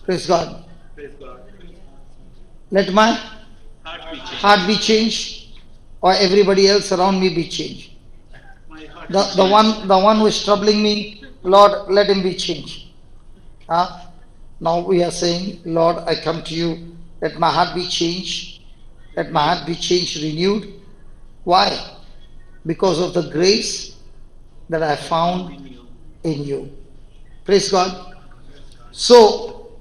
Praise God. Praise God. Let my Heart be changed. heart be changed, or everybody else around me be changed. My heart The, be the changed. one the one who is troubling me, Lord, let him be changed. Huh? Now we are saying, Lord, I come to you, let my heart be changed, let my heart be changed, renewed. Why? Because of the grace that I found In you. in you. Praise God. So,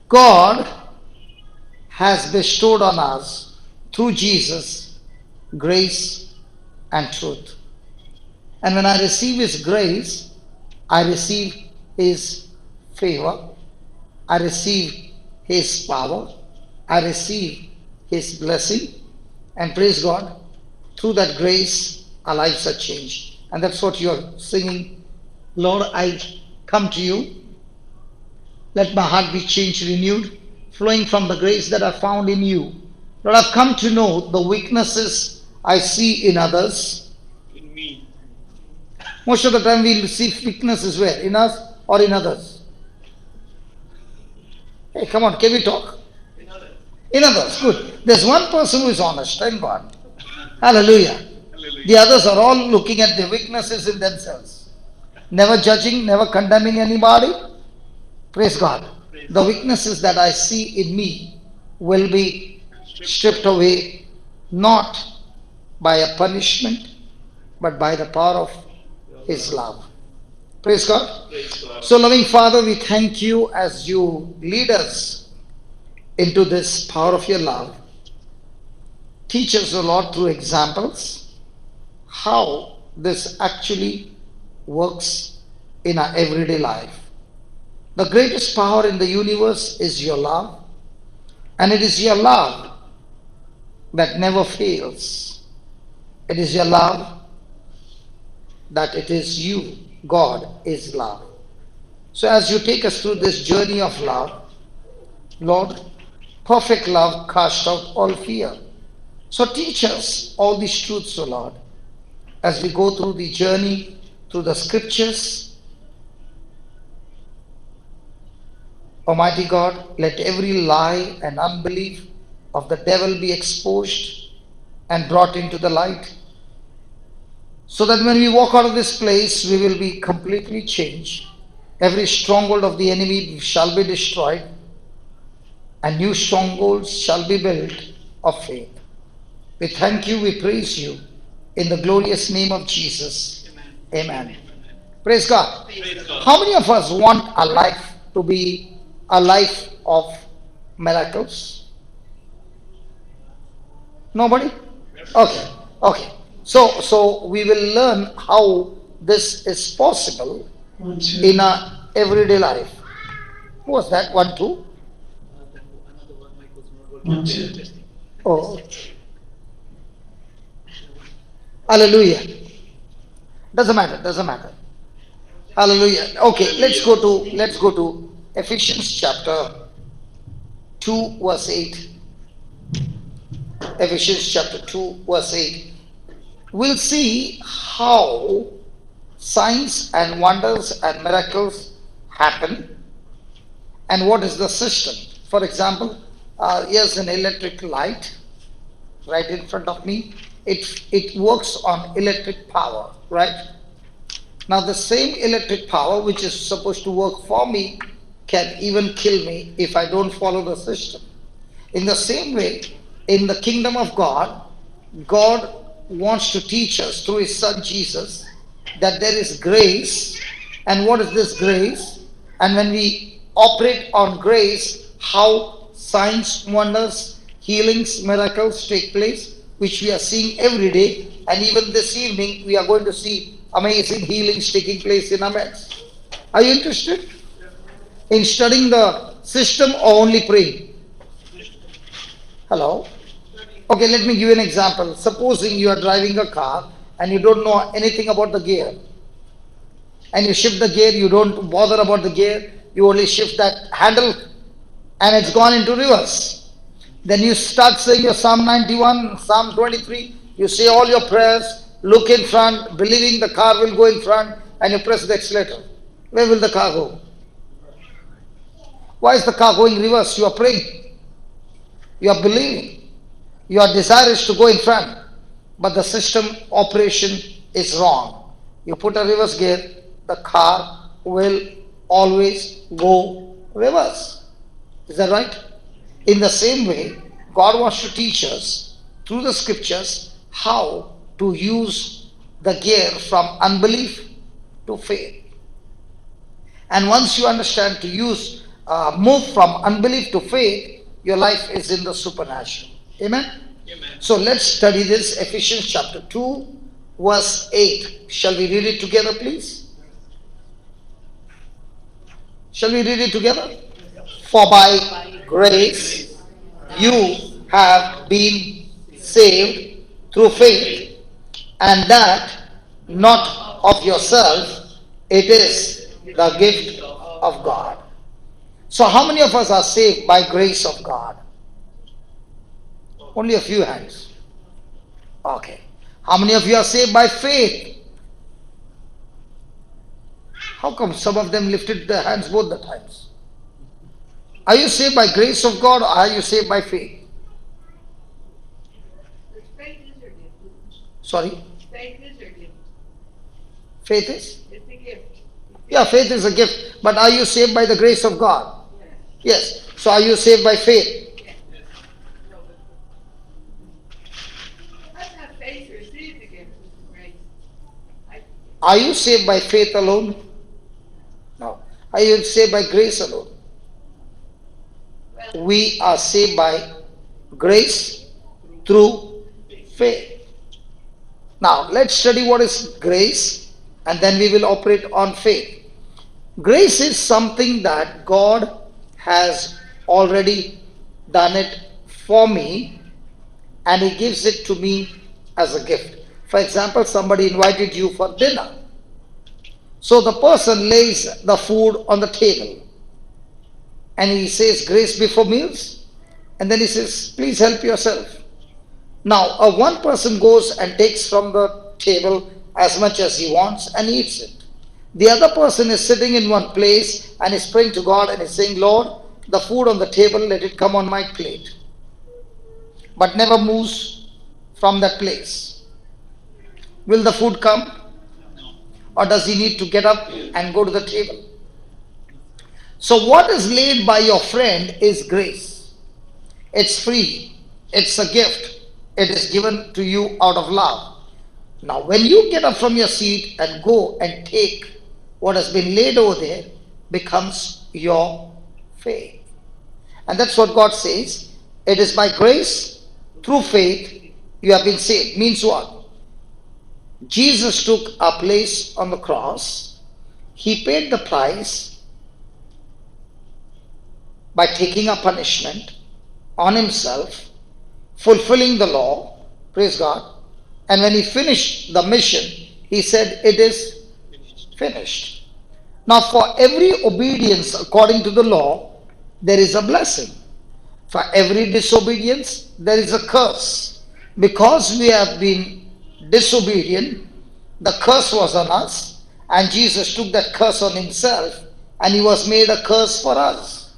God has bestowed on us through Jesus grace and truth. And when I receive His grace, I receive His favor, I receive His power, I receive His blessing, and praise God, through that grace, our lives are changed. And that's what you're singing. Lord, I come to you. Let my heart be changed, renewed, flowing from the grace that I found in you. Lord, I've come to know the weaknesses I see in others. In me. Most of the time we'll see weaknesses where? In us or in others? Hey, come on, can we talk? In others. In others, good. There's one person who is honest, thank God. Hallelujah. Hallelujah. The others are all looking at the weaknesses in themselves. Never judging, never condemning anybody. Praise God. The weaknesses that I see in me will be stripped away, not by a punishment, but by the power of His love. Praise God. Praise God. So, loving Father, we thank you as you lead us into this power of your love. Teach us, O Lord, through examples, how this actually works in our everyday life. The greatest power in the universe is your love, and it is your love that never fails. It is your love that it is you. God is love. So as you take us through this journey of love, Lord, perfect love casts out all fear. So teach us all these truths, O Lord, as we go through the journey, through the scriptures. Almighty God, let every lie and unbelief of the devil be exposed and brought into the light, so that when we walk out of this place, we will be completely changed. Every stronghold of the enemy shall be destroyed, and new strongholds shall be built of faith. We thank you, we praise you, in the glorious name of Jesus. Amen. Praise God. Praise God. How many of us want a life to be a life of miracles? Nobody? Okay. Okay. So we will learn how this is possible in our everyday life. Who was that? 1, 2? Another one mic was not working. Testing. Oh. Hallelujah. Doesn't matter. Hallelujah. Okay, let's go to Ephesians chapter 2 verse 8. Ephesians chapter 2 verse 8. We'll see how signs and wonders and miracles happen and what is the system. For example, here's an electric light right in front of me. It works on electric power, right? Now the same electric power which is supposed to work for me can even kill me if I don't follow the system. In the same way, in the kingdom of God, God wants to teach us through His Son Jesus that there is grace. And what is this grace? And when we operate on grace, how signs, wonders, healings, miracles take place, which we are seeing every day. And even this evening, we are going to see amazing healings taking place in our midst. Are you interested in studying the system or only praying? Hello? Okay, let me give you an example. Supposing you are driving a car and you don't know anything about the gear. And you shift the gear, you don't bother about the gear, you only shift that handle and it's gone into reverse. Then you start saying your Psalm 91, Psalm 23, you say all your prayers, look in front, believing the car will go in front, and you press the accelerator. Where will the car go? Why is the car going reverse? You are praying. You are believing. Your desire is to go in front. But the system operation is wrong. You put a reverse gear, the car will always go reverse. Is that right? In the same way, God wants to teach us through the scriptures how to use the gear from unbelief to faith. And once you understand to move from unbelief to faith, your life is in the supernatural. Amen? Amen. So let's study this, Ephesians chapter 2, verse 8. Shall we read it together, please? Shall we read it together? For by grace you have been saved through faith, and that not of yourself, it is the gift of God. So how many of us are saved by grace of God? Only a few hands. Okay. How many of you are saved by faith? How come some of them lifted their hands both the times? Are you saved by grace of God, or are you saved by faith? Faith is your gift. Sorry? Faith is your gift. Faith is? It's a gift. Yeah, faith is a gift. But are you saved by the grace of God? Yes. So are you saved by faith? Let's have faith to receive the gift of grace. Are you saved by faith alone? No. Are you saved by grace alone? Well, We are saved by grace through faith. Now, let's study what is grace, and then we will operate on faith. Grace is something that God has already done it for me, and He gives it to me as a gift. For example, somebody invited you for dinner. So the person lays the food on the table, and he says, grace before meals, and then he says, please help yourself. Now, one person goes and takes from the table as much as he wants and eats it. The other person is sitting in one place and is praying to God and is saying, Lord, the food on the table, let it come on my plate, but never moves from that place. Will the food come? Or does he need to get up and go to the table? So what is laid by your friend is grace. It's free. It's a gift. It is given to you out of love. Now when you get up from your seat and go and take what has been laid over there, becomes your faith. And that's what God says. It is by grace through faith you have been saved. Means what? Jesus took our place on the cross. He paid the price by taking a punishment on himself, fulfilling the law, praise God. And when he finished the mission, he said, it is finished. Now for every obedience according to the law, there is a blessing. For every disobedience, there is a curse. Because we have been disobedient, the curse was on us, and Jesus took that curse on himself, and he was made a curse for us.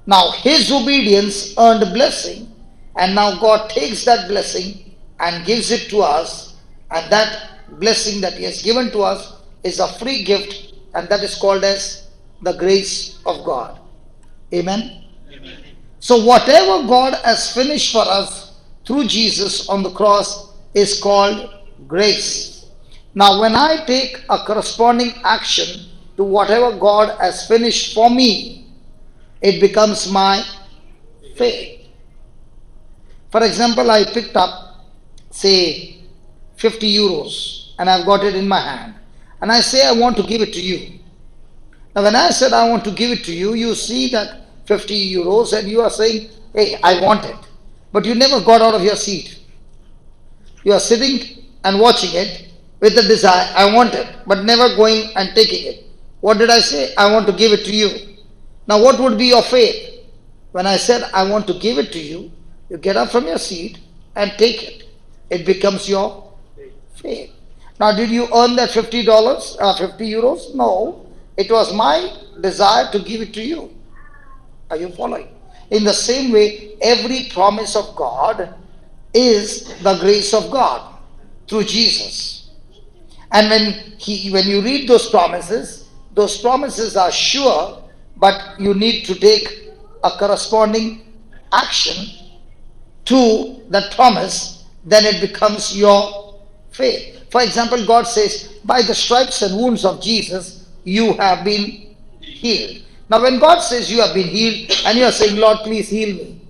Now his obedience earned a blessing, and now God takes that blessing and gives it to us, and that blessing that he has given to us is a free gift, and that is called as the grace of God. Amen? Amen. So whatever God has finished for us through Jesus on the cross is called grace. Now when I take a corresponding action to whatever God has finished for me, it becomes my faith. For example, I picked up, say, 50 euros and I've got it in my hand, and I say I want to give it to you. Now when I said I want to give it to you, you see that 50 euros and you are saying, hey, I want it. But you never got out of your seat. You are sitting and watching it with the desire, I want it, but never going and taking it. What did I say? I want to give it to you. Now what would be your faith? When I said I want to give it to you, you get up from your seat and take it. It becomes your faith. Now did you earn that $50, 50 euros? No. It was my desire to give it to you. Are you following? In the same way, every promise of God is the grace of God through Jesus. And when you read those promises are sure, but you need to take a corresponding action to that promise, then it becomes your faith. For example, God says, by the stripes and wounds of Jesus, you have been healed. Now, when God says you have been healed, and you are saying, Lord, please heal me.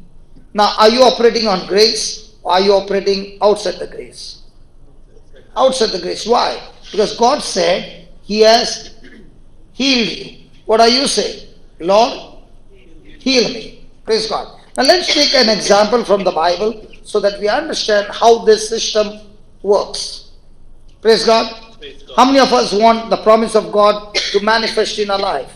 Now, are you operating on grace, or are you operating outside the grace? Outside the grace. Why? Because God said He has healed you. What are you saying? Lord, heal me. Praise God. Now let's take an example from the Bible so that we understand how this system works. Praise God. Praise God. How many of us want the promise of God to manifest in our life?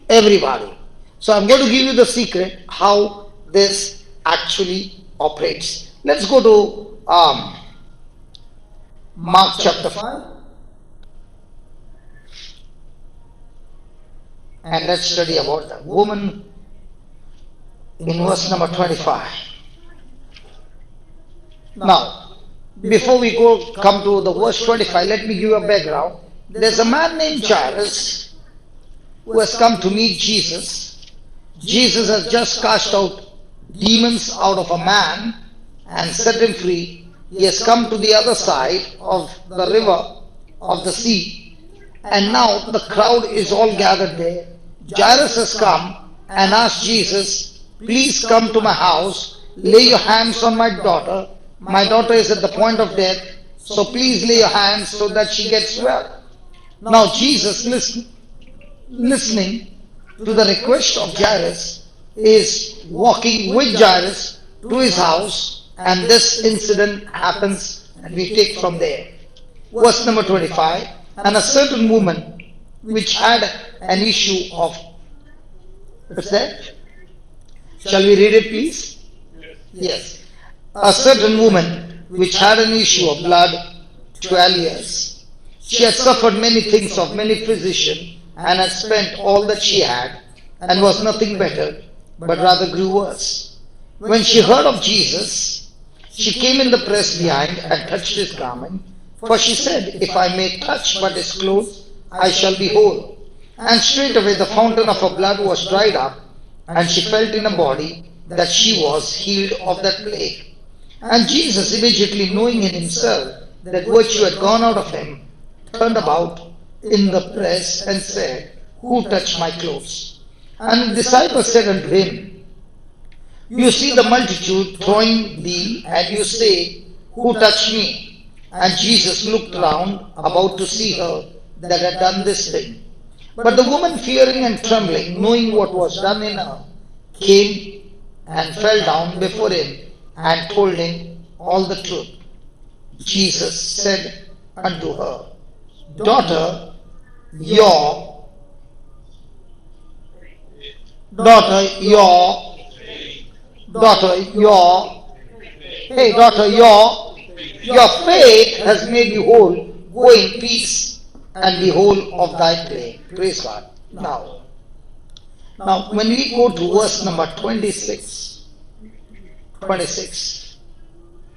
Everybody. So I'm going to give you the secret how this actually operates. Let's go to Mark chapter 5. And let's study about the woman in verse number 25. Now, before we come to the verse 25, let me give you a background. There's a man named Jairus who has come to meet Jesus. Jesus has just cast out demons out of a man and set him free. He has come to the other side of the river, of the sea, and now the crowd is all gathered there. Jairus has come and asked Jesus, please come to my house, lay your hands on my daughter. My daughter is at the point of death, so please lay your hands so that she gets well. Now Jesus, listening to the request of Jairus, is walking with Jairus to his house, and this incident happens, and we take from there. Verse number 25, and a certain woman which had an issue of, what's that? Shall we read it, please? Yes. A certain woman which had an issue of blood 12 years. She had suffered many things of many physicians, and had spent all that she had, and was nothing better, but rather grew worse. When she heard of Jesus, she came in the press behind and touched his garment, for she said, if I may touch but his clothes, I shall be whole. And straightway the fountain of her blood was dried up, and she felt in her body that she was healed of that plague. And Jesus, immediately knowing in himself that virtue had gone out of him, turned about in the press and said, who touched my clothes? And the disciples said unto him, you see the multitude throwing thee, and you say, who touched me? And Jesus looked round about to see her that had done this thing. But the woman, fearing and trembling, knowing what was done in her, came and fell down before him and told him all the truth. Jesus said unto her, daughter, your faith has made you whole. Go in peace and be whole of thy plague. Praise God. Now, when we go to verse number 26,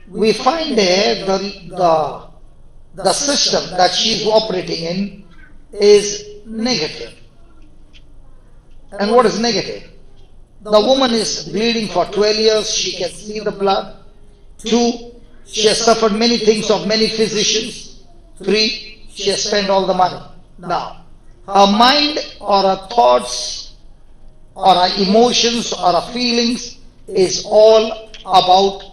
we find there the system that she is operating in is negative. And what is negative? The woman is bleeding for 12 years. She can see the blood. 2, she has suffered many things of many physicians. 3, she has spent all the money. Now, her mind or her thoughts or her emotions or her feelings is all about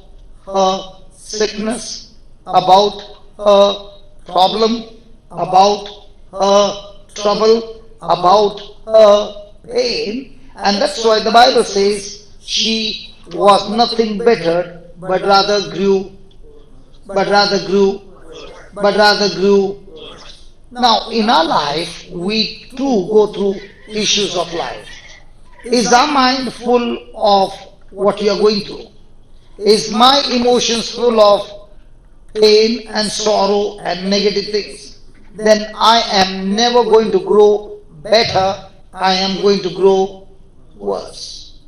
her sickness, about her problem, about her trouble, about her pain, and that's why the Bible says she was nothing better, but rather grew. Now, in our life, we too go through issues of life. Is our mind full of what you are going through? Is my emotions full of pain and sorrow and negative things? Then I am never going to grow better. I am going to grow worse.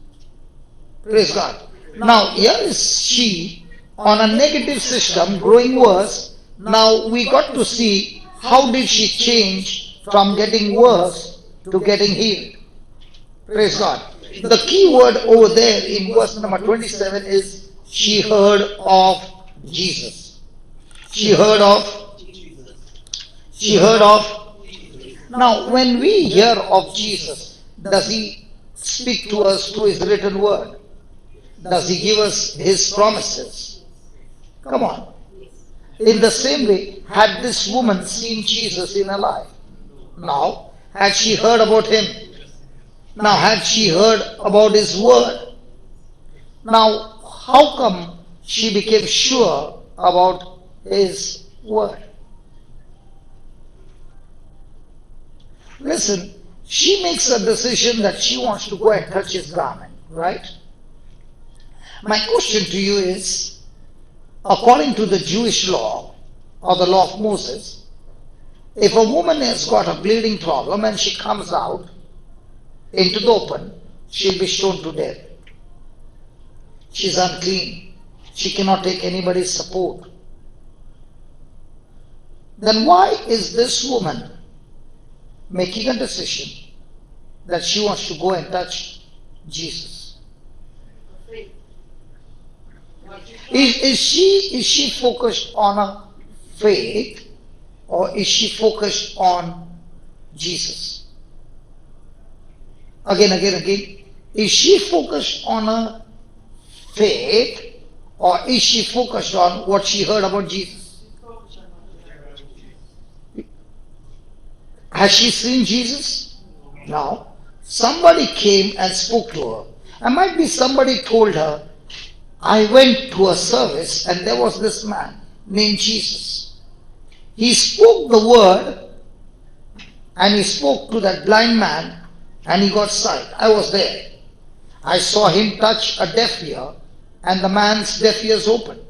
Praise God. Now, here is she on a negative system growing worse. Now, we got to see how did she change from getting worse to getting healed. Praise God. The key word over there in verse number 27 is she heard of Jesus. She heard of. She heard of. Now, when we hear of Jesus, does he speak to us through his written word? Does he give us his promises? Come on. In the same way, had this woman seen Jesus in her life? Now, had she heard about him? Now, had she heard about his word? Now, how come she became sure about his word? Listen, she makes a decision that she wants to go and touch his garment, right? My question to you is, according to the Jewish law or the law of Moses, if a woman has got a bleeding problem and she comes out into the open, she'll be stoned to death. She's unclean. She cannot take anybody's support. Then why is this woman making a decision that she wants to go and touch Jesus? Is she focused on a faith, or is she focused on Jesus? Again. Is she focused on a faith, or is she focused on what she heard about Jesus? Has she seen Jesus? No. Somebody came and spoke to her. And might be somebody told her, I went to a service and there was this man named Jesus. He spoke the word and he spoke to that blind man and he got sight. I was there. I saw him touch a deaf ear and the man's deaf ears opened.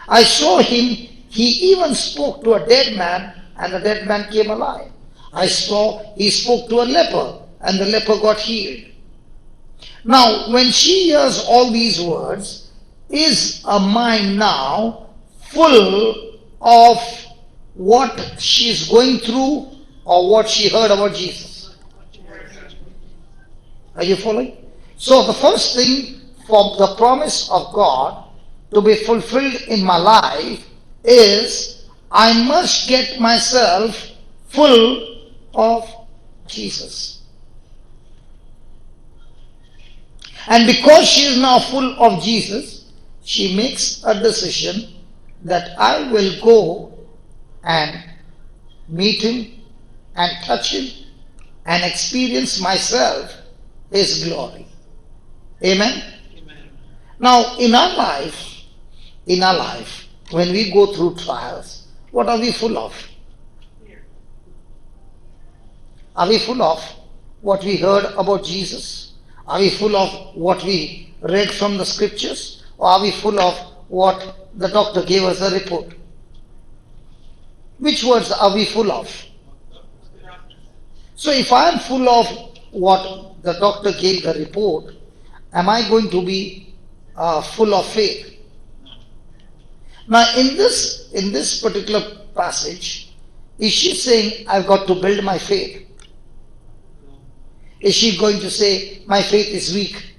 I saw him, he even spoke to a dead man and the dead man came alive. I saw he spoke to a leper and the leper got healed. Now, when she hears all these words, is a mind now full of what she's going through or what she heard about Jesus? Are you following? So the first thing for the promise of God to be fulfilled in my life is I must get myself full of Jesus. And because she is now full of Jesus, she makes a decision that I will go and meet him and touch him and experience myself his glory. Amen? Amen. Now, in our life, when we go through trials, what are we full of? Are we full of what we heard about Jesus? Are we full of what we read from the scriptures? Or are we full of what the doctor gave us a report? Which words are we full of? So if I am full of what the doctor gave the report, am I going to be full of faith? Now in this particular passage, is she saying I've got to build my faith? Is she going to say my faith is weak?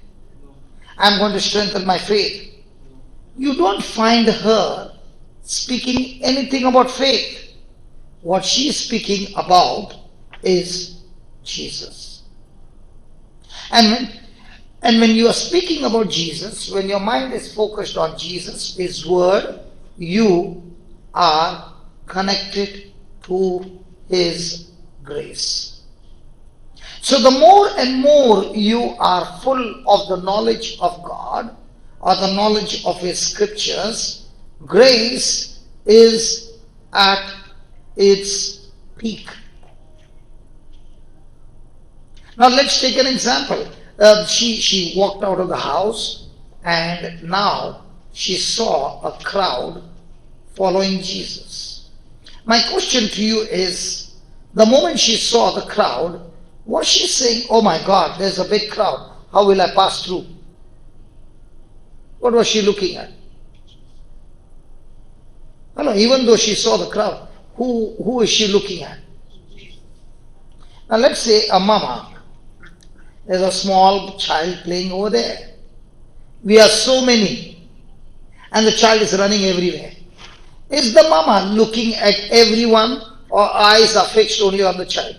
I'm going to strengthen my faith. You don't find her speaking anything about faith. What she is speaking about is Jesus. And when you are speaking about Jesus, when your mind is focused on Jesus, his word, you are connected to his grace. So the more and more you are full of the knowledge of God or the knowledge of his scriptures, grace is at its peak. Now let's take an example. She walked out of the house and now she saw a crowd following Jesus. My question to you is, the moment she saw the crowd, was she saying, oh my God, there's a big crowd, How will I pass through? What was she looking at? No, even though she saw the crowd, who is she looking at? Now let's say a mama. There's a small child playing over there. We are so many, and the child is running everywhere. Is the mama looking at everyone, or eyes are fixed only on the child?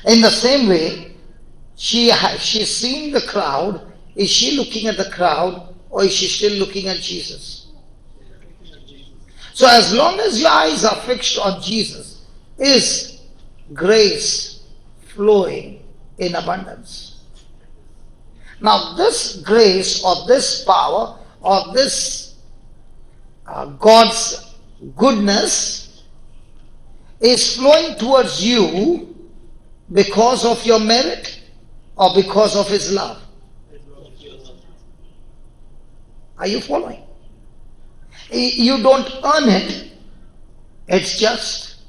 In the same way, she's seeing the crowd. Is she looking at the crowd, or is she still looking at Jesus? So as long as your eyes are fixed on Jesus, is grace flowing in abundance. Now this grace or this power or this God's goodness is flowing towards you because of your merit or because of His love. Are you following? You don't earn it. It's just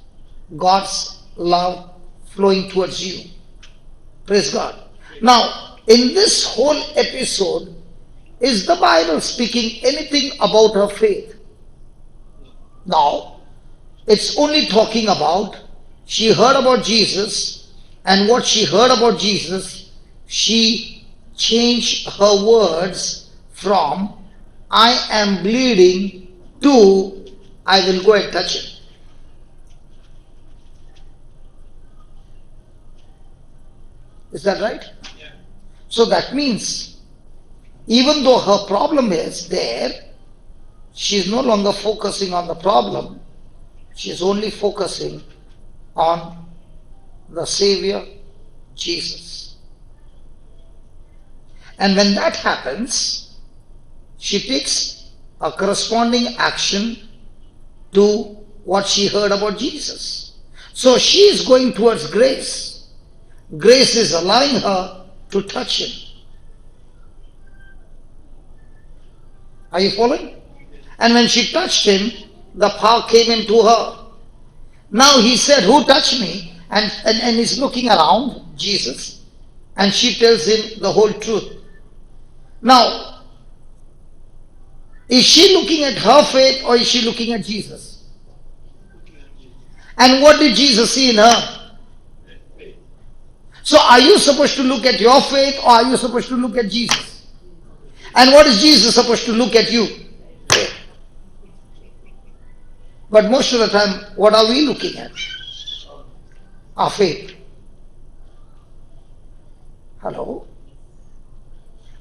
God's love flowing towards you. Praise God. Now, in this whole episode, is the Bible speaking anything about her faith? No. It's only talking about she heard about Jesus, and what she heard about Jesus, she changed her words from I am bleeding to I will go and touch him. Is that right? Yeah. So that means, even though her problem is there, she is no longer focusing on the problem. She is only focusing on the Savior, Jesus. And when that happens, she takes a corresponding action to what she heard about Jesus. So she is going towards grace. Grace is allowing her to touch him. Are you following? And when she touched him, the power came into her. Now he said, who touched me? And he's looking around, Jesus, and she tells him the whole truth. Now, is she looking at her faith or is she looking at Jesus? And what did Jesus see in her? So are you supposed to look at your faith or are you supposed to look at Jesus? And what is Jesus supposed to look at you? Faith. But most of the time, what are we looking at? Our faith. Hello?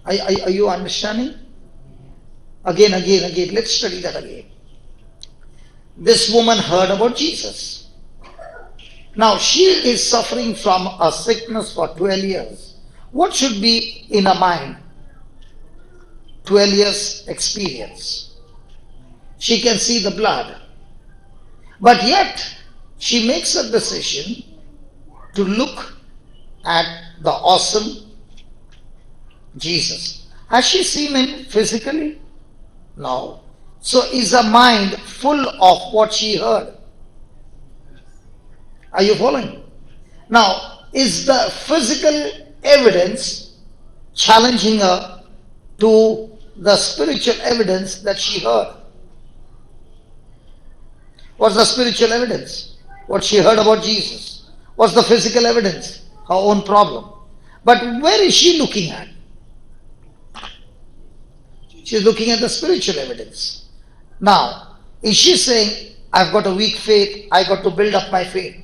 Are you understanding? Again. Let's study that again. This woman heard about Jesus. Now she is suffering from a sickness for 12 years. What should be in her mind? 12 years experience. She can see the blood. But yet, she makes a decision to look at the awesome Jesus. Has she seen him physically? No. So is her mind full of what she heard? Are you following? Now, is the physical evidence challenging her to the spiritual evidence that she heard? What's the spiritual evidence? What she heard about Jesus. What's the physical evidence? Her own problem. But where is she looking at? She's looking at the spiritual evidence. Now, is she saying, I've got a weak faith, I got to build up my faith?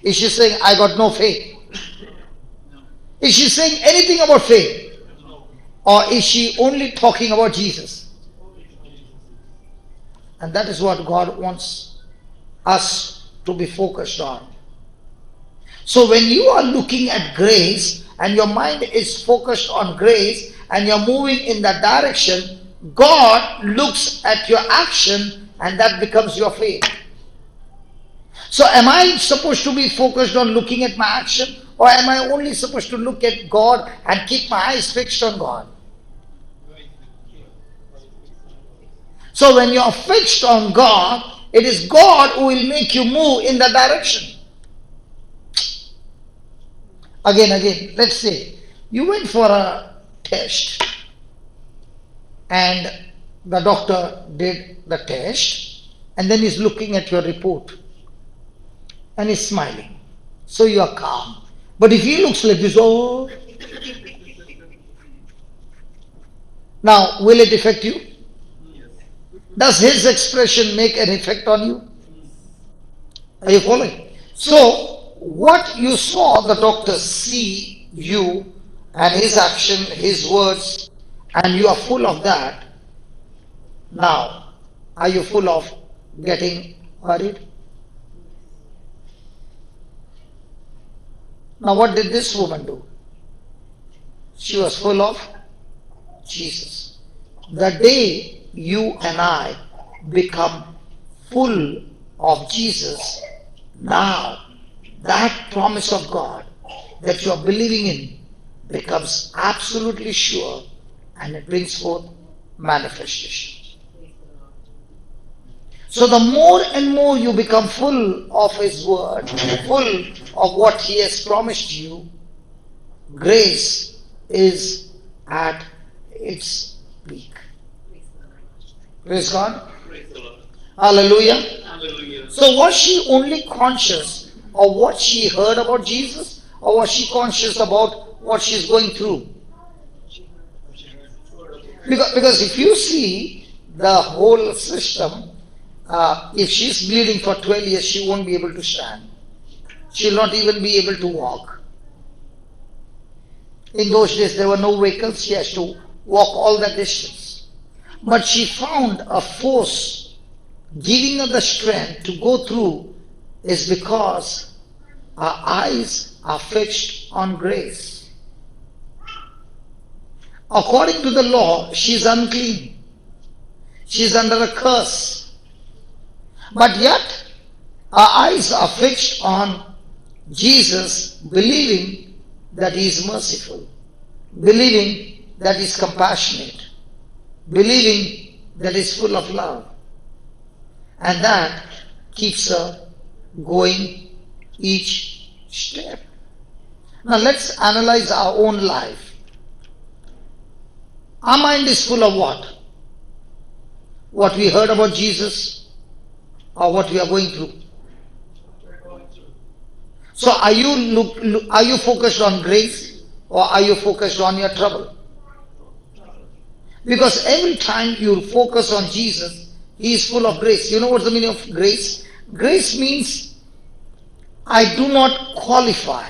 Is she saying, I got no faith? Is she saying anything about faith? Or is she only talking about Jesus? And that is what God wants us to be focused on. So when you are looking at grace and your mind is focused on grace and you're moving in that direction, God looks at your action and that becomes your faith. So am I supposed to be focused on looking at my action, or am I only supposed to look at God and keep my eyes fixed on God? So when you are fixed on God, it is God who will make you move in that direction. Again, let's say you went for a test and the doctor did the test and then he's looking at your report and he's smiling. So you are calm. But if he looks like this, oh, now will it affect you? Does his expression make an effect on you? Are you following? So, what you saw the doctor see you and his action, his words, and you are full of that. Now, are you full of getting worried? Now, what did this woman do? She was full of Jesus. The day you and I become full of Jesus, now that promise of God that you are believing in becomes absolutely sure and it brings forth manifestation. So the more and more you become full of His Word, full of what He has promised you, grace is at its peak. Praise God. Praise the Lord. Hallelujah. Hallelujah. So was she only conscious of what she heard about Jesus, or was she conscious about what she's going through? Because if you see the whole system, if she's bleeding for 12 years, she won't be able to stand. She'll not even be able to walk. In those days, there were no vehicles. She has to walk all that distance. But she found a force giving her the strength to go through is because her eyes are fixed on grace. According to the law, she is unclean. She is under a curse. But yet, our eyes are fixed on Jesus, believing that He is merciful, believing that He is compassionate, believing that He is full of love. And that keeps her going each step. Now let's analyze our own life. Our mind is full of what? What we heard about Jesus or what we are going through? So are you focused on grace or are you focused on your trouble? Because every time you focus on Jesus, He is full of grace. You know what's the meaning of grace? Grace means I do not qualify.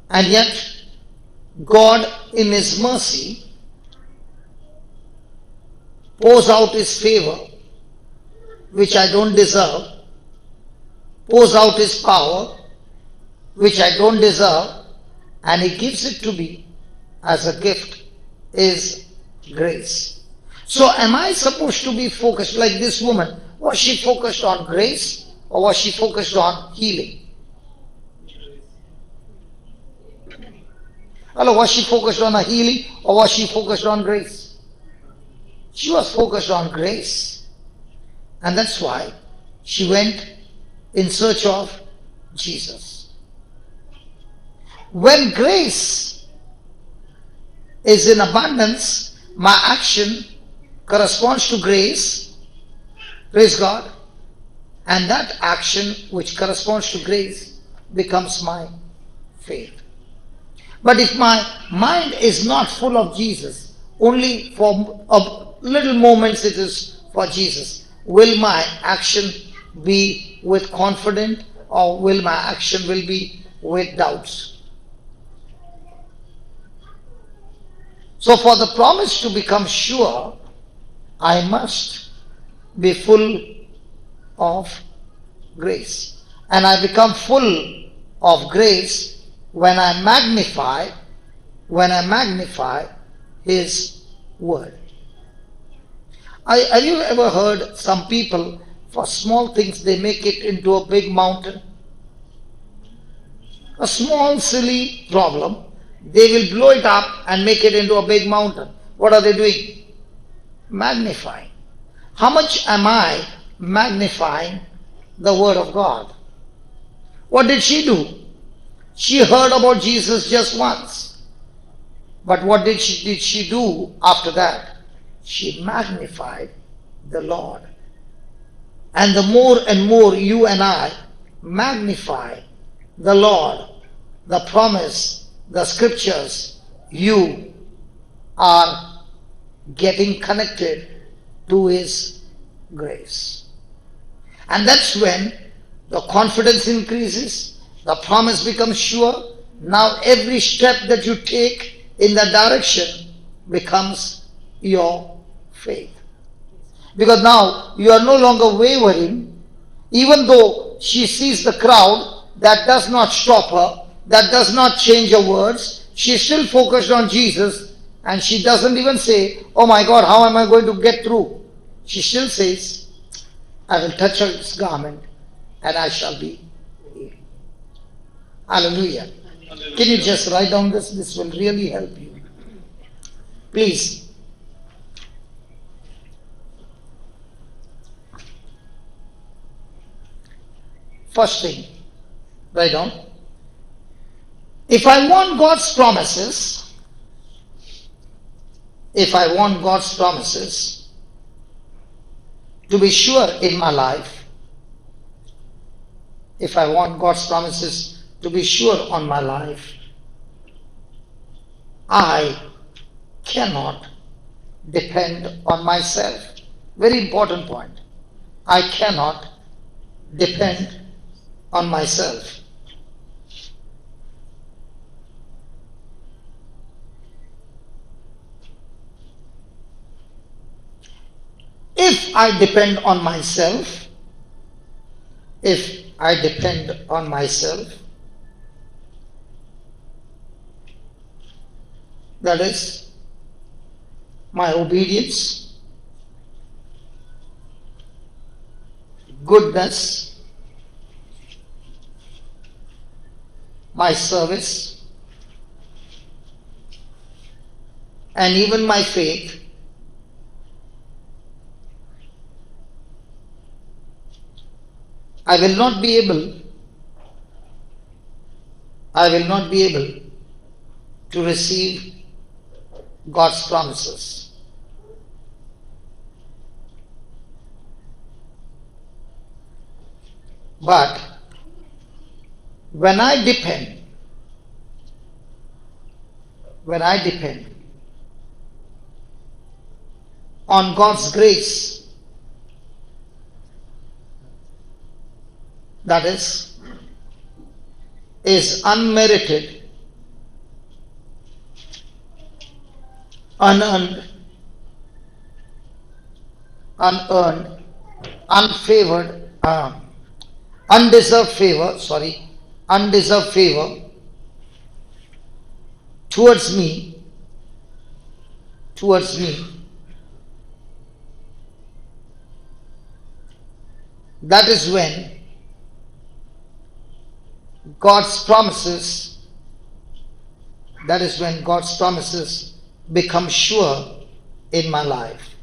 And yet, God in His mercy pours out His favor, which I don't deserve, pours out His power, which I don't deserve, and He gives it to me as a gift, is grace. So am I supposed to be focused like this woman? Was she focused on grace or was she focused on healing? Hello, was she focused on a healing or was she focused on grace? She was focused on grace. And that's why she went in search of Jesus. When grace is in abundance, my action corresponds to grace. Praise God. And that action which corresponds to grace becomes my faith. But if my mind is not full of Jesus, only for little moments it is for Jesus, will my action be with confidence or will my action will be with doubts? So for the promise to become sure, I must be full of grace. And I become full of grace when I magnify His word. Have you ever heard some people, for small things, they make it into a big mountain? A small, silly problem, they will blow it up and make it into a big mountain. What are they doing? Magnifying. How much am I magnifying the word of God? What did she do? She heard about Jesus just once. But what did she do after that? She magnified the Lord. And the more and more you and I magnify the Lord, the promise, the scriptures, you are getting connected to His grace. And that's when the confidence increases, the promise becomes sure. Now every step that you take in that direction becomes your faith. Because now you are no longer wavering. Even though she sees the crowd, that does not stop her, that does not change her words. She is still focused on Jesus, and she doesn't even say, oh my God, how am I going to get through? She still says, I will touch His garment and I shall be healed. Hallelujah. Can you just write down this? This will really help you. Please. First thing, write down. If I want God's promises, to be sure in my life, if I want God's promises to be sure on my life, I cannot depend on myself. Very important point. I cannot depend on myself. If I depend on myself, that is my obedience, goodness, my service, and even my faith, I will not be able to receive God's promises. But when I depend on God's grace, that is unmerited, unearned, unfavored, undeserved favor towards me, that is when God's promises become sure in my life.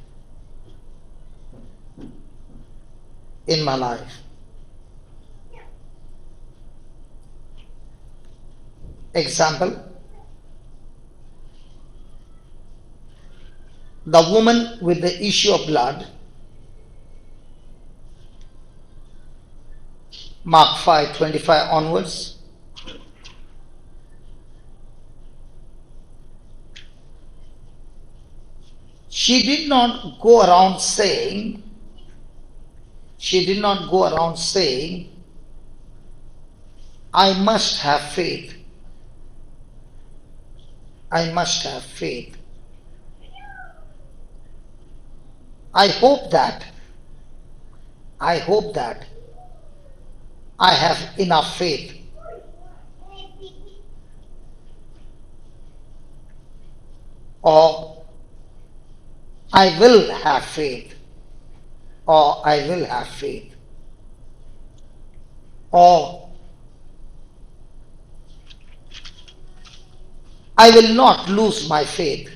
Example, the woman with the issue of blood, Mark 5:25 onwards. She did not go around saying, I must have faith. I hope that I have enough faith. Or I will have faith. Or I will not lose my faith.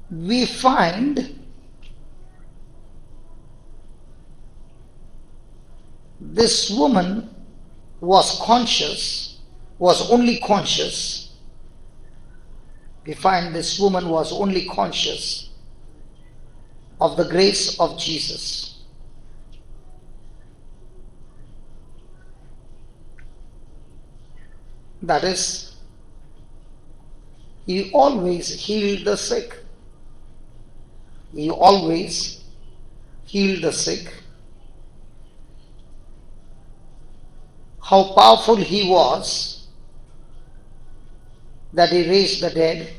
We find this woman was only conscious. We find this woman was only conscious of the grace of Jesus. That is, he always healed the sick. He always healed the sick. How powerful he was that he raised the dead.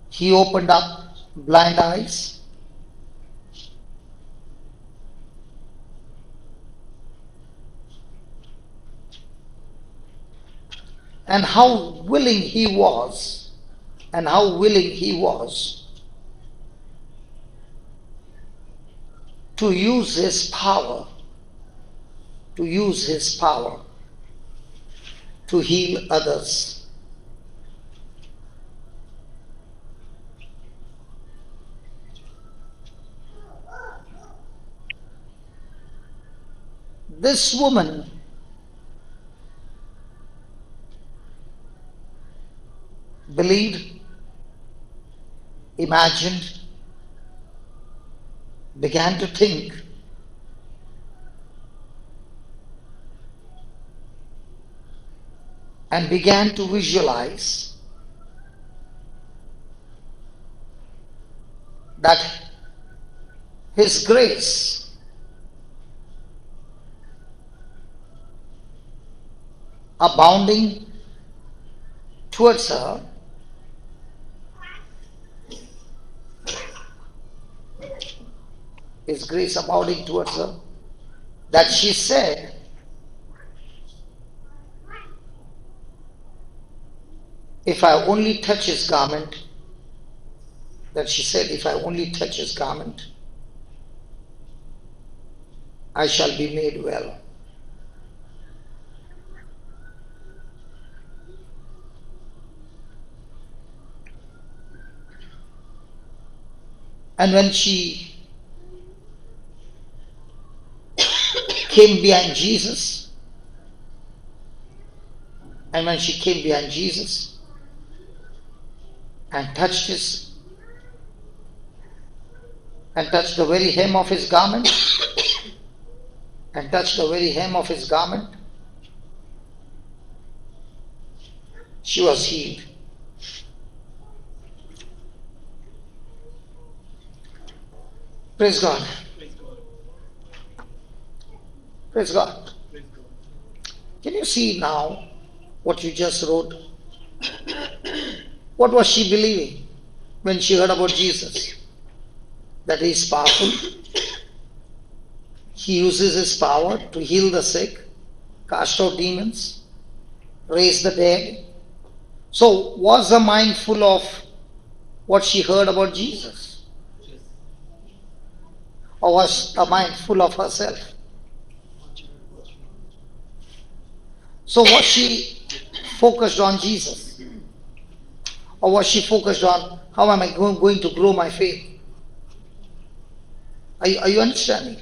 He opened up blind eyes. And how willing he was, to use his power, to heal others. This woman believed, imagined, began to think, and began to visualize that his grace abounding towards her, his grace abounding towards her, that she said, if I only touch his garment, I shall be made well. And when she came behind Jesus, and touched the very hem of his garment, she was healed. Praise God. Praise God. Can you see now what you just wrote? What was she believing when she heard about Jesus? That he is powerful. He uses his power to heal the sick, cast out demons, raise the dead. So was her mind full of what she heard about Jesus? Or was her mind full of herself? So was she focused on Jesus? Or was she focused on how am I going to grow my faith? Are you understanding?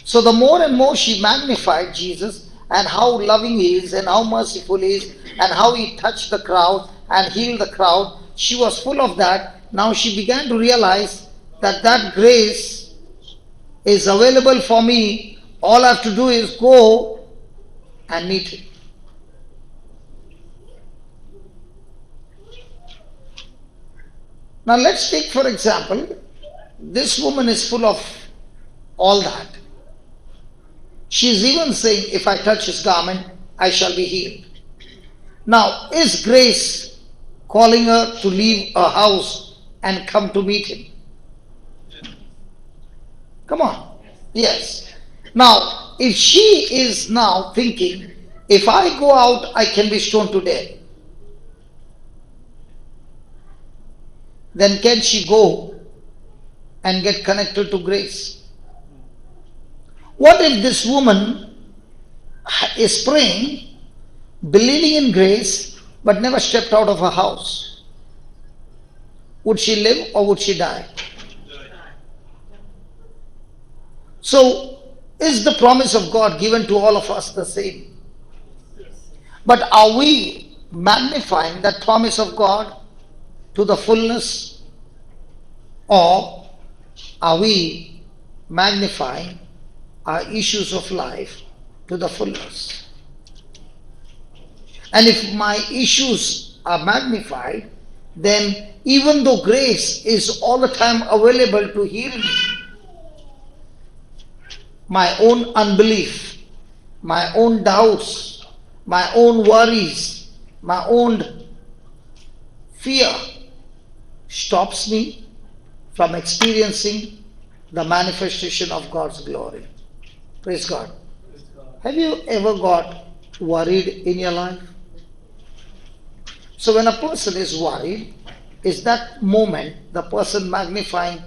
So the more and more she magnified Jesus and how loving he is and how merciful he is and how he touched the crowd and healed the crowd, she was full of that. Now she began to realize that grace is available for me. All I have to do is go and meet him. Now let's take, for example, this woman is full of all that. She is even saying, if I touch his garment, I shall be healed. Now, is grace calling her to leave her house and come to meet him? Come on. Yes. Now, if she is now thinking, if I go out, I can be stoned to death, then can she go and get connected to grace? What if this woman is praying, believing in grace, but never stepped out of her house? Would she live or would she die? So, is the promise of God given to all of us the same? But are we magnifying that promise of God to the fullness, or are we magnifying our issues of life to the fullness? And if my issues are magnified, then even though grace is all the time available to heal me, my own unbelief, my own doubts, my own worries, my own fear stops me from experiencing the manifestation of God's glory. Praise God. Have you ever got worried in your life? So when a person is worried, is that moment the person magnifying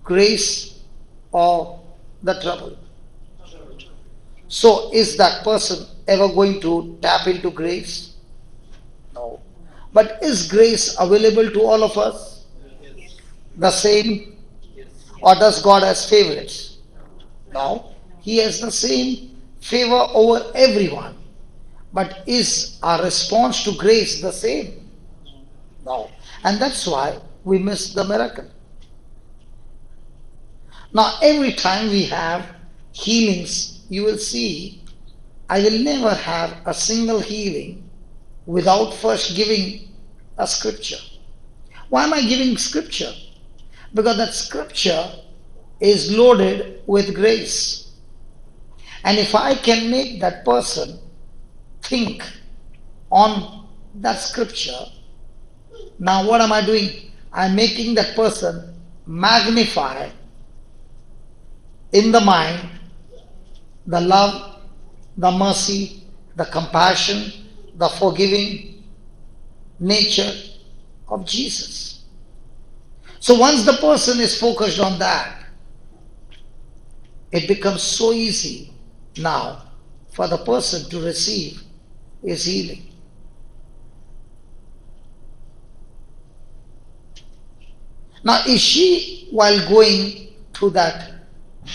grace or the trouble? So is that person ever going to tap into grace? No. But is grace available to all of us? The same? Or does God have favorites? No. He has the same favor over everyone. But is our response to grace the same? No. And that's why we miss the miracle. Now, every time we have healings, you will see, I will never have a single healing without first giving a scripture. Why am I giving scripture? Because that scripture is loaded with grace. And if I can make that person think on that scripture, now what am I doing? I'm making that person magnify in the mind the love, the mercy, the compassion, the forgiving nature of Jesus. So once the person is focused on that, it becomes so easy now for the person to receive his healing. Now, is she, while going through that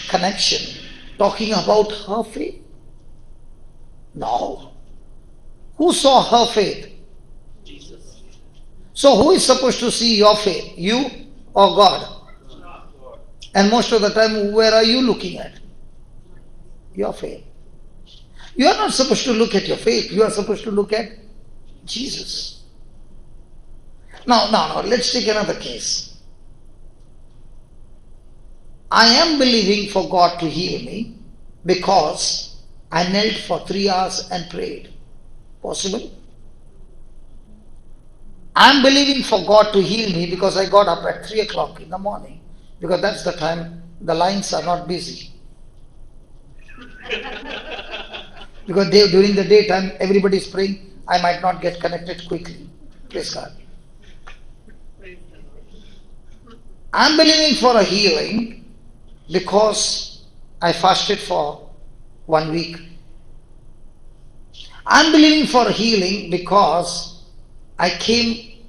connection, talking about her faith? No. Who saw her faith? Jesus. So who is supposed to see your faith? You or God? And most of the time, where are you looking at? Your faith. You are not supposed to look at your faith. You are supposed to look at Jesus. Now, let's take another case. I am believing for God to heal me because I knelt for 3 hours and prayed. Possible? I am believing for God to heal me because I got up at 3 o'clock in the morning, because that's the time the lines are not busy. Because during the daytime everybody is praying, I might not get connected quickly. Praise God. I am believing for a healing because I fasted for 1 week. I'm believing for healing because I came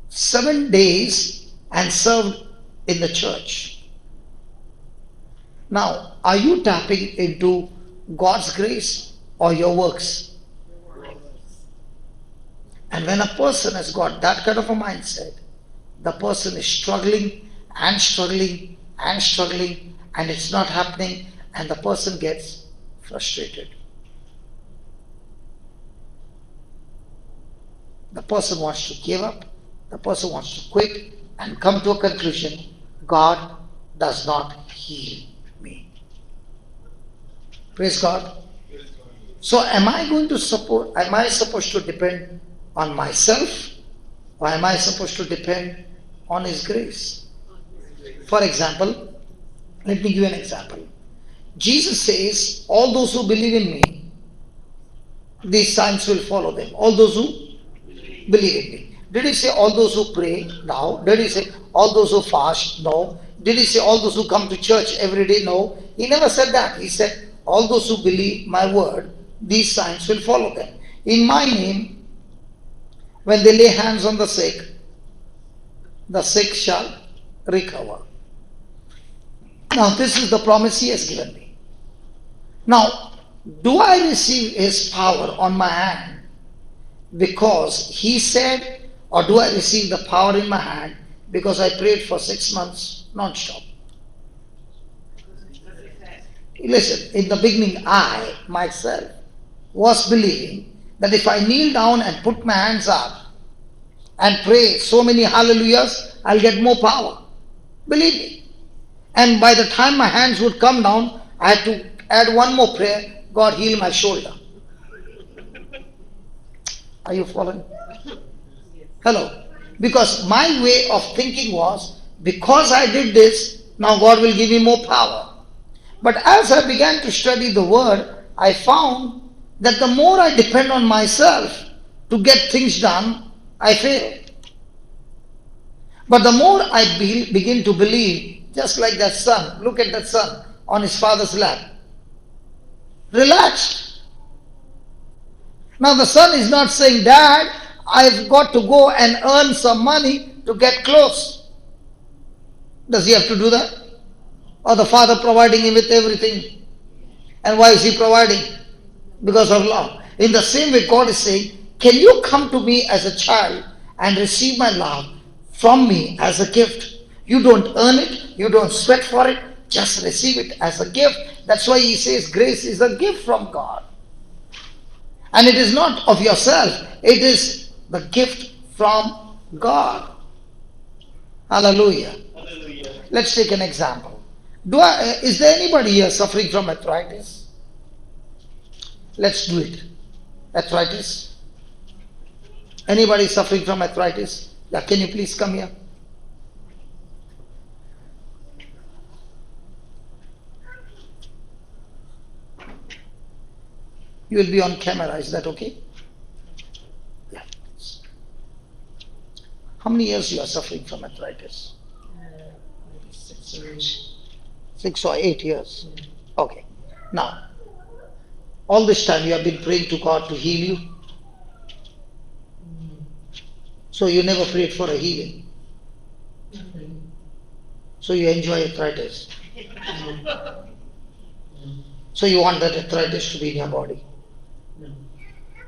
7 days and served in the church. Now, are you tapping into God's grace or your works? And when a person has got that kind of a mindset, the person is struggling and struggling and struggling, and it's not happening, and the person gets frustrated. The person wants to give up, the person wants to quit and come to a conclusion, God does not heal me. Praise God. So am I supposed to depend on myself, or am I supposed to depend on His grace? For example, let me give you an example. Jesus says, all those who believe in me, these signs will follow them. All those who believe in me. Did He say all those who pray? No. Did He say all those who fast? No. Did He say all those who come to church every day? No. He never said that. He said, all those who believe my word, these signs will follow them. In my name, when they lay hands on the sick, the sick shall recover. Now, this is the promise he has given me. Now, do I receive his power on my hand because he said, or do I receive the power in my hand because I prayed for 6 months non-stop? Listen, in the beginning, I, myself, was believing that if I kneel down and put my hands up and pray so many hallelujahs, I'll get more power. Believe me. And by the time my hands would come down, I had to add one more prayer, God heal my shoulder. Are you following? Hello. Because my way of thinking was, because I did this, now God will give me more power. But as I began to study the word, I found that the more I depend on myself to get things done, I fail. But the more I begin to believe, just like that son, look at that son on his father's lap, relaxed. Now the son is not saying, Dad, I've got to go and earn some money to get clothes. Does he have to do that? Or the father providing him with everything? And why is he providing? Because of love. In the same way, God is saying, can you come to me as a child and receive my love from me as a gift? You don't earn it, you don't sweat for it, just receive it as a gift. That's why he says grace is a gift from God. And it is not of yourself, it is the gift from God. Hallelujah. Hallelujah. Let's take an example. Is there anybody here suffering from arthritis? Let's do it. Arthritis? Anybody suffering from arthritis? Yeah, can you please come here? You will be on camera, is that okay? Yeah. How many years you are suffering from arthritis? Maybe 6 or 8. 6 or 8 years. Okay. Now, all this time you have been praying to God to heal you. So you never prayed for a healing. So you enjoy arthritis. So you want that arthritis to be in your body.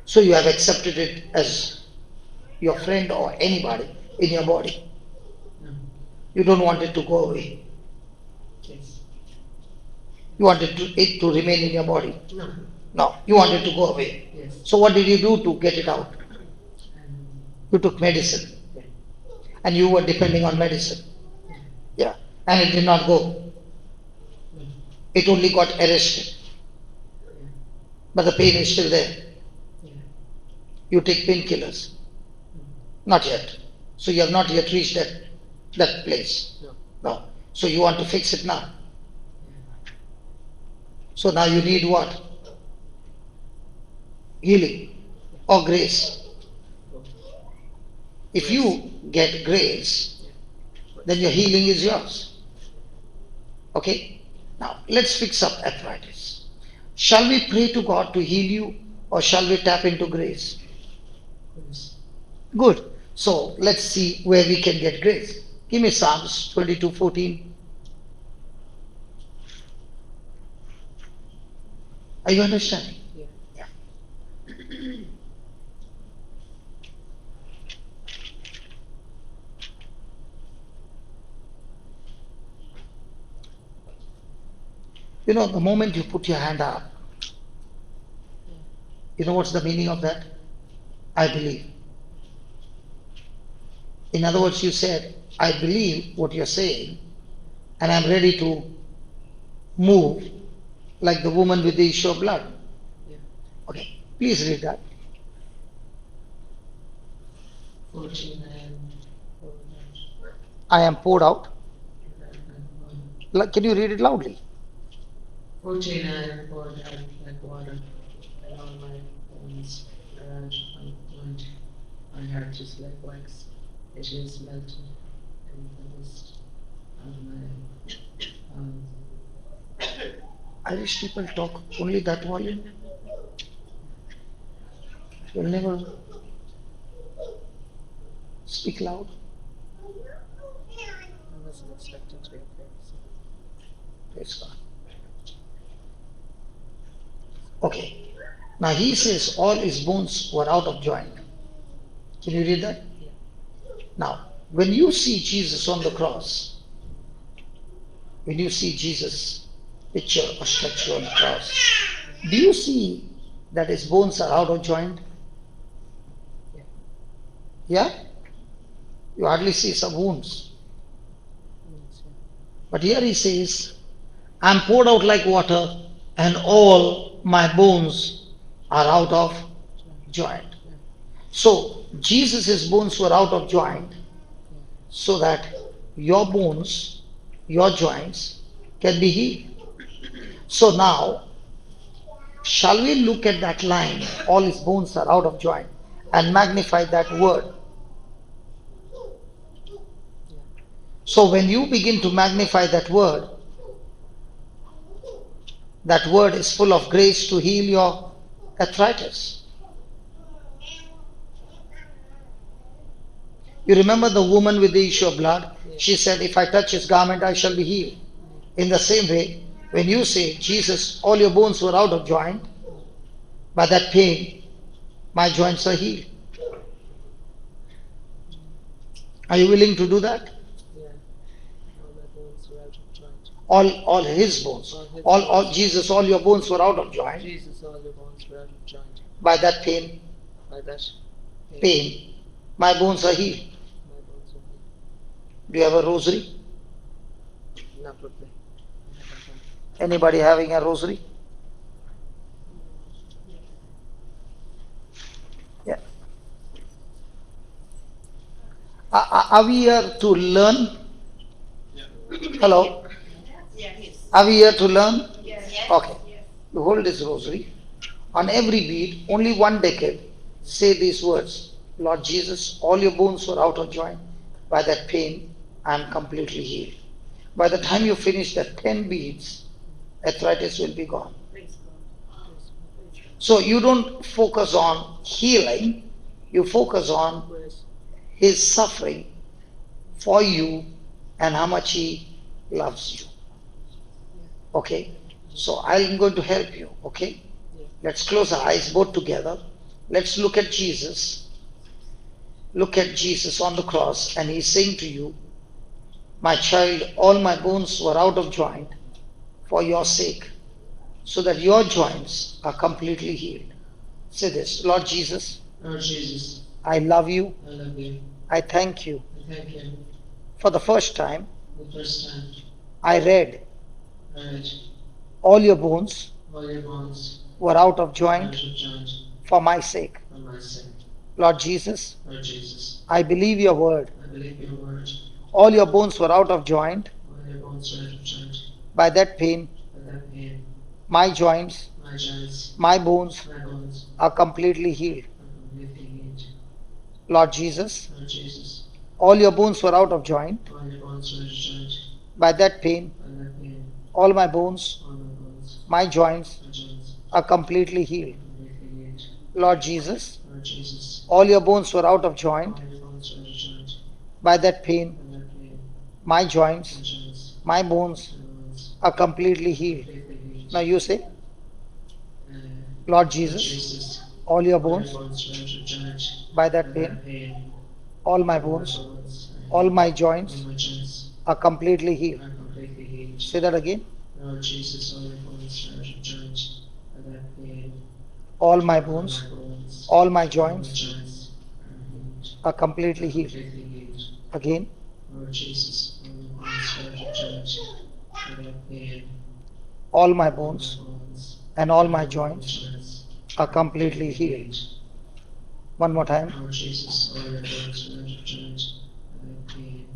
So you have accepted it as your friend or anybody in your body. You don't want it to go away. Yes. You want it to remain in your body. No. No, you want it to go away. Yes. So what did you do to get it out? You took medicine. And you were depending on medicine. Yeah. And it did not go. It only got arrested. But the pain is still there. You take painkillers. Not yet. So you have not yet reached that place. No. So you want to fix it now. So now you need what? Healing or grace. If you get grace, then your healing is yours. Okay? Now, let's fix up arthritis. Shall we pray to God to heal you or shall we tap into grace? Good. So, let's see where we can get grace. Give me Psalms 22:14. Are you understanding? Yeah. You know, the moment you put your hand up, you know what's the meaning of that? I believe. In other words, you said, I believe what you're saying, and I'm ready to move like the woman with the issue of blood. Okay, please read that. 14 I am poured out. Can you read it loudly? 14 I am poured out like water, and all my bones are joined. My heart is like wax, it is melted in the midst of my Irish people talk only that volume. You'll never speak loud. wasn't expecting to be up here. So. Praise God. Okay. Now he says all his bones were out of joint. Can you read that? Yeah. Now, when you see Jesus on the cross, when you see Jesus picture or statue on the cross, do you see that his bones are out of joint? Yeah. Yeah? You hardly see some wounds. Yes, yeah. But here he says, I am poured out like water, and all my bones are out of joint. Yeah. So, Jesus' bones were out of joint, Yeah. so that your bones, your joints can be healed. So now, shall we look at that line, all his bones are out of joint, and magnify that word? Yeah. So when you begin to magnify that word is full of grace to heal your arthritis. You remember the woman with the issue of blood? Yeah. She said, if I touch his garment, I shall be healed. In the same way, when you say, Jesus, all your bones were out of joint, by that pain, my joints are healed. Are you willing to do that? Yeah. All my bones were out of joint. All his bones. All Jesus, all your bones were out of joint. Jesus, all your bones were out of joint. By that pain, By that my bones are healed. my bones were healed. Do you have a rosary? Not properly. Anybody having a rosary? Yeah. Are we here to learn? Hello? Yes. Are we here to learn? Yes. Okay. You hold this rosary. On every bead, only one decade, say these words. Lord Jesus, all your bones were out of joint. By that pain, I am completely healed. By the time you finish the 10 beads, arthritis will be gone. Praise God. So you don't focus on healing, you focus on his suffering for you and how much he loves you. Okay? So I'm going to help you. Okay? Yeah. Let's close our eyes both together. Let's look at Jesus. Look at Jesus on the cross, and he's saying to you, my child, all my bones were out of joint for your sake, so that your joints are completely healed. Say this, Lord Jesus, Lord Jesus, I love you. I love you. I thank you. I thank you. For the first time, The first time I read I read all your bones all your bones were out of out joint of joint for my sake. for my sake. Lord Jesus, Lord Jesus, I believe your word. I believe your word. All your bones were out of joint. All your bones were out of joint. By that pain, By that pain, my joints, my joints, my bones my bones are completely healed. are completely healed. Lord Jesus, Lord Jesus, all your bones were out of joint. all your bones were out of joint. By that pain, By that pain, all my bones, all my bones, my joints my joints are completely healed. are completely healed. Lord Jesus, Lord Jesus, all your bones were out of joint. all your bones were out of joint. By that pain, By that pain, my my joints, joints, my bones my bones are completely healed. completely healed. Now you say, Uh, Lord Lord Jesus, Jesus, all your all your bones, bones were out of joint. by By that pain, that pain, all my all my bones, bones, all my all joints my joints are completely healed. are completely healed. Say that again. Lord Jesus, all your bones are out of joint. By that pain, All my all bones, my bones, all my all my joints joints are healed. are completely healed. Completely healed. Again, Lord Jesus, all your bones are out of joint. By that pain, all my all my bones bones, and all my all my joints joints are completely healed. One more time. Lord Jesus, all your bones are out of joint. By that pain,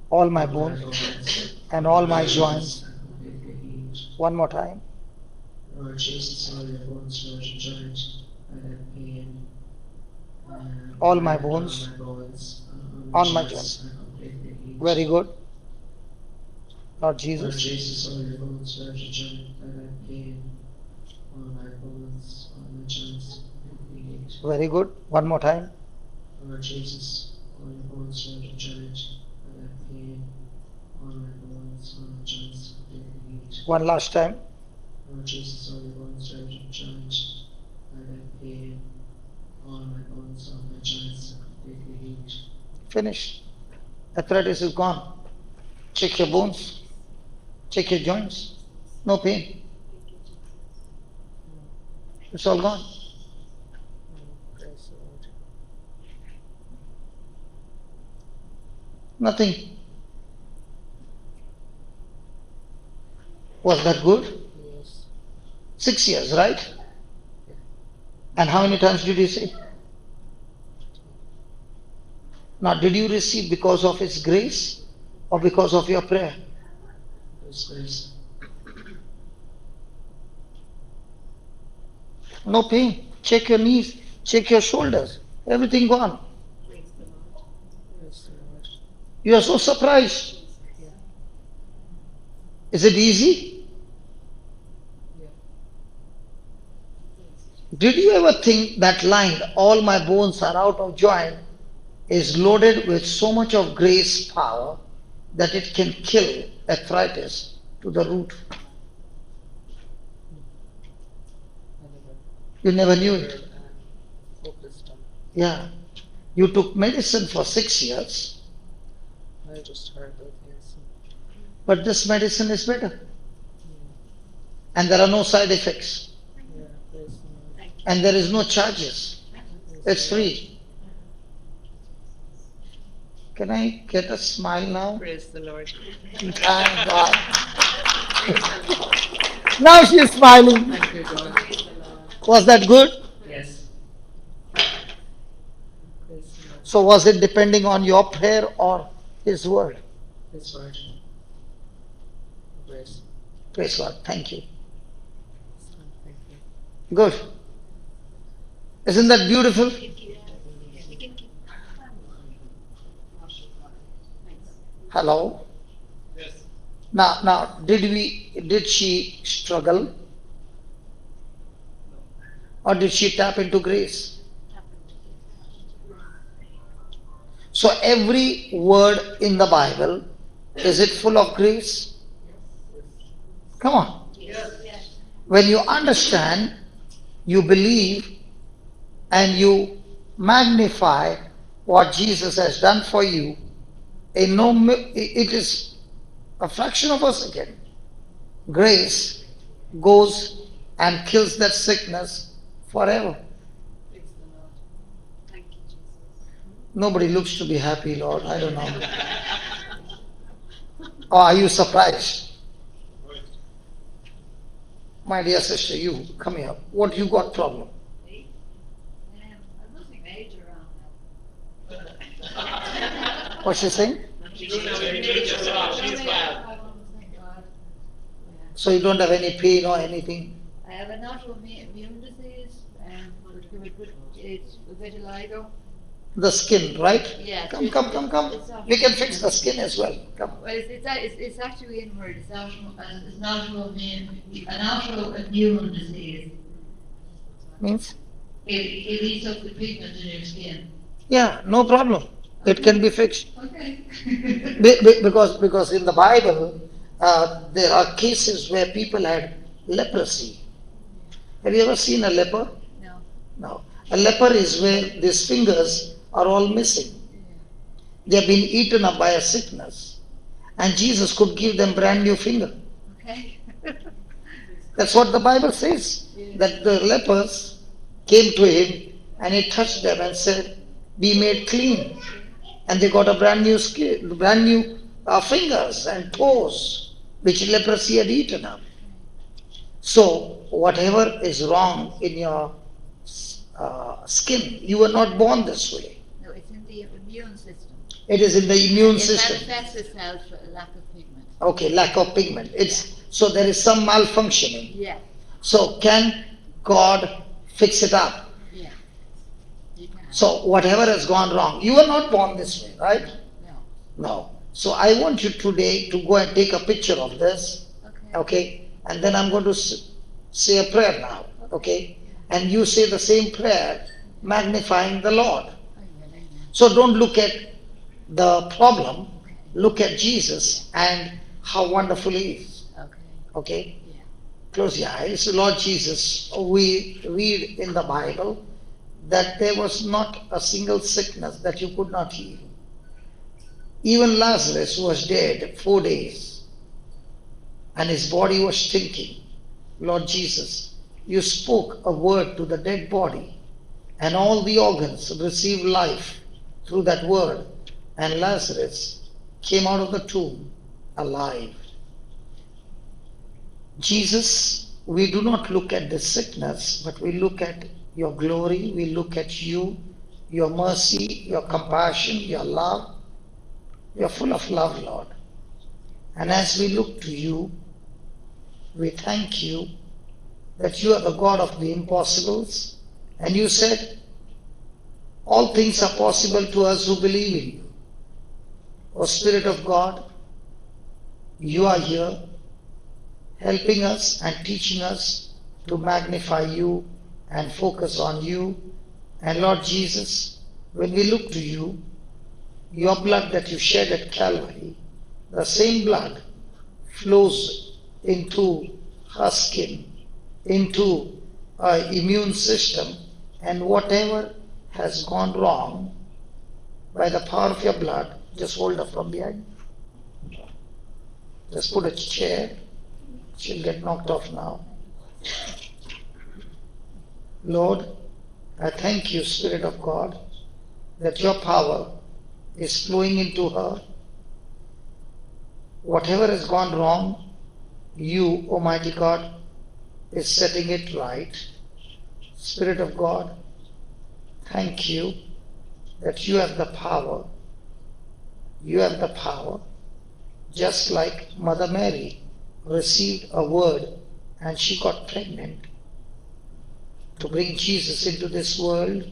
All my all bones bones and all my joints. are completely healed. One more time. Lord Jesus, all your bones are out of joint. By that pain, All my bones, all my bones, all my joints are completely healed. Very good. Lord Lord Jesus, Jesus, all your bones are out of joint. By that pain, all my bones, all my joints are completely healed. very good. One more time. Lord Jesus, all your bones are out of joint. I have pain. All my bones, all my joints completely healed. One last time. Lord Jesus, all the bones, joints, I have pain. All my bones, all my joints are completely healed. Finish. Arthritis is gone. Check your bones. Check your joints. No pain. It's all gone. Praise the Lord. Nothing. Was that good? Yes. 6 years, right? And how many times did you say? Now, did you receive because of His grace or because of your prayer? His grace. No pain. Check your knees, check your shoulders. Everything gone. Praise the Lord. You are so surprised. Yeah. Is it easy? Yeah. Did you ever think that line, all my bones are out of joint, is loaded with so much of grace power that it can kill arthritis to the root? You never knew it. Focused on. Yeah. You took medicine for 6 years, I just heard the things. but this medicine is better. And there are no side effects. Yeah, praise the Lord. And there is no charges. It's free. Can I get a smile now? Praise the Lord. Thank God. Now she is smiling. Thank you, God. Was that good? Yes. Praise the Lord. So was it depending on your prayer or His word? His word. Grace. Praise God. Thank you. Thank you. Good. Isn't that beautiful? Hello? Yes. Now, did she struggle? Or did she tap into grace? So every word in the Bible, is it full of grace? Come on. When you understand, you believe, and you magnify what Jesus has done for you, it is a fraction of a second. Grace goes and kills that sickness forever. Praise the Lord. Thank you, Jesus. Nobody looks to be happy, Lord. I don't know. Or are you surprised? My dear sister, you come here. What you got problem? Me? I'm losing age around that. What's she saying? She doesn't have any pictures at all. She's glad. Thank God. So you don't have any pain or anything? I have an autoimmune disease, it's vitiligo. The skin, right? Yeah. Come. We can fix the skin as well. Come. Well, it's actually inward. It's an autoimmune disease. Means? It eats up the pigment in your skin. Yeah, no problem. It can be fixed. Okay. Because in the Bible, there are cases where people had leprosy. Have you ever seen a leper? No. No. A leper is where these fingers are all missing. They have been eaten up by a sickness. And Jesus could give them brand new finger. Okay. That's what the Bible says. That the lepers came to him and he touched them and said, "Be made clean." And they got a brand new skin, brand new fingers and toes, which leprosy had eaten up. So whatever is wrong in your skin, you were not born this way. No, it's in the immune system. It is in the immune It system. manifests itself a lack of pigment. Okay, lack of pigment. So there is some malfunctioning. Yeah. So can God fix it up? Yeah. You can. So whatever has gone wrong, you were not born this way, right? No. No. So I want you today to go and take a picture of this, Okay. okay? And then I'm going to say a prayer now, okay? And you say the same prayer, magnifying the Lord. Oh, yeah, amen. So don't look at the problem, look at Jesus and how wonderful He is. Okay. Okay? Yeah. Close your eyes. Lord Jesus, we read in the Bible that there was not a single sickness that you could not heal. Even Lazarus was dead 4 days and his body was stinking. Lord Jesus, you spoke a word to the dead body and all the organs received life through that word, and Lazarus came out of the tomb alive. Jesus, we do not look at the sickness, but we look at your glory, we look at you, your mercy, your compassion, your love. You're full of love, Lord. And as we look to you, we thank you that you are the God of the impossibles. And you said, all things are possible to us who believe in you. O Spirit of God, you are here helping us and teaching us to magnify you and focus on you. And Lord Jesus, when we look to you, your blood that you shed at Calvary, the same blood flows into her skin, into our immune system, and whatever has gone wrong, by the power of your blood, just hold her from behind. Just put a chair. She'll get knocked off now. Lord, I thank you, Spirit of God, that your power is flowing into her. Whatever has gone wrong, you, Almighty God, is setting it right. Spirit of God, thank you that you have the power. You have the power, just like Mother Mary received a word and she got pregnant to bring Jesus into this world.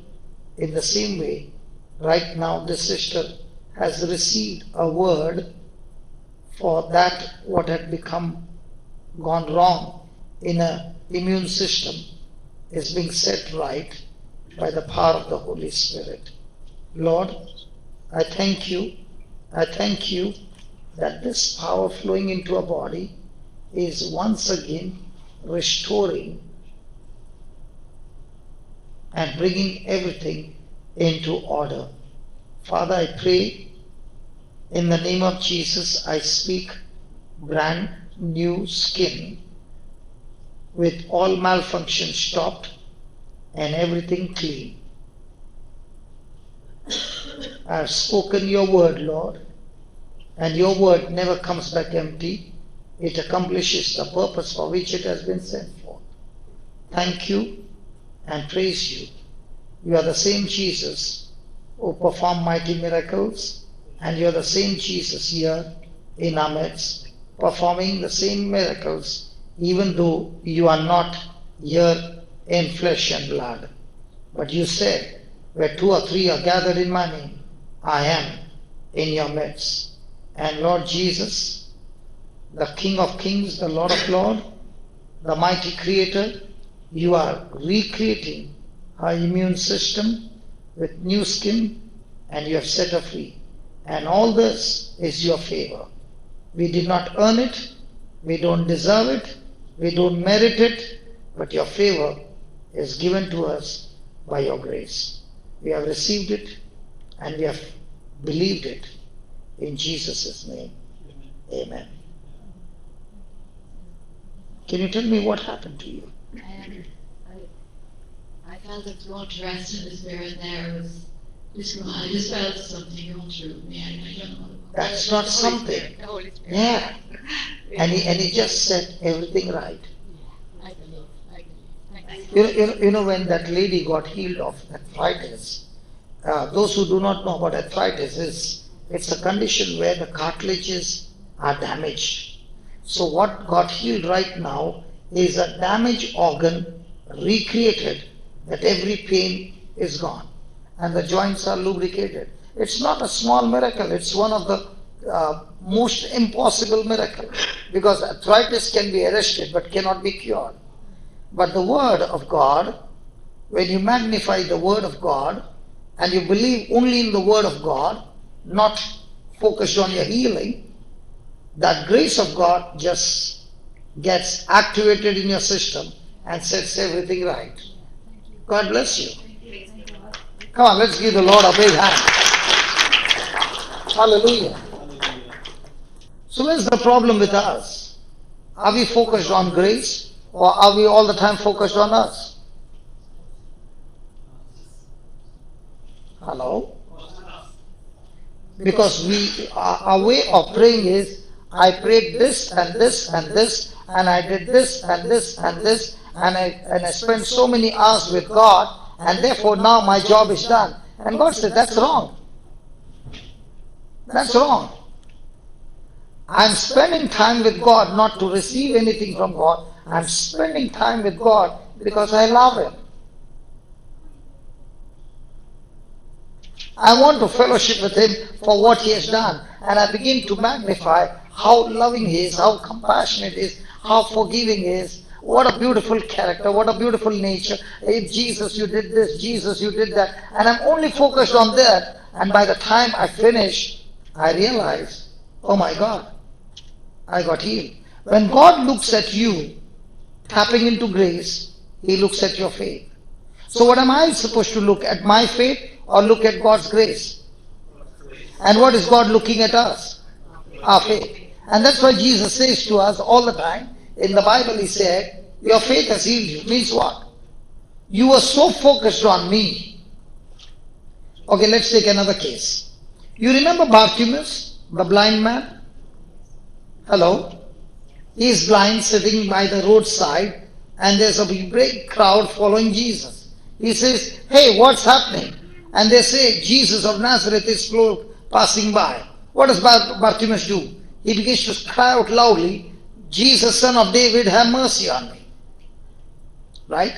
In the same way, right now this sister has received a word for that what had gone wrong in an immune system is being set right by the power of the Holy Spirit. Lord, I thank you that this power flowing into our body is once again restoring and bringing everything into order. Father, I pray in the name of Jesus, I speak brand new skin with all malfunction stopped and everything clean. I have spoken your word, Lord, and your word never comes back empty. It accomplishes the purpose for which it has been sent forth. Thank you and praise you. You are the same Jesus who performed mighty miracles, and you are the same Jesus here in our midst, performing the same miracles, even though you are not here in flesh and blood. But you said, where 2 or 3 are gathered in my name, I am in your midst. And Lord Jesus, the King of Kings, the Lord of Lords, the mighty Creator, you are recreating her immune system with new skin, and you have set her free. And all this is your favor. We did not earn it, we don't deserve it, we don't merit it, but your favor is given to us by your grace. We have received it and we have believed it in Jesus' name. Amen. Can you tell me what happened to you? I felt a flood rest in the spirit there. I just felt something going through me. I don't know. That's not something. The Holy Spirit. Yeah. And he just set everything right. I believe. Thank you. You know when that lady got healed of arthritis, those who do not know what arthritis is, it's a condition where the cartilages are damaged. So what got healed right now is a damaged organ recreated, that every pain is gone and the joints are lubricated. It's not a small miracle, it's one of the most impossible miracles, because arthritis can be arrested but cannot be cured. But the Word of God, when you magnify the Word of God and you believe only in the Word of God, not focused on your healing, that grace of God just gets activated in your system and sets everything right. God bless you. Come on, let's give the Lord a big hand. Hallelujah. So where's the problem with us? Are we focused on grace or are we all the time focused on us? Hello? Because our way of praying is, I prayed this and this and this, and I did this and this and this, and I spent so many hours with God, and therefore now my job is done. And God said, that's wrong. That's wrong. I'm spending time with God not to receive anything from God. I'm spending time with God because I love Him. I want to fellowship with Him for what He has done. And I begin to magnify how loving He is, how compassionate He is, how forgiving He is. What a beautiful character, what a beautiful nature. Hey, Jesus, you did this, Jesus, you did that. And I'm only focused on that. And by the time I finish, I realize, oh my God, I got healed. When God looks at you, tapping into grace, He looks at your faith. So what am I supposed to look at, my faith or look at God's grace? And what is God looking at us? Our faith. And that's why Jesus says to us all the time, in the Bible He said, your faith has healed you. Means what? You were so focused on me. Okay, let's take another case. You remember Bartimaeus, the blind man? Hello? He is blind, sitting by the roadside, and there's a big crowd following Jesus. He says, hey, what's happening? And they say, Jesus of Nazareth is passing by. What does Bartimaeus do? He begins to cry out loudly, Jesus, Son of David, have mercy on me. Right?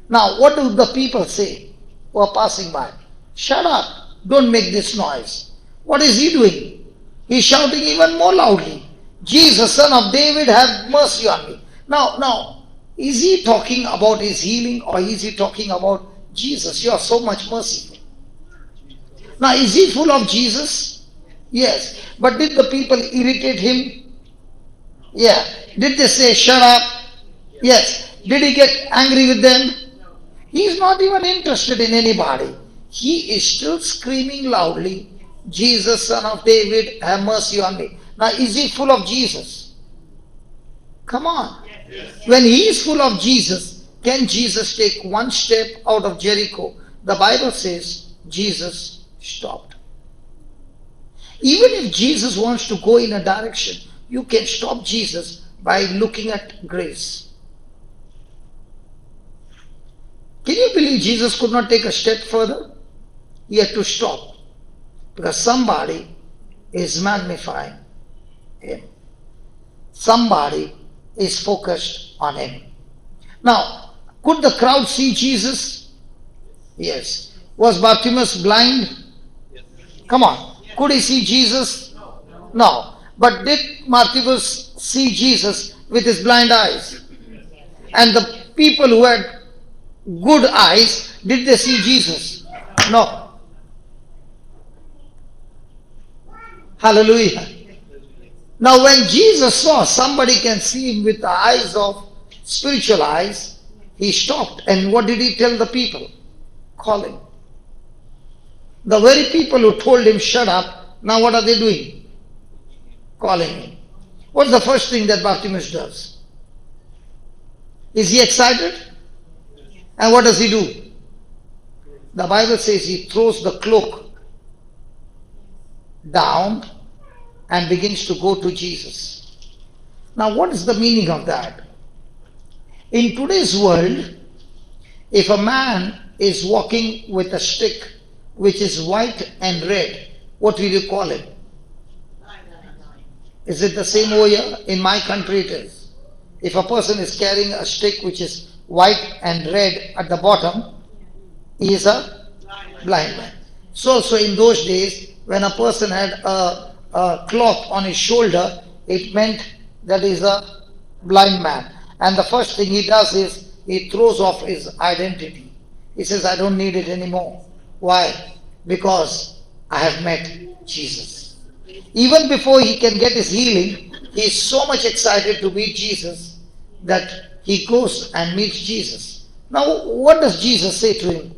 Now, what do the people say who are passing by? Shut up. Don't make this noise. What is he doing? He's shouting even more loudly. Jesus, Son of David, have mercy on me. Now, is he talking about his healing or is he talking about Jesus? You are so much merciful. Now, is he full of Jesus? Yes. But did the people irritate him? Yeah. Did they say, shut up? Yes. Did he get angry with them? He is not even interested in anybody. He is still screaming loudly, Jesus, Son of David, have mercy on me. Now, is he full of Jesus? Come on. Yes. When he is full of Jesus, can Jesus take one step out of Jericho? The Bible says Jesus stopped. Even if Jesus wants to go in a direction, you can stop Jesus by looking at grace. Can you believe Jesus could not take a step further? He had to stop because somebody is magnifying Him. Somebody is focused on Him. Now, could the crowd see Jesus? Yes. Was Bartimaeus blind? Come on. Could he see Jesus? No. But did Bartimaeus see Jesus with his blind eyes? And the people who had good eyes, did they see Jesus? No. Hallelujah. Now when Jesus saw somebody can see Him with the eyes of spiritual eyes, He stopped. And what did He tell the people? Call Him. The very people who told Him shut up, now what are they doing? Calling Him. What's the first thing that Bartimaeus does? Is he excited? And what does he do? The Bible says he throws the cloak down and begins to go to Jesus. Now, what is the meaning of that? In today's world, if a man is walking with a stick which is white and red, what will you call it? Is it the same over here? In my country it is. If a person is carrying a stick which is white and red at the bottom, he is a blind man. So in those days, when a person had a cloth on his shoulder, it meant that he is a blind man. And the first thing he does is he throws off his identity. He says, I don't need it anymore. Why? Because I have met Jesus. Even before he can get his healing, he is so much excited to meet Jesus that he goes and meets Jesus. Now, what does Jesus say to him?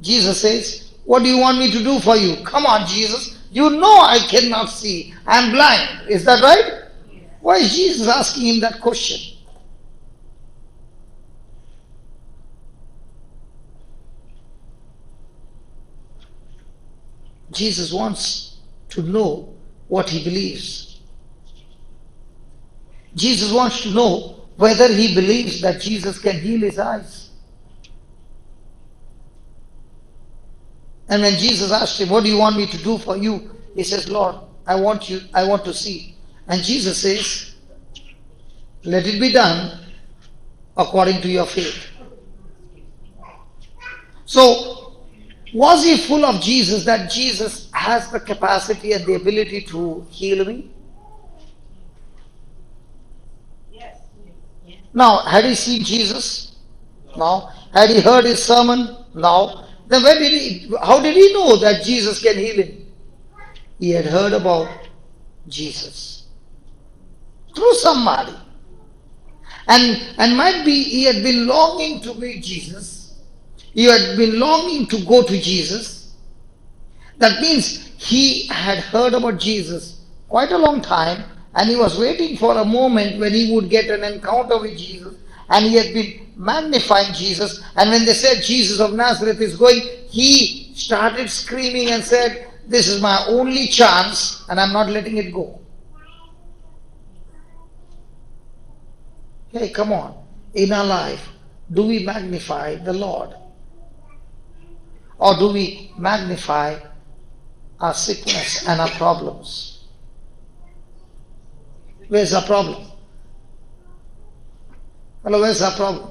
Jesus says, "What do you want me to do for you? Come on, Jesus. You know I cannot see. I'm blind." Is that right? Why is Jesus asking him that question? Jesus wants to know what he believes. Jesus wants to know whether he believes that Jesus can heal his eyes. And when Jesus asked him, "What do you want me to do for you?" he says, "Lord, I want to see." And Jesus says, "Let it be done according to your faith." So, was he full of Jesus, that Jesus has the capacity and the ability to heal me? Yes. Now, had he seen Jesus? No. Had he heard his sermon? No. Then how did he know that Jesus can heal him? He had heard about Jesus through somebody. And might be he had been longing to meet Jesus. He had been longing to go to Jesus. That means he had heard about Jesus quite a long time, and he was waiting for a moment when he would get an encounter with Jesus, and he had been magnifying Jesus. And when they said Jesus of Nazareth is going, he started screaming and said, "This is my only chance and I'm not letting it go." Hey, come on. In our life, do we magnify the Lord? Or do we magnify our sickness and our problems? Where's our problem? Hello, where's our problem?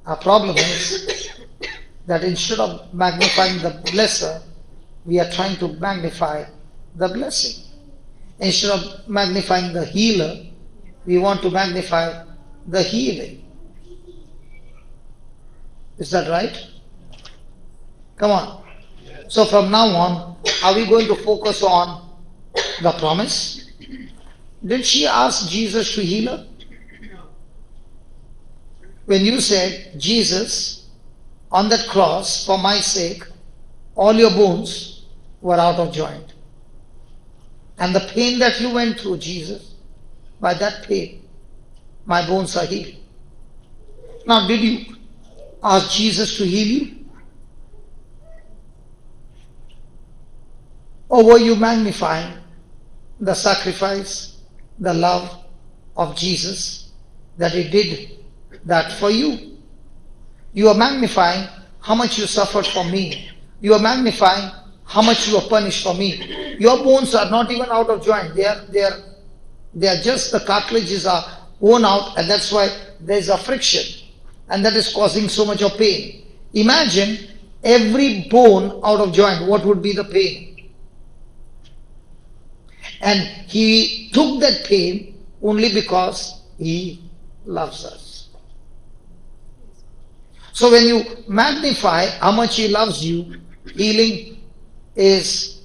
Our problem is that instead of magnifying the blesser, we are trying to magnify the blessing. Instead of magnifying the healer, we want to magnify the healing. Is that right? Come on. So from now on, are we going to focus on the promise? Did she ask Jesus to heal her? When you said, "Jesus, on that cross, for my sake, all your bones were out of joint. And the pain that you went through, Jesus, by that pain, my bones are healed." Now, did you ask Jesus to heal you? Or were you magnifying the sacrifice, the love of Jesus, that he did that for you? You are magnifying how much you suffered for me. You are magnifying how much you were punished for me. Your bones are not even out of joint. They are just, the cartilages are worn out, and that's why there is a friction. And that is causing so much of pain. Imagine every bone out of joint, what would be the pain? And he took that pain only because he loves us. So when you magnify how much he loves you, healing is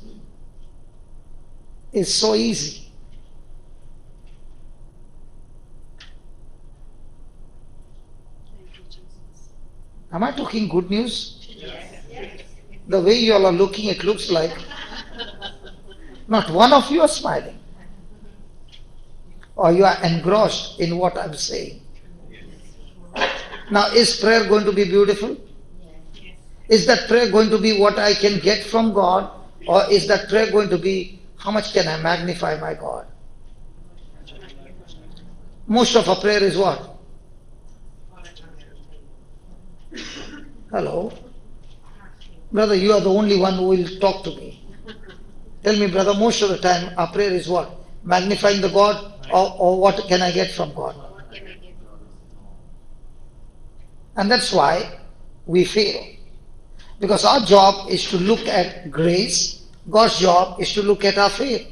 so easy. Am I talking good news? Yes. The way you all are looking, it looks like not one of you are smiling. Or you are engrossed in what I'm saying. Now, is prayer going to be beautiful? Is that prayer going to be what I can get from God? Or is that prayer going to be, how much can I magnify my God? Most of our prayer is what? Hello? Brother, you are the only one who will talk to me. Tell me, brother, most of the time our prayer is what? Magnifying the God, or what can I get from God? And that's why we fail. Because our job is to look at grace. God's job is to look at our faith.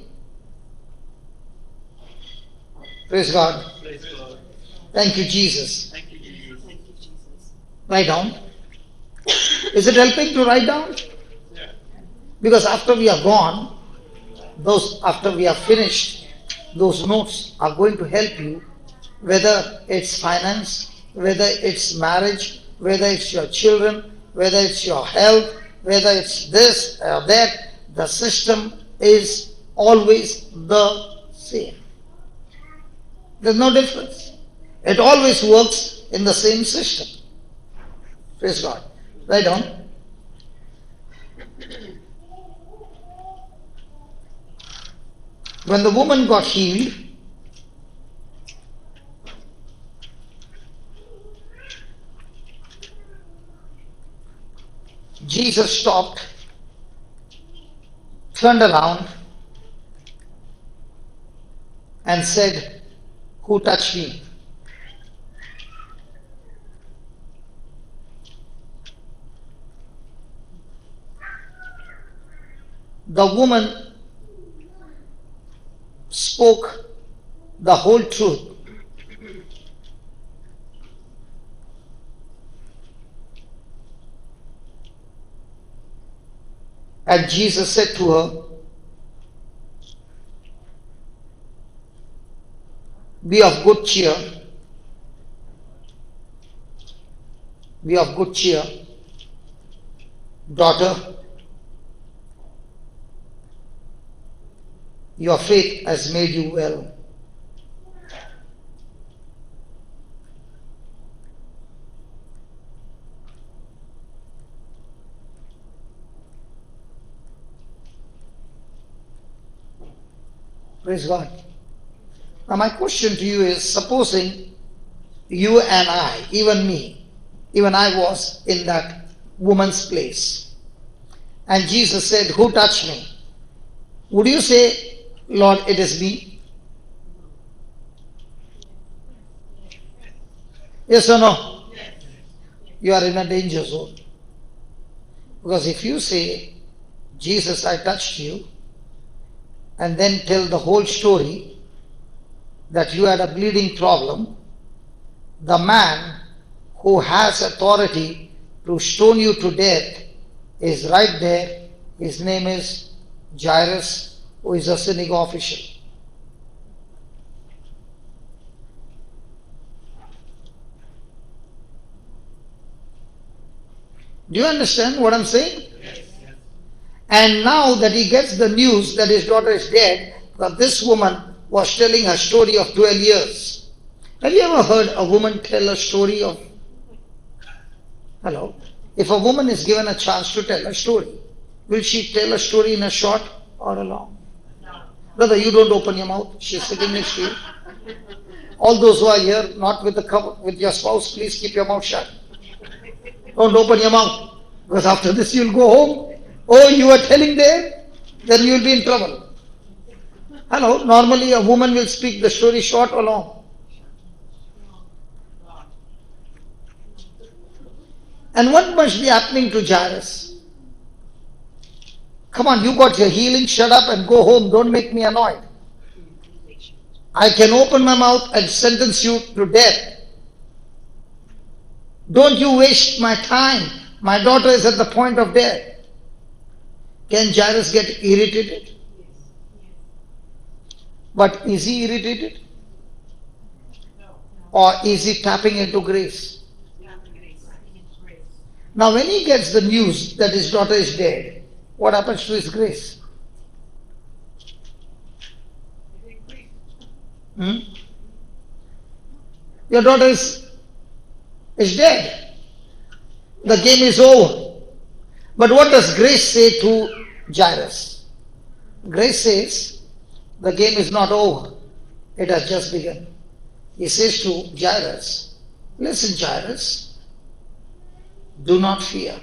Praise God. Praise God. Thank you, Jesus. Thank you, Jesus. Write down. Is it helping to write down? Yeah. Because after we are gone, after we are finished, those notes are going to help you, whether it's finance, whether it's marriage, whether it's your children, whether it's your health, whether it's this or that. The system is always the same. There's no difference. It always works in the same system. Praise God. Right on. When the woman got healed, Jesus stopped, turned around, and said, "Who touched me?" The woman spoke the whole truth. And Jesus said to her, "Be of good cheer. Be of good cheer, daughter. Your faith has made you well." Praise God. Now my question to you is, supposing you and I, even me, even I was in that woman's place, and Jesus said, "Who touched me?" Would you say, "Lord, it is me"? Yes or no? You are in a danger zone. Because if you say, "Jesus, I touched you," and then tell the whole story that you had a bleeding problem, the man who has authority to stone you to death is right there. His name is Jairus, who is a synagogue official. Do you understand what I'm saying? And now that he gets the news that his daughter is dead, that this woman was telling her story of 12 years. Have you ever heard a woman tell a story of... Hello? If a woman is given a chance to tell a story, will she tell a story in a short or a long? No. Brother, you don't open your mouth. She's sitting next to you. All those who are here, not with with your spouse, please keep your mouth shut. Don't open your mouth. Because after this you'll go home. Oh, you are telling there? Then you'll be in trouble. Hello, normally a woman will speak the story short or long. And what must be happening to Jairus? Come on, you got your healing, shut up and go home. Don't make me annoyed. I can open my mouth and sentence you to death. Don't you waste my time. My daughter is at the point of death. Can Jairus get irritated? But is he irritated? Or is he tapping into grace? Now when he gets the news that his daughter is dead, what happens to his grace? Your daughter is dead. The game is over. But what does grace say to Jairus? Grace says, the game is not over. It has just begun. He says to Jairus, "Listen, Jairus, do not fear.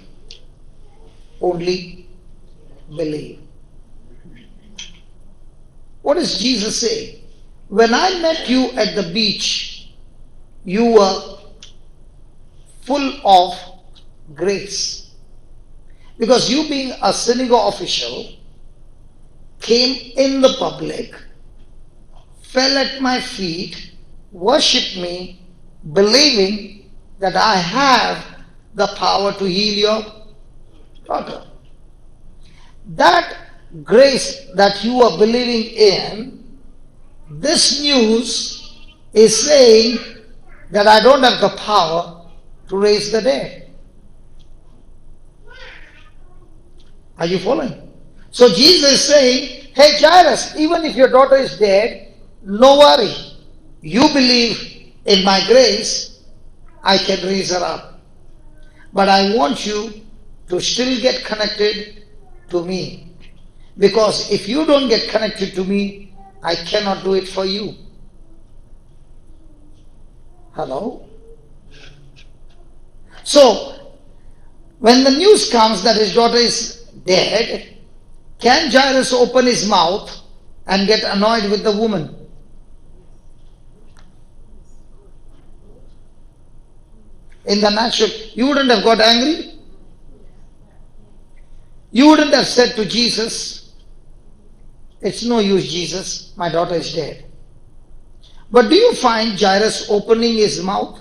Only believe." What does Jesus say? When I met you at the beach, you were full of grace. Because you, being a synagogue official, came in the public, fell at my feet, worshipped me, believing that I have the power to heal your daughter. That grace that you are believing in, this news is saying that I don't have the power to raise the dead. Are you following? So Jesus is saying, hey Jairus, even if your daughter is dead, no worry. You believe in my grace, I can raise her up. But I want you to still get connected to me. Because if you don't get connected to me, I cannot do it for you. Hello? So, when the news comes that his daughter is dead, can Jairus open his mouth and get annoyed with the woman? In the natural, you wouldn't have got angry. You wouldn't have said to Jesus, it's no use, Jesus, my daughter is dead. But do you find Jairus opening his mouth?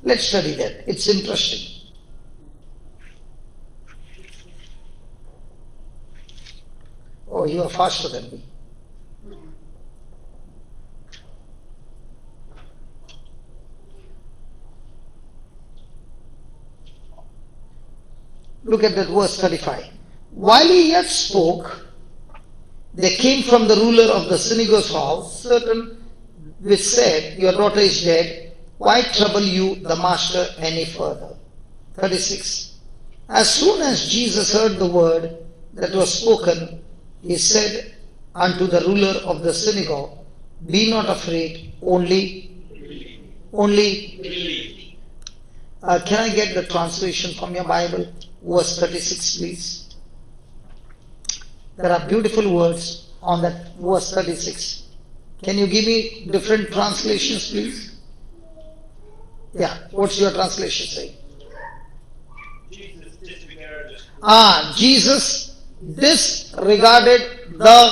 Let's study that. It's interesting. Oh, you are faster than me. Look at that verse 35. While he yet spoke, there came from the ruler of the synagogue's house certain which said, your daughter is dead, why trouble you the master any further? 36. As soon as Jesus heard the word that was spoken, he said unto the ruler of the synagogue, be not afraid, only. Can I get the translation from your Bible? Verse 36, please. There are beautiful words on that verse 36. Can you give me different translations, please? Yeah, what's your translation say? Jesus disregarded Jesus disregarded the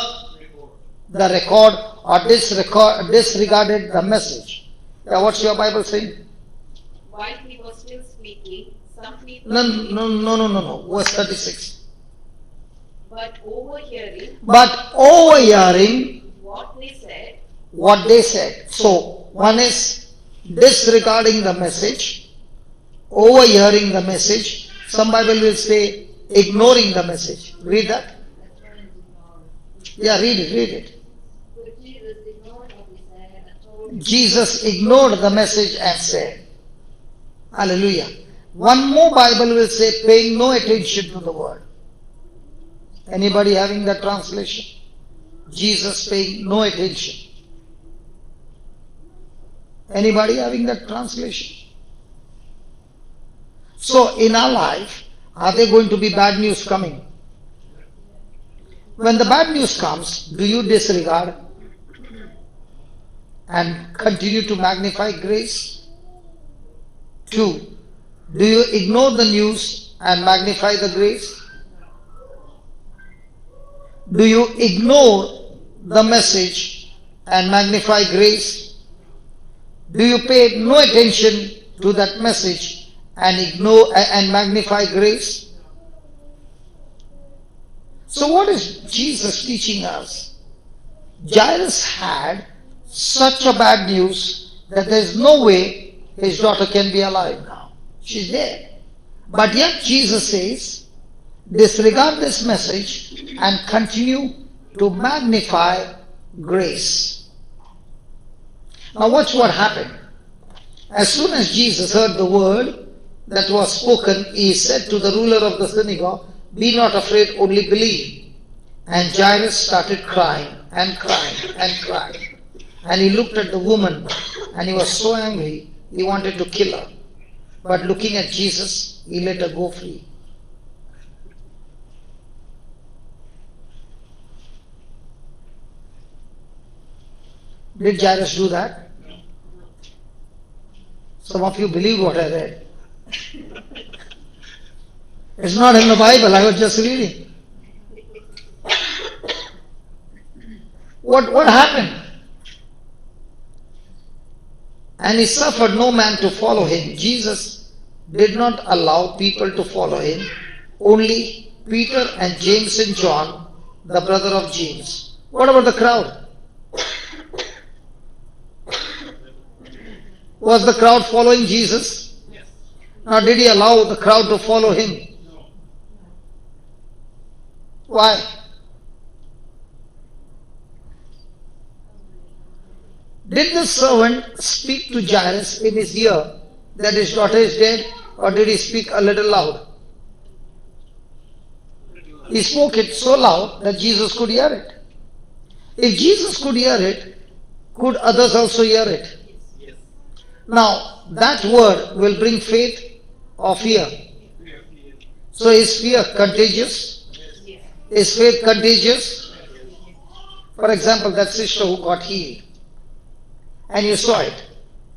record or disregarded the message. Yeah, what's your Bible saying? While he was still speaking, some people. No. Verse 36. But overhearing What they said. So, one is disregarding the message, overhearing the message. Some Bible will say ignoring the message. Read that. Yeah, read it. Jesus ignored the message and said, hallelujah. One more Bible will say paying no attention to the word. Anybody having that translation? Jesus paying no attention. Anybody having that translation? So in our life, are there going to be bad news coming? When the bad news comes, do you disregard and continue to magnify grace? 2. Do you ignore the news and magnify the grace? Do you ignore the message and magnify grace? Do you pay no attention to that message and ignore and magnify grace? So what is Jesus teaching us? Jairus had such a bad news that there is no way his daughter can be alive now. She's dead. But yet Jesus says, disregard this message and continue to magnify grace. Now watch what happened. As soon as Jesus heard the word that was spoken, he said to the ruler of the synagogue, be not afraid, only believe. And Jairus started crying and crying and crying. And he looked at the woman and he was so angry, he wanted to kill her. But looking at Jesus, he let her go free. Did Jairus do that? Some of you believe what I read. It's not in the Bible, I was just reading. What happened? And he suffered no man to follow him. Jesus did not allow people to follow him, only Peter and James and John, the brother of James. What about the crowd? Was the crowd following Jesus? Now, did he allow the crowd to follow him? Why? Did the servant speak to Jairus in his ear that his daughter is dead, or did he speak a little loud? He spoke it so loud that Jesus could hear it. If Jesus could hear it, could others also hear it? Now, that word will bring faith or fear. So is fear contagious? Is faith contagious? For example, that sister who got healed, and you saw it,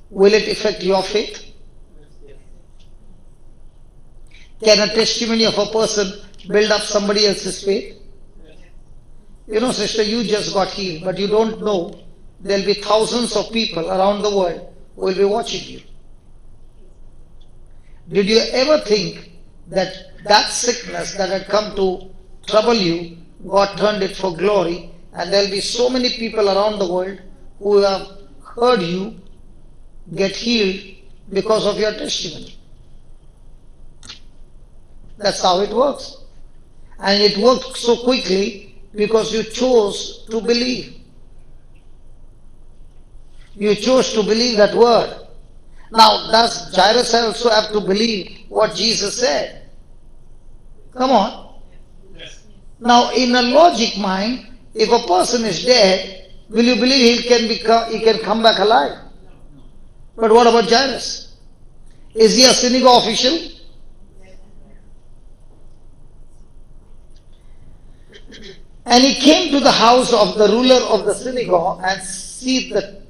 will it affect your faith? Can a testimony of a person build up somebody else's faith? You know, sister, you just got healed, but you don't know there will be thousands of people around the world who will be watching you. Did you ever think that that sickness that had come to trouble you, God turned it for glory, and there will be so many people around the world who have heard you get healed because of your testimony? That's how it works. And it worked so quickly because you chose to believe. You chose to believe that word. Now, does Jairus also have to believe what Jesus said? Come on. Now, in a logic mind, if a person is dead, will you believe he can come back alive? But what about Jairus? Is he a synagogue official? And he came to the house of the ruler of the synagogue and see the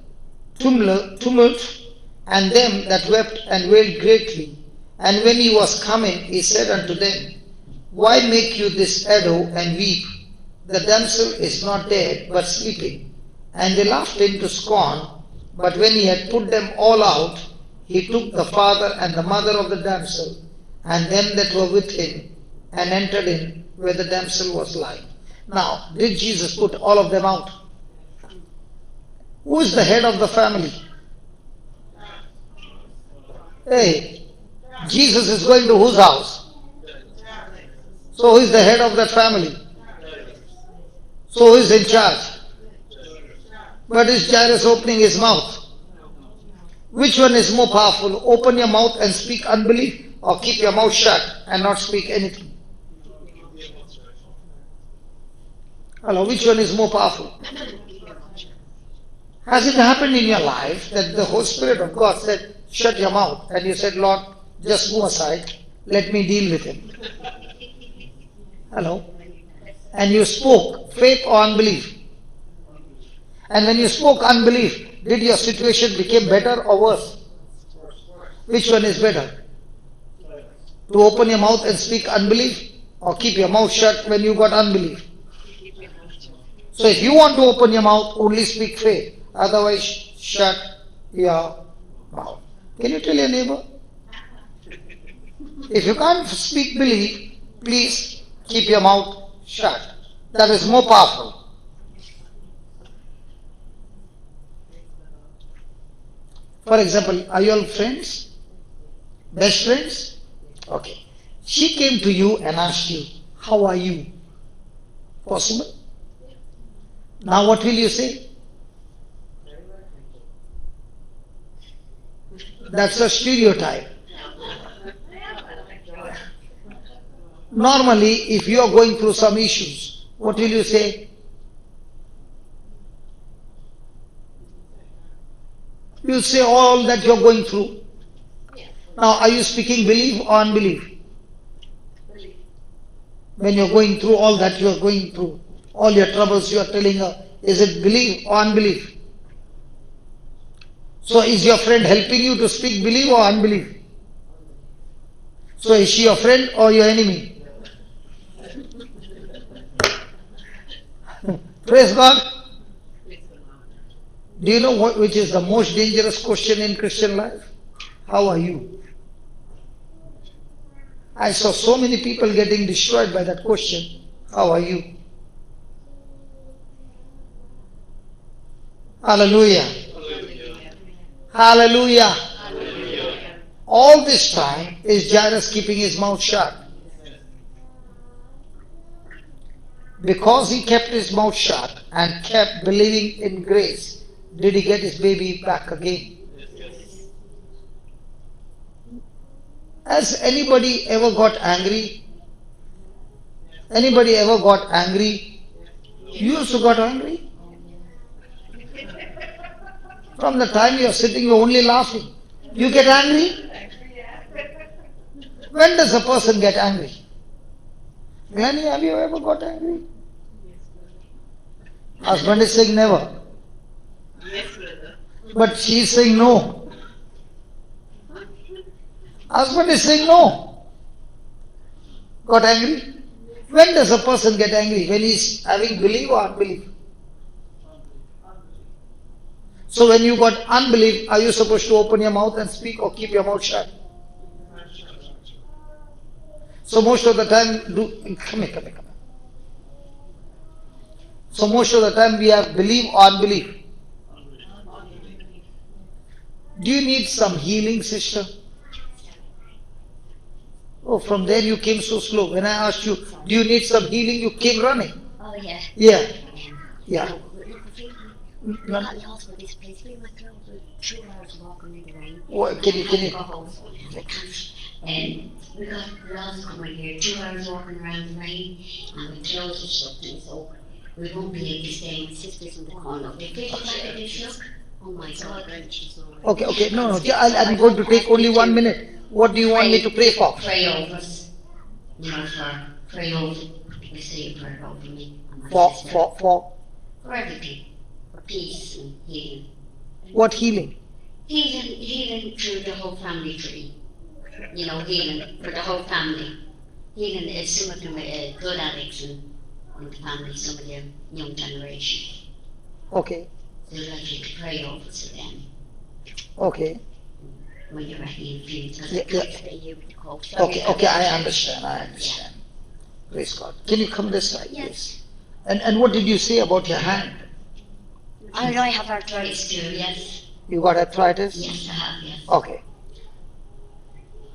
tumult and them that wept and wailed greatly. And when he was coming, he said unto them, Why make you this ado and weep? The damsel is not dead, but sleeping. And they laughed him to scorn. But when he had put them all out, he took the father and the mother of the damsel, and them that were with him, and entered in where the damsel was lying. Now, did Jesus put all of them out? Who is the head of the family? Hey, Jesus is going to whose house? So who is the head of that family? So who is in charge? But is Jairus opening his mouth? Which one is more powerful? Open your mouth and speak unbelief, or keep your mouth shut and not speak anything? Hello, which one is more powerful? Has it happened in your life that the Holy Spirit of God said, shut your mouth, and you said, Lord, just move aside, let me deal with him? Hello? And you spoke faith or unbelief? And when you spoke unbelief, did your situation become better or worse? Which one is better? To open your mouth and speak unbelief, or keep your mouth shut when you got unbelief? So if you want to open your mouth, only speak faith. Otherwise, shut your mouth. Can you tell your neighbor? If you can't speak belief, please keep your mouth shut. That is more powerful. For example, are you all friends? Best friends? Okay. She came to you and asked you, how are you? Possible? Now what will you say? That's a stereotype. Normally, if you are going through some issues, what will you say? You say all that you are going through. Now, are you speaking belief or unbelief? When you are going through all that you are going through, all your troubles you are telling her, is it belief or unbelief? So is your friend helping you to speak belief or unbelief? So is she your friend or your enemy? Praise God. Do you know which is the most dangerous question in Christian life? How are you? I saw so many people getting destroyed by that question. How are you? Hallelujah. Hallelujah. All this time is Jairus keeping his mouth shut. Because he kept his mouth shut and kept believing in grace, did he get his baby back again? Has anybody ever got angry? Anybody ever got angry? You also got angry? From the time you are sitting, you are only laughing. You get angry? When does a person get angry? Glennie, have you ever got angry? Husband is saying never. Yes, brother. But she is saying no. Husband is saying no. Got angry? When does a person get angry? When he is having belief or unbelief? So when you got unbelief, are you supposed to open your mouth and speak or keep your mouth shut? So most of the time, come here. So most of the time we have belief or unbelief. Do you need some healing, sister? Oh, from there you came so slow. When I asked you, do you need some healing, you came running. Oh, yeah. Yeah. Yeah. I got lost with this place. We went through 2 hours walking in the rain. What, can you? Go home. And we got lost coming here. 2 hours walking around the rain, and we closed the shop, and so we won't be able to stay. My sister's in the corner. They picked up like this, look. Oh my God. Okay, no, I'm going to take only 1 minute. What do you want me to pray for? Pray over us. You know, pray over. We say a prayer over me and my sister. For For everything. For peace and healing. what healing? Healing through the whole family tree. You know, healing for the whole family. Healing is some of them drug addicts in the family, some of the young generation. Okay, So I'd like you to pray over to them okay. when you're ready in feelings, because Yeah, I can't yeah. stay here with the cold. Okay, I understand. Praise God. Can you come this side, please? And what did you say about your hand? I have arthritis too, yes. You got arthritis? Yes, I have, yes. Okay.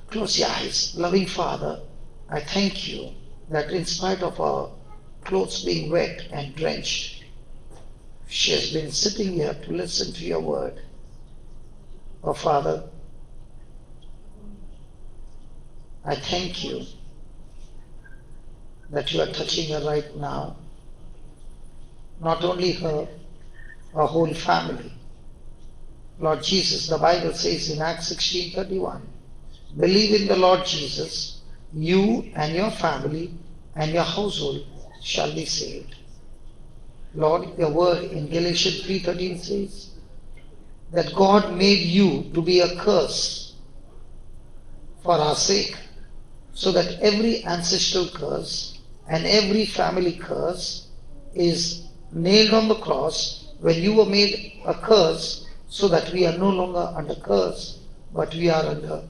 Close your eyes. Loving Father, I thank you that in spite of our clothes being wet and drenched, she has been sitting here to listen to your word. Oh Father, I thank you that you are touching her right now. Not only her whole family. Lord Jesus, the Bible says in Acts 16:31, believe in the Lord Jesus, you and your family and your household shall be saved. Lord, your word in Galatians 3:13 says that God made you to be a curse for our sake, so that every ancestral curse and every family curse is nailed on the cross when you were made a curse, so that we are no longer under curse, but we are under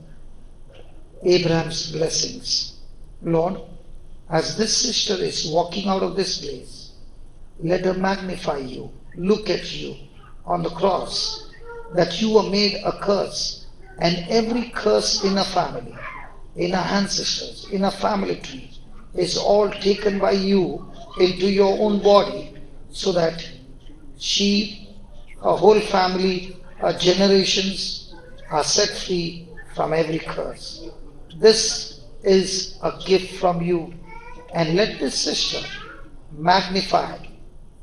Abraham's blessings. Lord, as this sister is walking out of this place, let her magnify you, look at you on the cross, that you were made a curse, and every curse in a family, in our ancestors, in a family tree, is all taken by you into your own body, so that she, her whole family, her generations are set free from every curse. This is a gift from you, and let this sister magnify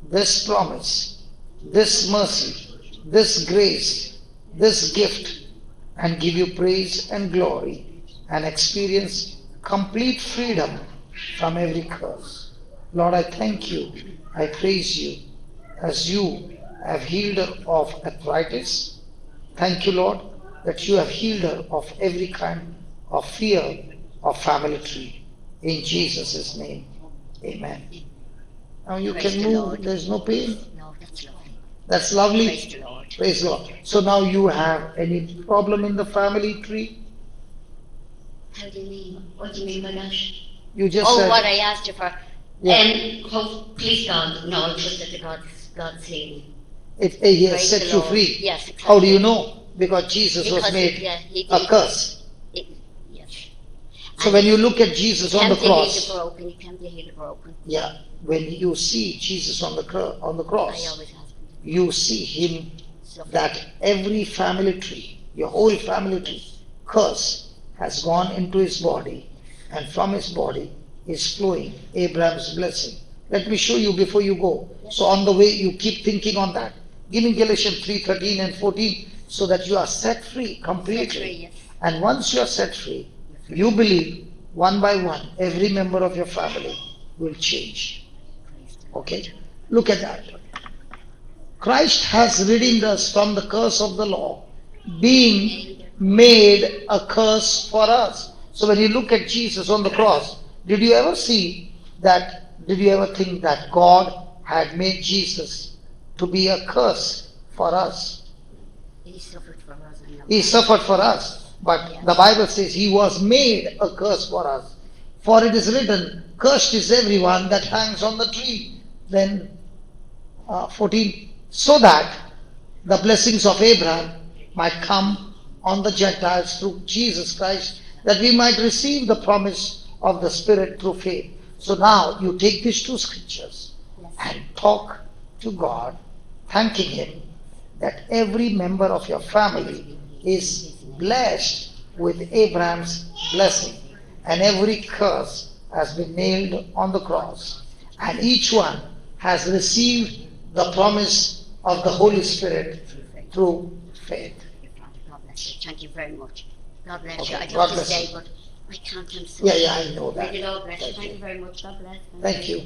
this promise, this mercy, this grace, this gift, and give you praise and glory, and experience complete freedom from every curse. Lord, I thank you, I praise you, as you have healed her of arthritis. Thank you, Lord, that you have healed her of every kind of fear of family tree. In Jesus' name, amen. Now you Praise can the move, Lord. there's no pain. No, that's lovely. That's lovely. Praise the Lord. Praise the Lord. So now you have any problem in the family tree? How do you mean? What do you mean by that? You just Oh, said, what I asked you for. Yeah. Please God, no, just that God's healing. He has Praise set the you Lord. free. Yes, exactly. How do you know? Because Jesus was Because made he a did. curse. Yes. So And when you look at Jesus on the He can't heal the cross, broken. He can't heal the broken. yeah, when you see Jesus on the I cross, always have been. you see him Suffering. that every family tree, your whole family tree, curse has gone into his body, and from his body is flowing Abraham's blessing. Let me show you before you go. So on the way, you keep thinking on that. Give me Galatians 3:13 and 14, so that you are set free completely. Set free, yes. And once you are set free, you believe one by one, every member of your family will change. Okay? Look at that. Christ has redeemed us from the curse of the law, being made a curse for us. So when you look at Jesus on the cross, did you ever see that, did you ever think that God had made Jesus to be a curse for us? He suffered for us. I know. He suffered for us, but the Bible says he was made a curse for us. For it is written, cursed is everyone that hangs on the tree. Then 14, so that the blessings of Abraham might come on the Gentiles through Jesus Christ, that we might receive the promise of the Spirit through faith. So now you take these two scriptures and talk to God, thanking him that every member of your family is blessed with Abraham's blessing, and every curse has been nailed on the cross, and each one has received the promise of the Holy Spirit through faith. God bless you. Thank you very much. God bless Okay, you. I'd God love to bless stay, you. but I can't. I'm so Yeah, I know that. May the Lord bless you. Thank Thank you. you very much. God bless. Thank you.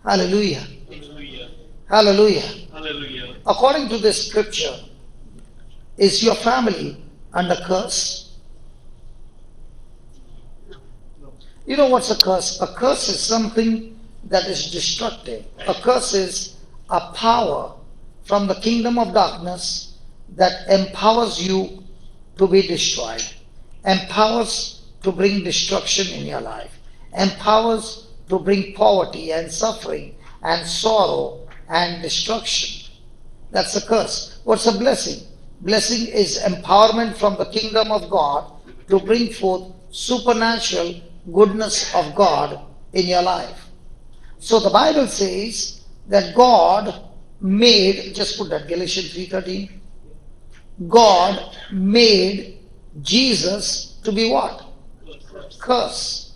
Hallelujah. Hallelujah. Hallelujah. Hallelujah. According to this scripture, is your family under curse? You know what's a curse? A curse is something that is destructive. A curse is a power from the kingdom of darkness that empowers you to be destroyed, empowers to bring destruction in your life, empowers to bring poverty and suffering and sorrow and destruction. That's a curse. What's a blessing? Blessing is empowerment from the kingdom of God to bring forth supernatural goodness of God in your life. So the Bible says that God made, just put that, Galatians 3:13. God made Jesus to be what? Curse.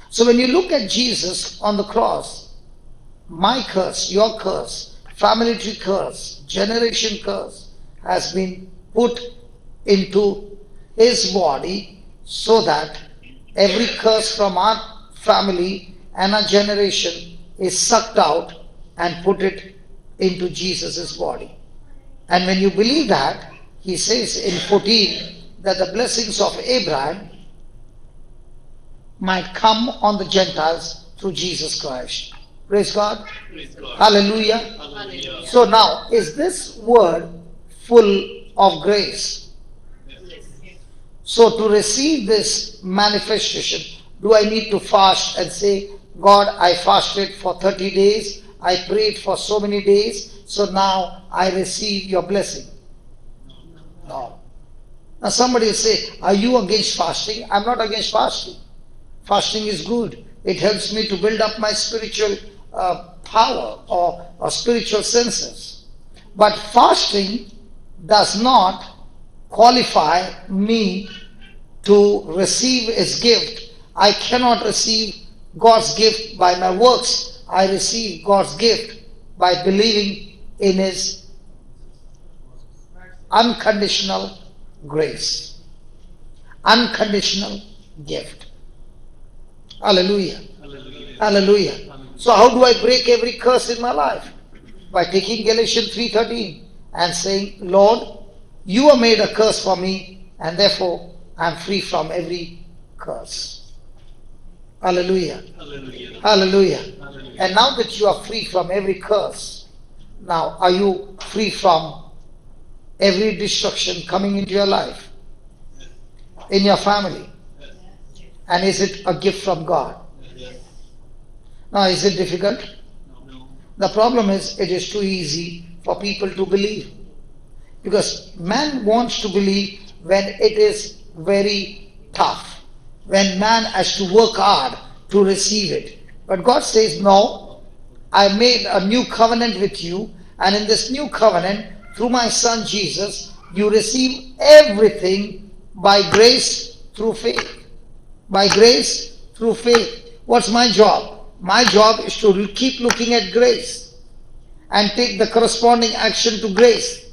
So when you look at Jesus on the cross, my curse, your curse, family tree curse, generation curse has been put into his body, so that every curse from our family and our generation is sucked out and put it into Jesus' body. And when you believe that, he says in 14 that the blessings of Abraham might come on the Gentiles through Jesus Christ. Praise God. Praise God. Hallelujah. Hallelujah. So now, is this word full of grace? So to receive this manifestation, do I need to fast and say, God, I fasted for 30 days, I prayed for so many days, so now I receive your blessing? No. Now somebody will say, are you against fasting? I'm not against fasting. Fasting is good. It helps me to build up my spiritual power or spiritual senses. But fasting does not qualify me to receive his gift. I cannot receive God's gift by my works. I receive God's gift by believing in his unconditional grace, unconditional gift. Hallelujah. Hallelujah. Hallelujah. So how do I break every curse in my life? By taking Galatians 3:13 and saying, Lord, you have made a curse for me, and therefore I am free from every curse. Hallelujah. Hallelujah. Hallelujah. Hallelujah. And now that you are free from every curse, now are you free from every destruction coming into your life, in your family? And is it a gift from God? Yes. Now, is it difficult? No. The problem is, it is too easy for people to believe. Because man wants to believe when it is very tough, when man has to work hard to receive it. But God says, no, I made a new covenant with you, and in this new covenant, through my son Jesus, you receive everything by grace through faith. By grace through faith. What's my job? My job is to keep looking at grace and take the corresponding action to grace.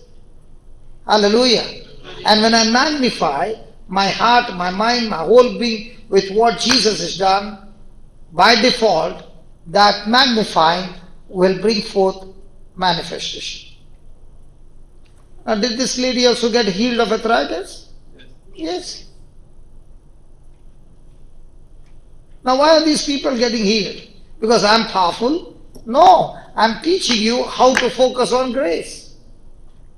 Hallelujah. And when I magnify my heart, my mind, my whole being with what Jesus has done, by default, that magnifying will bring forth manifestation. Now, did this lady also get healed of arthritis? Yes. Now, why are these people getting healed? Because I'm powerful? No, I'm teaching you how to focus on grace.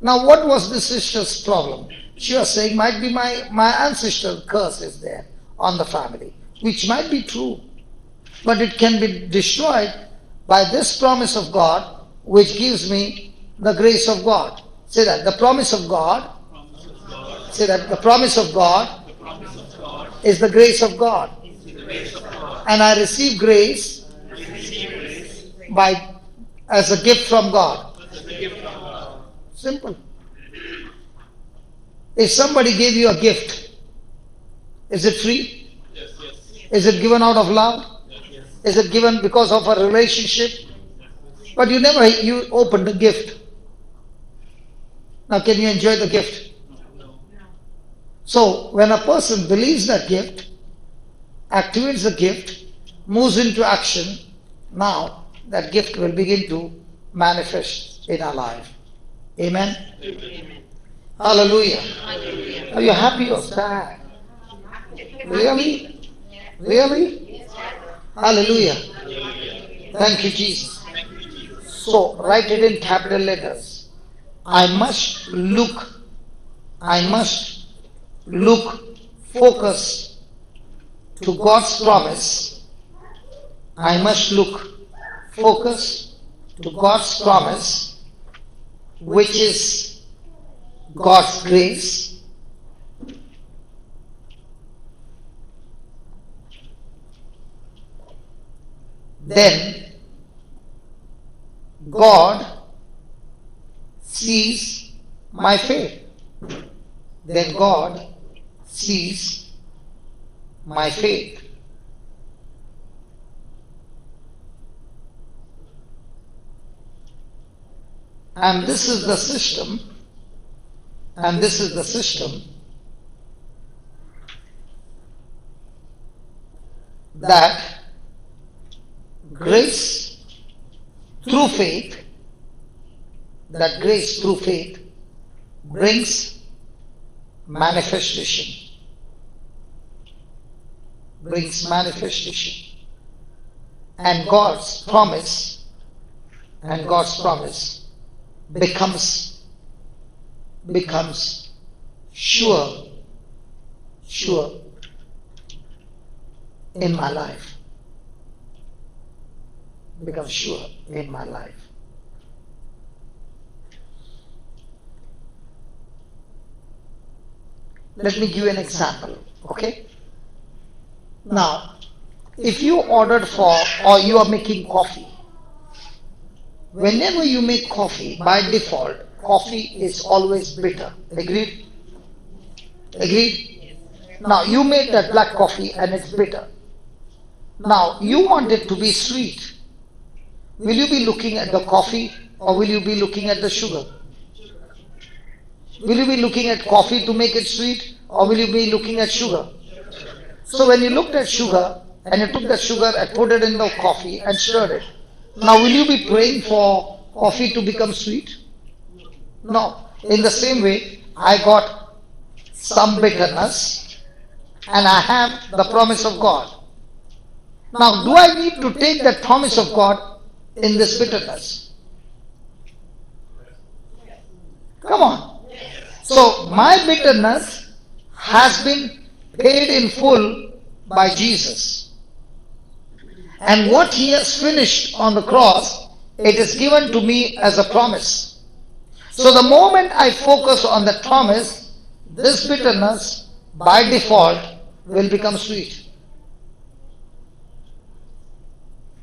Now, what was the sister's problem? She was saying, might be my ancestral curse is there on the family, which might be true. But it can be destroyed by this promise of God, which gives me the grace of God. Say that, the promise of God. Say that, the promise of God is the grace of God. And I receive grace as a gift from God. Simple. If somebody gave you a gift, is it free? Yes. Is it given out of love? Is it given because of a relationship? But you opened the gift. Now can you enjoy the gift? No. So when a person believes that gift, activates the gift, moves into action, now that gift will begin to manifest in our life. Amen? Amen. Hallelujah. Are you happy or sad? Really? Really? Hallelujah. Thank you, Jesus. So write it in capital letters. I must look, focus to God's promise. I must look, focus to God's promise, which is God's grace. Then God sees my faith. Then God sees my faith. And this is the system. And this is the system that grace through faith, brings manifestation. And God's promise becomes sure in my life. Becomes sure in my life. Let me give you an example, okay? Now, if you ordered for, or you are making coffee, whenever you make coffee, by default, coffee is always bitter. Agreed? Agreed? Now, you made that black coffee and it's bitter. Now, you want it to be sweet. Will you be looking at the coffee or will you be looking at the sugar? Will you be looking at coffee to make it sweet or will you be looking at sugar? So when you looked at sugar and you took that sugar and put it in the coffee and stirred it, now will you be praying for coffee to become sweet? No. In the same way, I got some bitterness and I have the promise of God. Now, do I need to take that promise of God in this bitterness? Come on. So, my bitterness has been paid in full by Jesus. And what he has finished on the cross, it is given to me as a promise. So the moment I focus on that promise, this bitterness by default will become sweet.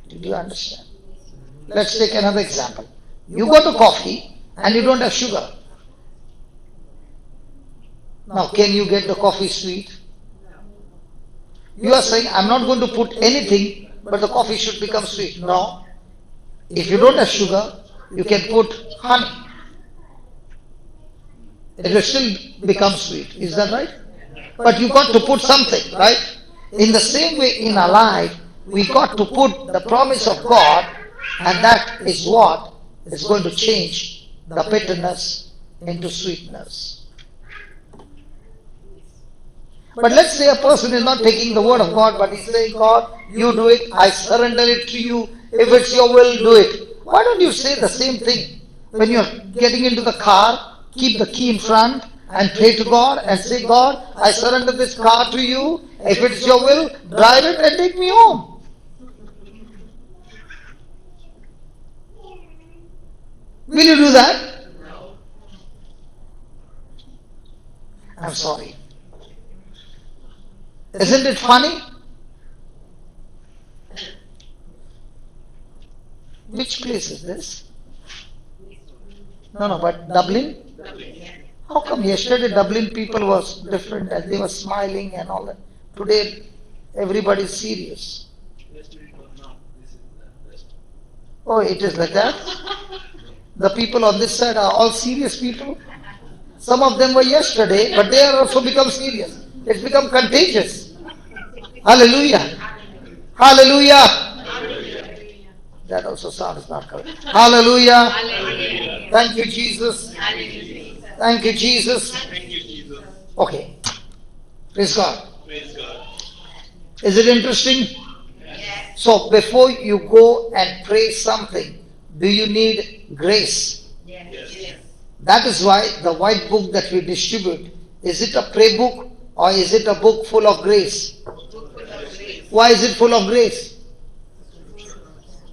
Did you understand? Let's take another example. You got a coffee and you don't have sugar. Now, can you get the coffee sweet? You are saying, I'm not going to put anything, but the coffee should become sweet. No. If you don't have sugar, you can put honey. It will still become sweet. Is that right? But you got to put something, right? In the same way in our life, we got to put the promise of God, and that is what is going to change the bitterness into sweetness. But let's say a person is not taking the word of God, but he's saying, God, you do it, I surrender it to you. If it's your will, do it. Why don't you say the same thing? When you're getting into the car, keep the key in front and pray to God and say, God, I surrender this car to you. If it's your will, drive it and take me home. Will you do that? I'm sorry. Isn't it funny? Which place is this? No, but Dublin? How come yesterday Dublin people was different and they were smiling and all that? Today everybody's serious. Oh, it is like that? The people on this side are all serious people? Some of them were yesterday, but they are also become serious. It's become contagious. Hallelujah. Hallelujah. That also sounds not correct. Hallelujah. Thank you, Jesus. Thank you, Jesus. Okay. Praise God. Is it interesting? So before you go and pray something, do you need grace? That is why the white book that we distribute, is it a prayer book or is it a book full of grace? Why is it full of grace?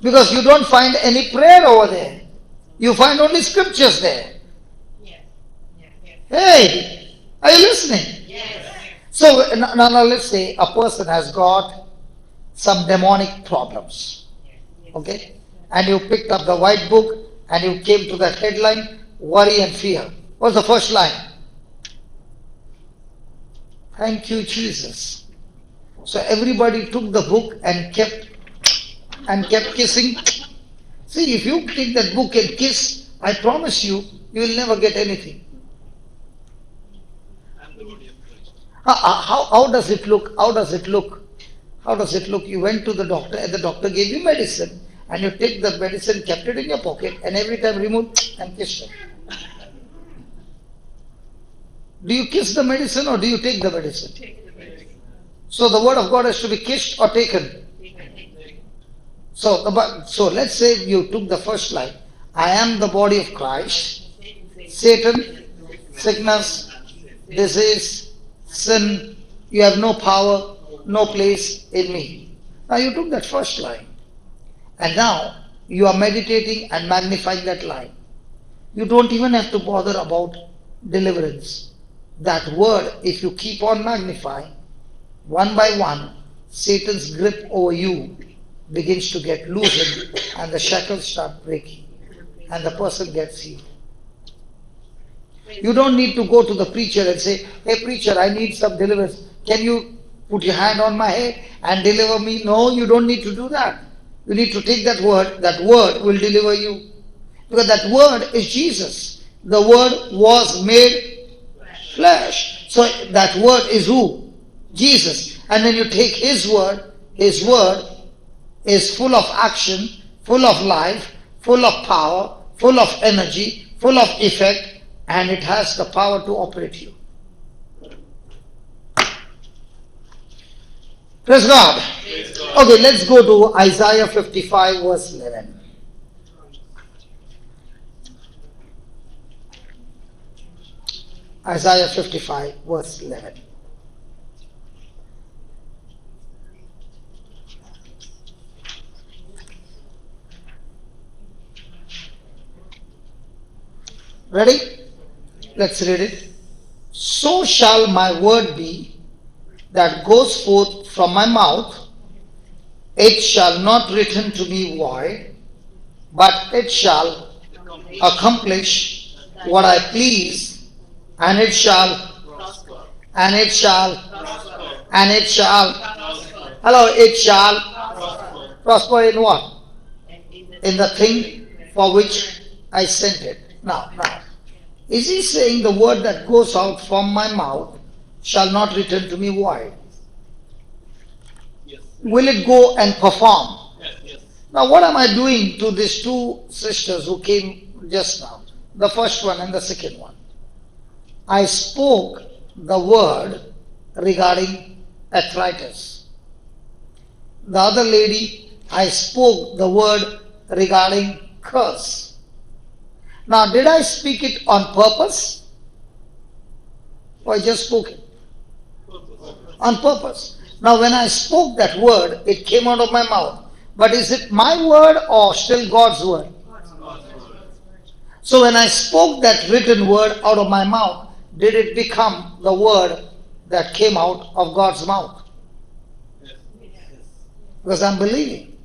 Because you don't find any prayer over there. You find only scriptures there. Hey, are you listening? So now let's say a person has got some demonic problems. Okay? And you picked up the white book and you came to that headline, worry and fear. What's the first line? Thank you, Jesus. So everybody took the book and kept kissing. See, if you take that book and kiss, I promise you, you will never get anything. How does it look? How does it look? How does it look? You went to the doctor and the doctor gave you medicine, and you take the medicine, kept it in your pocket, and every time removed and kissed it. Do you kiss the medicine or do you take the medicine? So the word of God has to be kissed or taken. So let's say you took the first line. I am the body of Christ. Satan, sickness, disease, sin, you have no power, no place in me. Now you took that first line. And now you are meditating and magnifying that line. You don't even have to bother about deliverance. That word, if you keep on magnifying, one by one, Satan's grip over you begins to get loosened and the shackles start breaking and the person gets healed. You don't need to go to the preacher and say, hey preacher, I need some deliverance. Can you put your hand on my head and deliver me? No, you don't need to do that. You need to take that word will deliver you. Because that word is Jesus. The word was made flesh. So that word is who? Jesus. And when you take his word is full of action, full of life, full of power, full of energy, full of effect, and it has the power to operate you. Praise God. Okay, let's go to Isaiah 55 verse 11. Isaiah 55 verse 11. Ready? Let's read it. So shall my word be that goes forth from my mouth. It shall not return to me void, but it shall accomplish what I please, and it shall, and it shall, and it shall, hello, it shall prosper in what? In the thing for which I sent it. Now, is he saying the word that goes out from my mouth shall not return to me void? Yes. Will it go and perform? Yes. Now, what am I doing to these two sisters who came just now? The first one and the second one. I spoke the word regarding arthritis. The other lady, I spoke the word regarding curse. Now, did I speak it on purpose? Or I just spoke it? On purpose. Now, when I spoke that word, it came out of my mouth. But is it my word or still God's word? So when I spoke that written word out of my mouth, did it become the word that came out of God's mouth? Because I'm believing.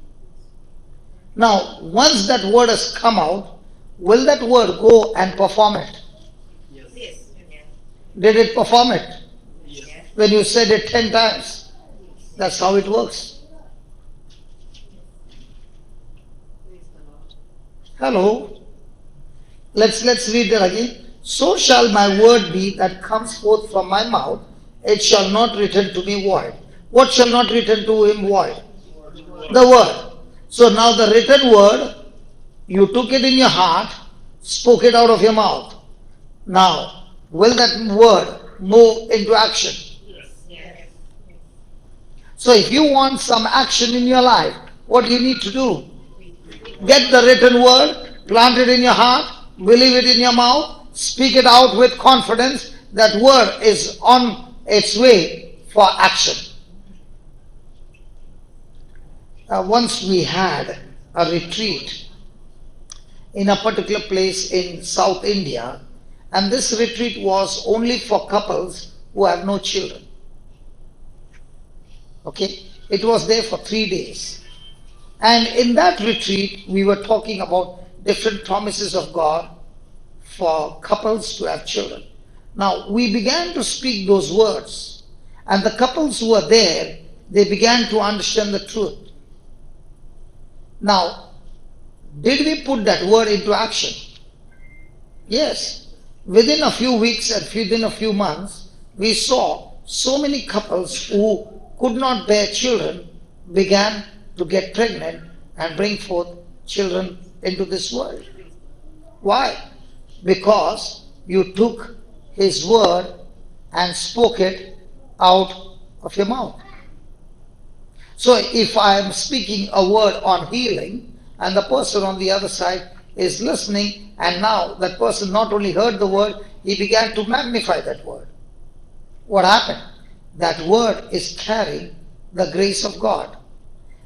Now, once that word has come out, will that word go and perform it? Yes. Did it perform it? Yes. When you said it 10 times, that's how it works. Hello. Let's read that again. So shall my word be that comes forth from my mouth, it shall not return to me void. What shall not return to him void? The word. So now the written word, you took it in your heart, spoke it out of your mouth. Now, will that word move into action? Yes. So if you want some action in your life, what do you need to do? Get the written word, plant it in your heart, believe it in your mouth, speak it out with confidence. That word is on its way for action. Once we had a retreat in a particular place in South India, and this retreat was only for couples who have no children. Okay, it was there for 3 days. And in that retreat, we were talking about different promises of God for couples to have children. Now, we began to speak those words, and the couples who were there, they began to understand the truth. Now, did we put that word into action? Yes. Within a few weeks and within a few months, we saw so many couples who could not bear children began to get pregnant and bring forth children into this world. Why? Because you took his word and spoke it out of your mouth. So if I am speaking a word on healing and the person on the other side is listening, and now that person not only heard the word, he began to magnify that word. What happened? That word is carrying the grace of God.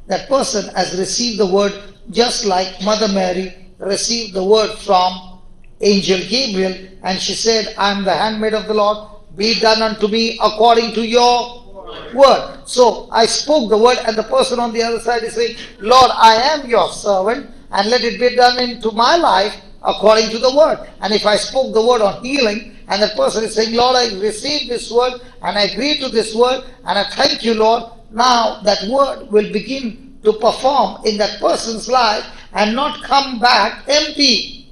That person has received the word just like Mother Mary received the word from Angel Gabriel, and she said, I am the handmaid of the Lord, be done unto me according to your word. So I spoke the word, and the person on the other side is saying, Lord, I am your servant, and let it be done into my life according to the word. And if I spoke the word on healing, and the person is saying, Lord, I received this word, and I agree to this word, and I thank you, Lord, now that word will begin to perform in that person's life and not come back empty.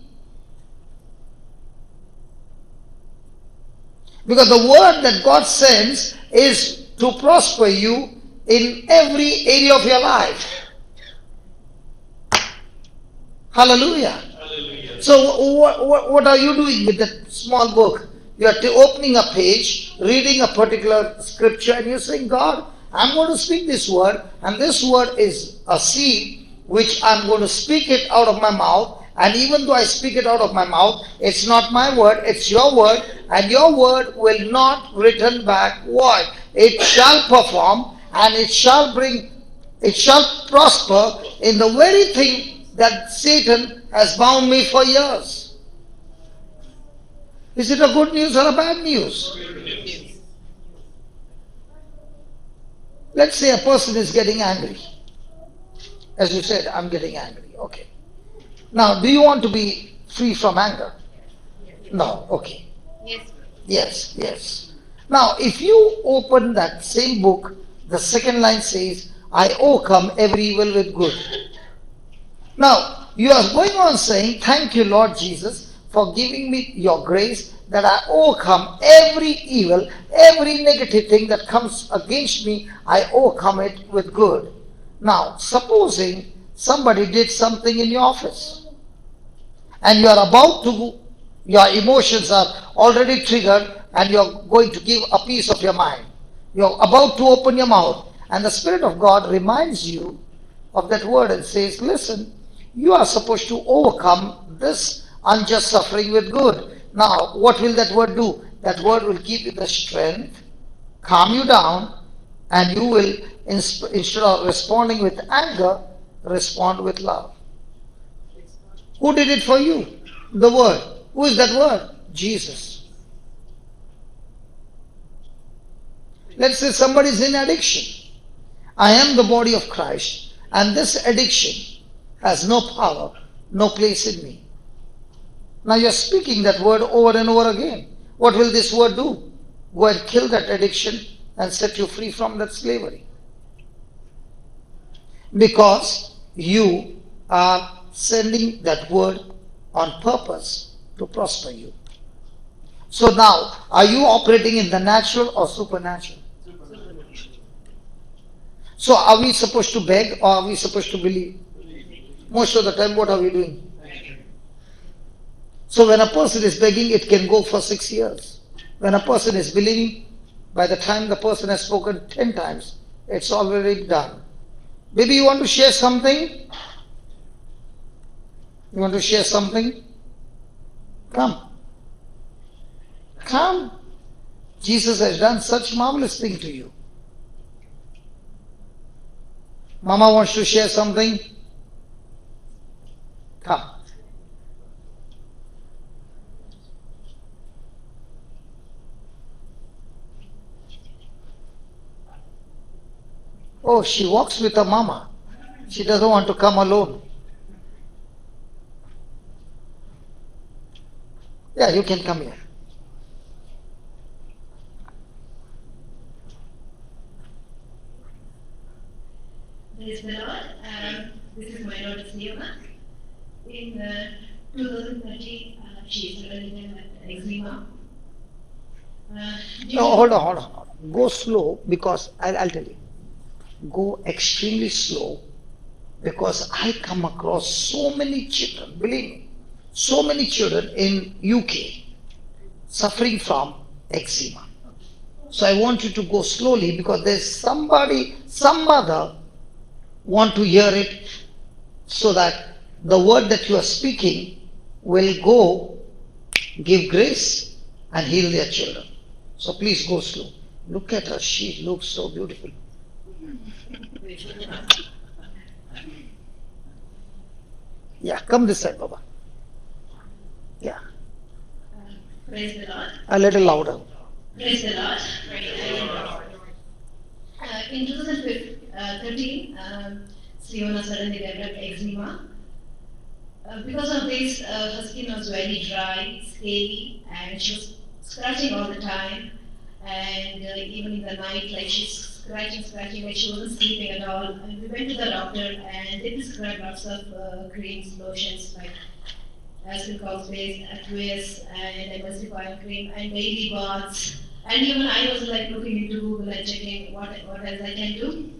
Because the word that God sends is to prosper you in every area of your life. Hallelujah. Hallelujah. So what are you doing with that small book? You are opening a page, reading a particular scripture, and you're saying, God, I'm going to speak this word, and this word is a seed which I'm going to speak it out of my mouth. And even though I speak it out of my mouth, it's not my word, it's your word, and your word will not return back void. It shall perform, and it shall prosper in the very thing that Satan has bound me for years. Is it a good news or a bad news? Let's say a person is getting angry. As you said, I'm getting angry. Okay. Now, do you want to be free from anger? No. Okay. Yes. Yes. Now, if you open that same book, the second line says, I overcome every evil with good. Now, you are going on saying, thank you, Lord Jesus, for giving me your grace that I overcome every evil, every negative thing that comes against me, I overcome it with good. Now, supposing somebody did something in your office and you are about to, your emotions are already triggered and you are going to give a piece of your mind. You are about to open your mouth and the Spirit of God reminds you of that word and says, listen, you are supposed to overcome this unjust suffering with good. Now, what will that word do? That word will give you the strength, calm you down, and you will, instead of responding with anger, respond with love. Who did it for you? The word. Who is that word? Jesus. Let's say somebody is in addiction. I am the body of Christ, and this addiction has no power, no place in me. Now you're speaking that word over and over again. What will this word do? Go and kill that addiction and set you free from that slavery. Because you are sending that word on purpose to prosper you. So now, are you operating in the natural or supernatural? So are we supposed to beg or are we supposed to believe? Most of the time, what are we doing? So when a person is begging, it can go for 6 years. When a person is believing, by the time the person has spoken 10 times, it's already done. Maybe you want to share something? You want to share something? Come. Come. Jesus has done such marvelous thing to you. Mama wants to share something? Come. Oh, she walks with her mama. She doesn't want to come alone. Yeah, you can come here. Praise the Lord. This is my daughter Sequeira. In 2013, she is living with eczema. No, hold on. Go slow because I'll tell you. Go extremely slow because I come across so many children, believe me, so many children in UK suffering from eczema. So I want you to go slowly because there's somebody, some mother want to hear it so that the word that you are speaking will go give grace and heal their children. So please go slow. Look at her, she looks so beautiful. Yeah, come this side, Baba. Yeah. Praise the Lord. A little louder. Praise the Lord. In 2013, Sequeira suddenly developed eczema. Because of this, her skin was very dry, scaly, and she was scratching all the time. And even in the night, like she's scratching, like she wasn't sleeping at all. And we went to the doctor, and they prescribed lots of creams, lotions, like Aspen Space, Aqueous, and emulsifying cream, and daily baths. And even I was like looking into Google and checking what else I can do.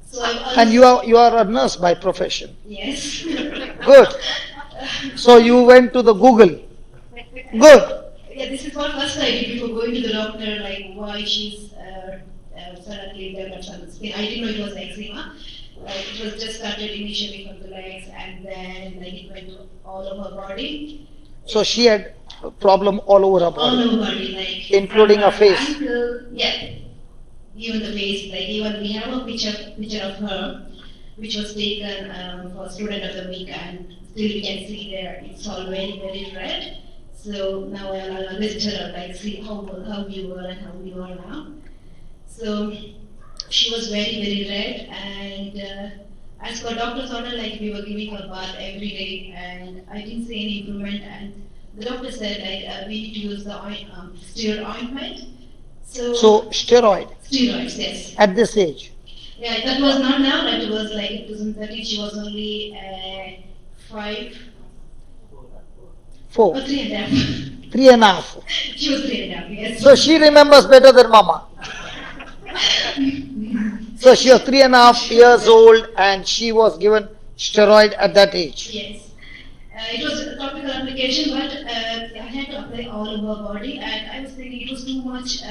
So And you are a nurse by profession. Yes. Good. So you went to the Google. Good. Yeah, this is what first I did before going to the doctor, like why she's suddenly developed some skin. I didn't know it was eczema. It was just started initially from the legs and then like it went to all over her body. So she had a problem all over her All body, over body, like including her face. ankle, yeah, even the face. Like even we have a picture of her, which was taken for student of the week, and still you can see there it's all very red. So now I'll always tell her, like, see how you were and how you are now. So she was very, very red, and as per doctor's order, like we were giving her bath every day, and I didn't see any improvement. And the doctor said, like, we need to use the steroid ointment. So steroid Steroids, yes. at this age. Yeah, that was not now. That was like in 2013. She was only 5 4, or 3.5. 3.5. She was 3.5. Yes. So she remembers better than Mama. So she was 3.5 years old and she was given steroid at that age. Yes. It was a topical application, but I had to apply all over her body, and I was thinking it was too much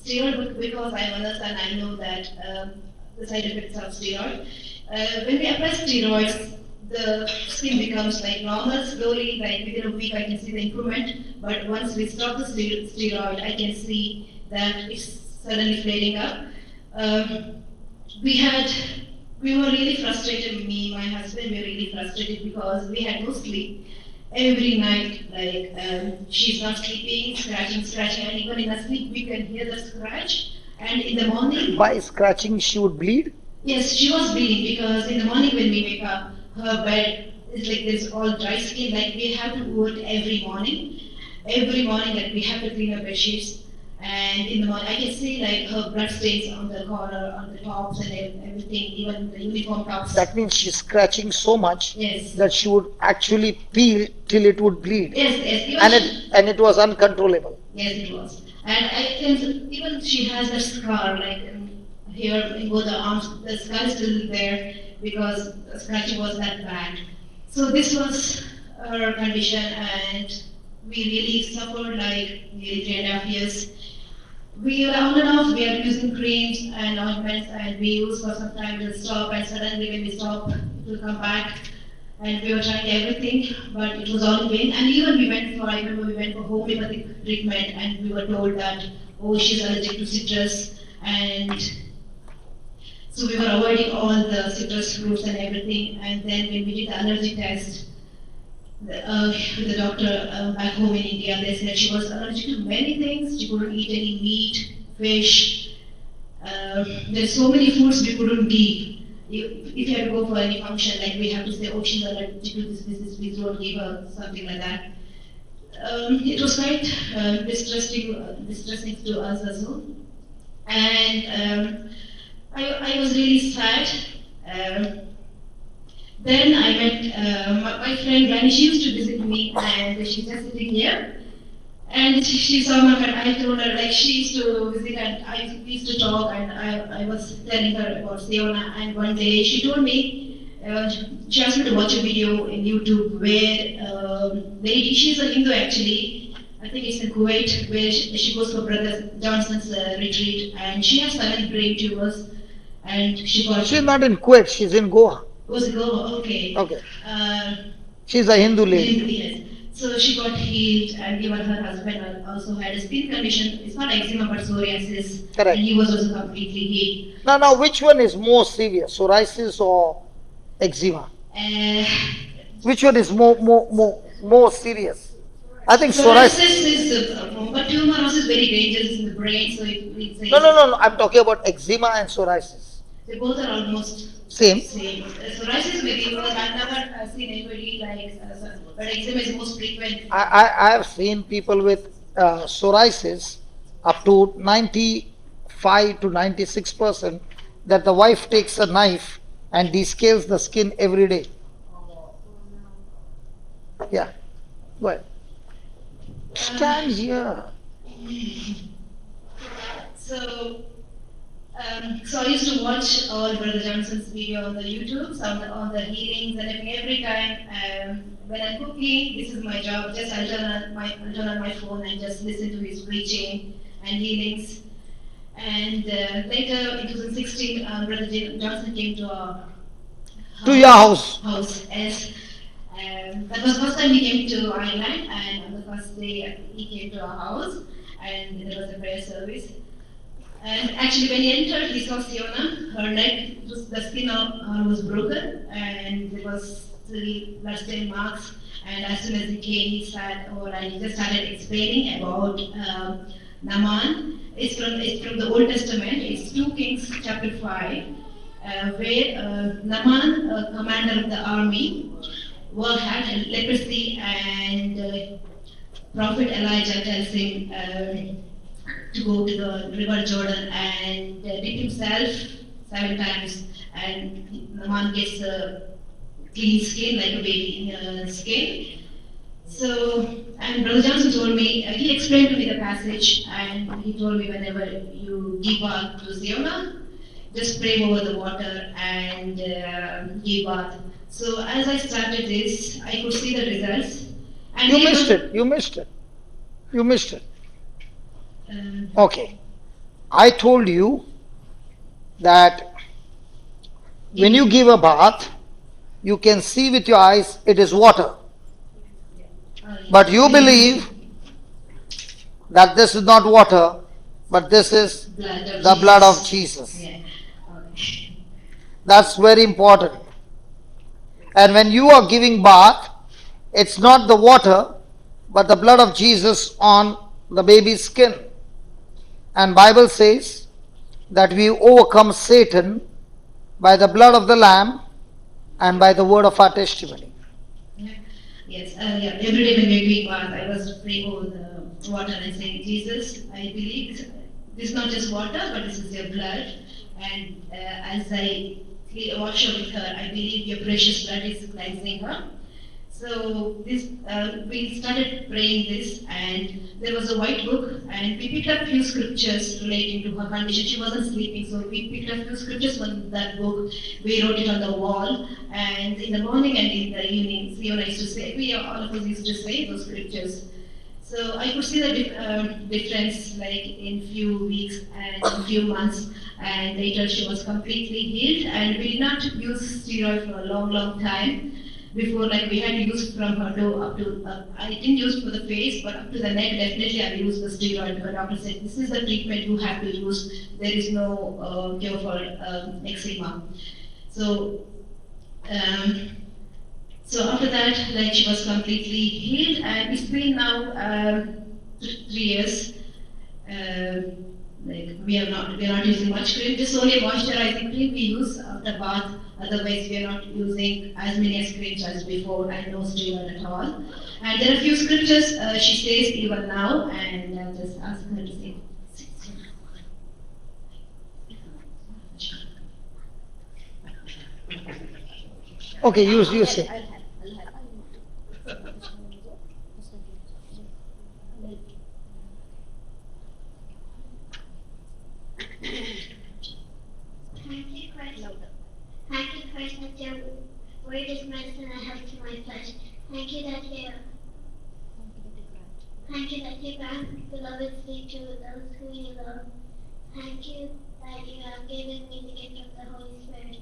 steroid because I understand, I know that the side effects of steroid. When we apply steroids, the skin becomes like normal slowly, like within a week I can see the improvement, but once we stop the steroid, I can see that it's suddenly flaring up. We were really frustrated, me and my husband were really frustrated because we had no sleep. Every night, like, she's not sleeping, scratching, and even in her sleep we can hear the scratch. And in the morning... By scratching she would bleed? Yes, she was bleeding because in the morning when we wake up, her bed is like there's all dry skin, like we have to do it every morning. Every morning, like we have to clean her bed sheets. And in the morning, I can see like her blood stains on the corner, on the tops and everything, even the uniform tops. That means she's scratching so much Yes. that she would actually peel till it would bleed. Yes. And it was uncontrollable. Yes, it was. And I can, even she has a scar, like here in both the arms, the scar is still there because the scratching was that bad. So this was her condition, and we really suffered like nearly 3.5 years. We were on and off, we are using creams and ointments, and we use for some time to stop, and suddenly when we stop, it will come back. And we were trying everything, but it was all in vain. And even I remember we went for homeopathic treatment, and we were told that, oh, she's allergic to citrus, and so we were avoiding all the citrus fruits and everything. And then when we did the allergy test, with the doctor back home in India, they said she was allergic to many things. She couldn't eat any meat, fish. There's so many foods we couldn't give. If you have to go for any function, like we have to say, oh, she's allergic to this, please don't give her, something like that. It was quite distressing to us as well. And I was really sad. Then I met my friend Granny. She used to visit me, and she's just sitting here. And she saw my friend. I told her, like, she used to visit, and we used to talk, and I was telling her about Seona. And one day she told me, she asked me to watch a video in YouTube where lady, she's a Hindu actually. I think it's in Kuwait, where she goes for Brother Johnson's retreat, and she has 7 brain tumors, and she got. She's not in Kuwait, she's in Goa. Was it Goa? Okay. Okay. She's a Hindu lady. Yes. So she got healed, and even her husband also had a skin condition. It's not eczema but psoriasis. Correct. And he was also completely healed. Now, which one is more severe, psoriasis or eczema? Which one is more serious? I think psoriasis. Is, but tumor also is very dangerous in the brain. So No. I'm talking about eczema and psoriasis. They both are almost Same. Psoriasis maybe because I've never seen anybody like, but eczema is most frequent. I have seen people with psoriasis up to 95 to 96% that the wife takes a knife and descales the skin every day. Yeah. Go ahead. Stand here. So I used to watch all Brother Johnson's video on the YouTube, on the healings and everything. Every time when I'm cooking, this is my job. Just I'll turn on my phone and just listen to his preaching and healings. And later in 2016, Brother Johnson came to our house. To your house. Yes. That was the first time he came to Ireland, and on the first day he came to our house, and there was a prayer service. And actually, when he entered, he saw Siona. Her neck, the skin was broken, and there was still blood-stained marks. And as soon as he came, he sat over and he just started explaining about Naaman. It's from the Old Testament. It's 2 Kings chapter 5, where Naaman, commander of the army, had leprosy, and Prophet Elijah tells him to go to the river Jordan and dip himself 7 times, and Naaman gets a clean skin like a baby skin. So, and Brother Johnson told me, he explained to me the passage, and he told me whenever you give bath to Siona, just pray over the water and give bath. So as I started this, I could see the results. And You missed it. You missed it. You missed it. Okay. I told you that when you give a bath, you can see with your eyes it is water. But you believe that this is not water, but this is the blood of Jesus. Yeah. Okay. That's very important. And when you are giving bath, it's not the water, but the blood of Jesus on the baby's skin. And Bible says that we overcome Satan by the blood of the Lamb and by the word of our testimony. Yeah. Yes, every day when we are doing bath, I was praying over the water and saying, Jesus, I believe this is not just water, but this is your blood. And as I wash her with her, I believe your precious blood is cleansing her. So this, we started praying this, and there was a white book, and we picked up few scriptures relating to her condition. She wasn't sleeping, so we picked up few scriptures from that book. We wrote it on the wall, and in the morning and in the evening, Siona used to say, all of us used to say those scriptures. So I could see the difference, like in few weeks and a few months, and later she was completely healed, and we did not use steroid for a long, long time. Before, like we had to use from her toe up to, I didn't use for the face, but up to the neck, definitely I used the steroid, because doctor said, this is the treatment you have to use, there is no cure for eczema. So, so after that, like she was completely healed, and it's been now 3 years. Like we are not using much cream, just only moisturizing cream we use after bath. Otherwise, we are not using as many as creams as before, and no steroid at all. And there are a few scriptures she says even now, and I'll just ask her to say. Okay, you say. Thank you, Christ, that your word is medicine and health to my flesh. Thank you that you grant beloved sleep to those who you love. Thank you that you have given me the gift of the Holy Spirit.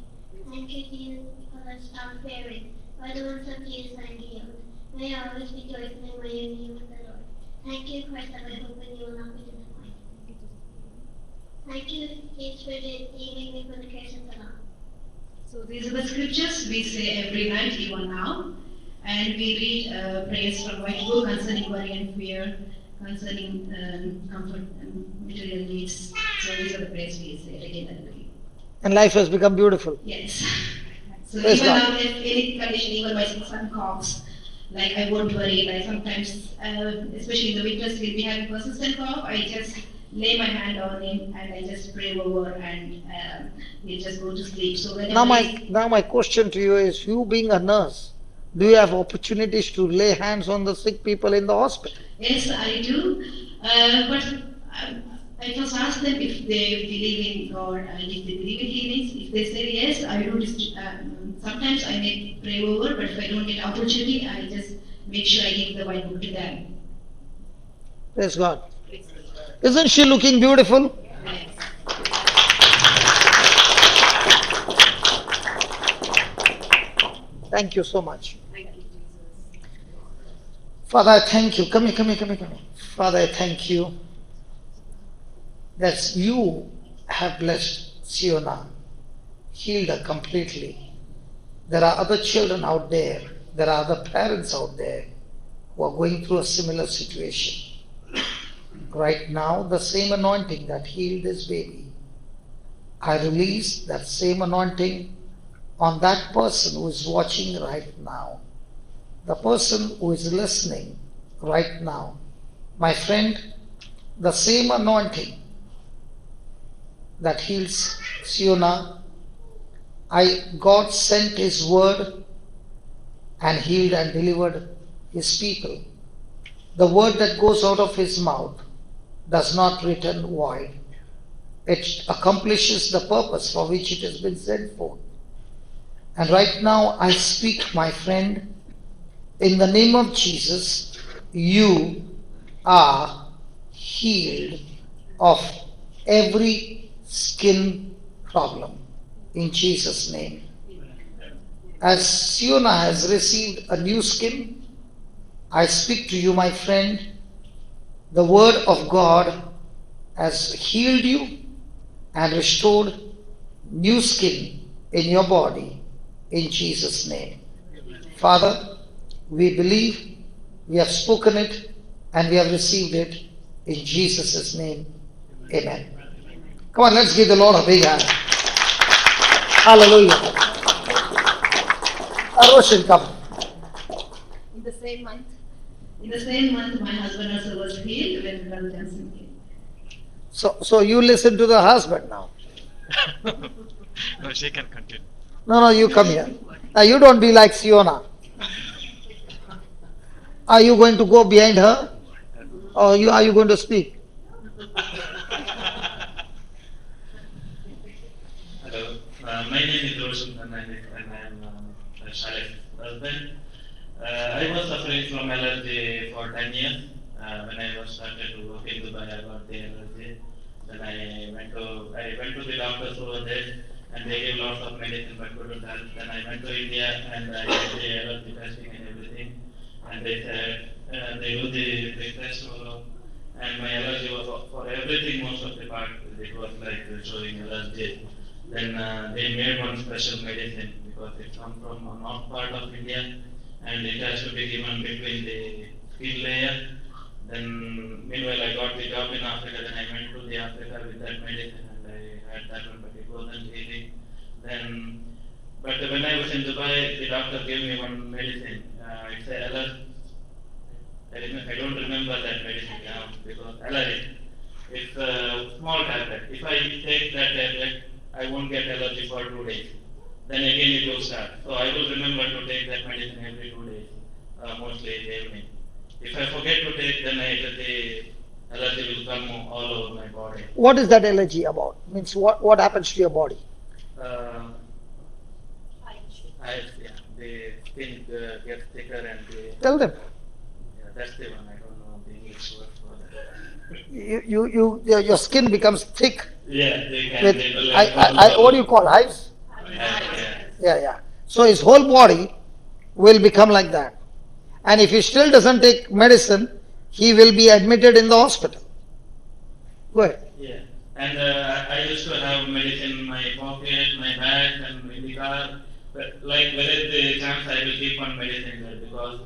Thank you, Jesus, because I'm buried. By the wounds of Jesus I'm healed. May I always be joyful in my union with the Lord. Thank you, Christ, that I hope in you will not be disappointed. Thank you, Jesus, for redeeming me from the curse of the law. So these are the scriptures we say every night, even now. And we read prayers from White Book concerning worry and fear, concerning comfort and material needs. So these are the prayers we say regularly. And life has become beautiful. Yes. So Praise even God. now, if any condition, even my son coughs, like I won't worry. Like sometimes, especially in the winter, if we have a persistent cough, I just lay my hand on him and I just pray over, and he'll just go to sleep. So Now my question to you is, you being a nurse, do you have opportunities to lay hands on the sick people in the hospital? Yes, I do. But I first ask them if they believe in God and if they believe in healings. If they say yes, I do. Sometimes I may pray over, but if I don't get opportunity, I just make sure I give the Bible to them. Praise God. Isn't she looking beautiful? Yes. Thank you so much. Thank you, Jesus. Father, I thank you. Come here. Father, I thank you that you have blessed Siona, healed her completely. There are other children out there, there are other parents out there who are going through a similar situation. Right now, the same anointing that healed this baby, I release that same anointing on that person who is watching right now, the person who is listening right now. My friend, the same anointing that heals Siona, God sent His word and healed and delivered His people. The word that goes out of His mouth does not return void. It accomplishes the purpose for which it has been sent forth. And right now I speak, my friend, in the name of Jesus, you are healed of every skin problem. In Jesus' name. As Siona has received a new skin, I speak to you, my friend, the word of God has healed you and restored new skin in your body in Jesus' name. Father, we believe, we have spoken it, and we have received it in Jesus' name. Amen. Come on, let's give the Lord a big hand. Hallelujah. Roshan, come. In the same month, my husband also was healed when Brother Johnson came. So you listen to the husband now. No, she can continue. No, you come here. Now you don't be like Siona. Are you going to go behind her? Or are you going to speak? Hello, my name is Roshan and I am Shalek's husband. I was suffering from allergy for 10 years. When I was started to work in Dubai, I got the allergy. Then I went to the doctors over there and they gave lots of medicine but couldn't help. Then I went to India and I did the allergy testing and everything. And they said, they do the test also. And my allergy was for everything, most of the part, it was like showing allergy. Then they made one special medicine because it comes from a north part of India and it has to be given between the skin layer. Then meanwhile I got the job in Africa, then I went to the Africa with that medicine and I had that one, but it wasn't healing. Then, but when I was in Dubai, the doctor gave me one medicine. It's a allergy. I don't remember that medicine now because allergy. It's a small tablet. If I take that tablet, I won't get allergy for 2 days. Then again it will start. So I will remember to take that medicine every 2 days, mostly in the evening. If I forget to take, then the allergy will come all over my body. What is that allergy about? Means what happens to your body? Yeah, the skin gets thicker and Tell them. yeah, that's the one. I don't know the English word for that. Your skin becomes thick. Yeah, they can. With, They will like what do you call hives? Yeah. Yeah. So his whole body will become like that. And if he still doesn't take medicine, he will be admitted in the hospital. Go ahead. Yeah, and I used to have medicine in my pocket, my bag, and in the car. But like, where is the chance I will keep on medicine there? Because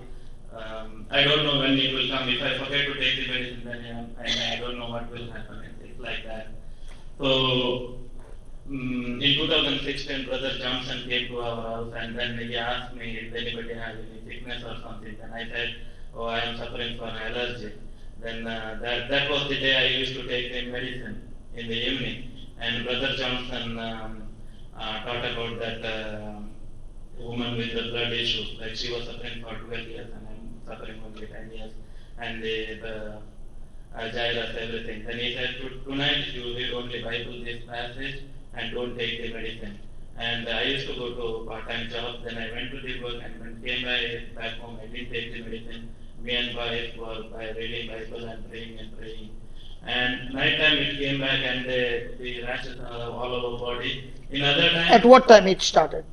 I don't know when it will come. If I forget to take the medicine, then I don't know what will happen. It's like that. So in 2016, Brother Johnson came to our house, and then he asked me if anybody has any sickness or something. Then I said, "Oh, I am suffering from allergy." Then that was the day I used to take the medicine in the evening. And Brother Johnson taught about that woman with the blood issues. Like she was suffering for 12 years and I'm suffering only 10 years. And the Jairus, everything. Then he said, tonight you read only Bible, this passage, and don't take the medicine. And I used to go to part-time job. Then I went to the work and when came back home, I didn't take the medicine. Me and wife were by reading Bible and praying and praying. And night time it came back and the rashes all over body. In other time, At what time it started?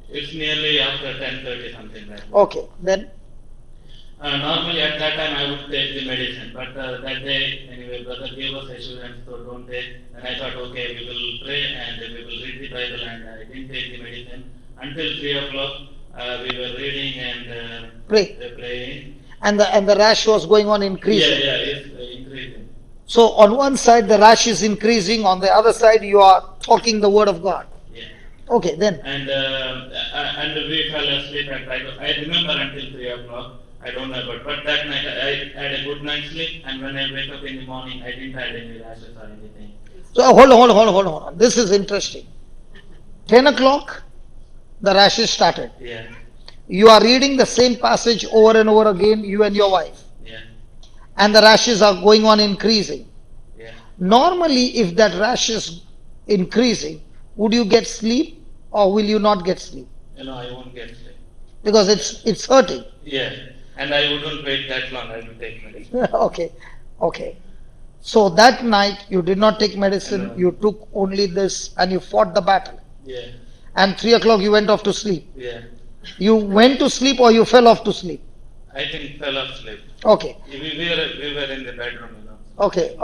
it's nearly after 10:30 something like that. Okay, then Normally at that time I would take the medicine, but that day anyway brother gave us assurance, so don't take. And I thought, okay, we will pray and we will read the Bible, and I didn't take the medicine until 3 o'clock. We were reading and praying. And the rash was going on increasing. It's increasing. So on one side the rash is increasing, on the other side you are talking the word of God. Yeah. Okay, then. And we fell asleep at I remember until 3 o'clock. I don't know but that night I had a good night's sleep, and when I wake up in the morning I didn't have any rashes or anything. So hold on. This is interesting. 10 o'clock, the rashes started. Yeah. You are reading the same passage over and over again, you and your wife. Yeah. And the rashes are going on increasing. Yeah. Normally, if that rash is increasing, would you get sleep or will you not get sleep? I won't get sleep. Because it's hurting. Yeah. And I wouldn't wait that long. I would take medicine. Okay. So that night you did not take medicine, No. you took only this and you fought the battle. Yeah. And 3 o'clock you went off to sleep. Yeah. You went to sleep or you fell off to sleep? I think fell asleep. Okay. We were in the bedroom, Okay.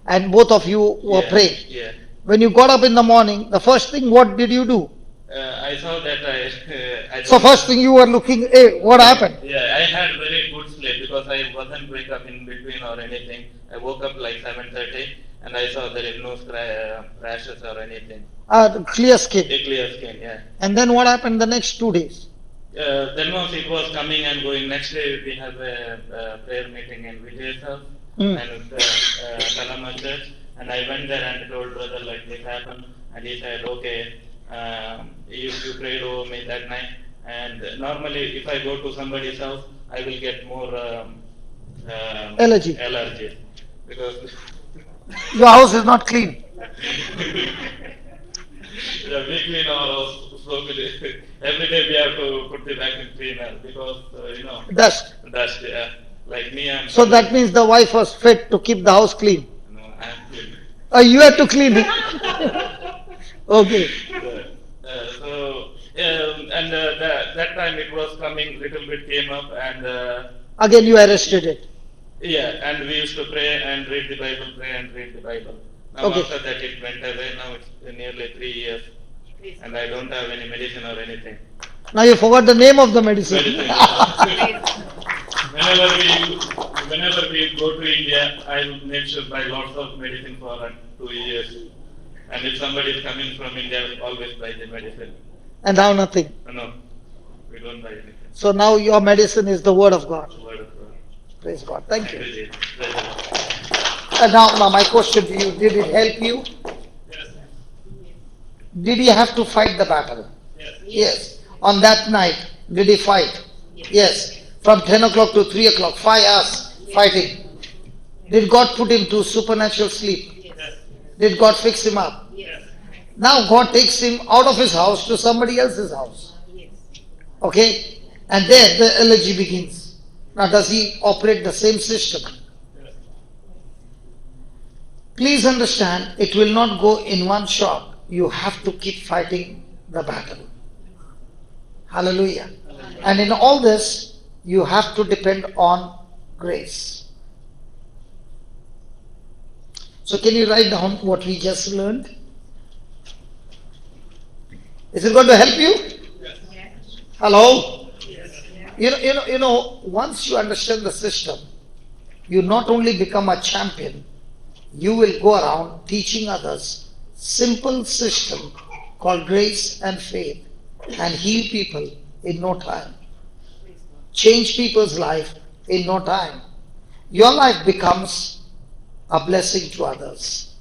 And both of you were praying. Yeah. When you got up in the morning, the first thing, what did you do? I saw that I So first thing you were looking, hey, what happened? Yeah, I had very good sleep because I wasn't wake up in between or anything. I woke up like 7:30 and I saw there is no rashes or anything. Clear skin. A clear skin, yeah. And then what happened the next 2 days? Then once it was coming and going, next day we have a prayer meeting in Vijay's house and Kalama church, and I went there and told brother like this happened, and he said, okay, you prayed over me that night, and normally if I go to somebody's house, I will get more Allergy. because Your house is not clean. yeah, we clean our house so every day we have to put the vacuum cleaner because Dust. yeah. Like me, I'm So that means the wife was fed to keep the house clean. no, I'm clean. You had to clean it. Okay. That time it was coming, little bit came up, and Again you arrested it. and we used to pray and read the Bible, Now Okay. after that it went away. Now it's nearly 3 years, and I don't have any medicine or anything. Now you forgot the name of the medicine. Whenever we go to India, I will make sure buy lots of medicine for 2 years. And if somebody is coming from India, I always buy the medicine. And now nothing. No, we don't buy anything. So now your medicine is the word of God. Word of God. Praise God. Thank you. Jesus. And now my question to you, did it help you? Yes. Did he have to fight the battle? Yes. Yes. On that night, did he fight? Yes. From 10 o'clock to 3 o'clock, 5 hours fighting. Did God put him to supernatural sleep? Yes. Did God fix him up? Yes. Now God takes him out of his house to somebody else's house. Okay? And there the allergy begins. Now does he operate the same system? Yes. Please understand, it will not go in one shot. You have to keep fighting the battle. Hallelujah. And in all this, you have to depend on grace. So can you write down what we just learned? Is it going to help you? Hello? You know, once you understand the system, you not only become a champion, you will go around teaching others simple system called grace and faith and heal people in no time. Change people's life in no time. Your life becomes a blessing to others.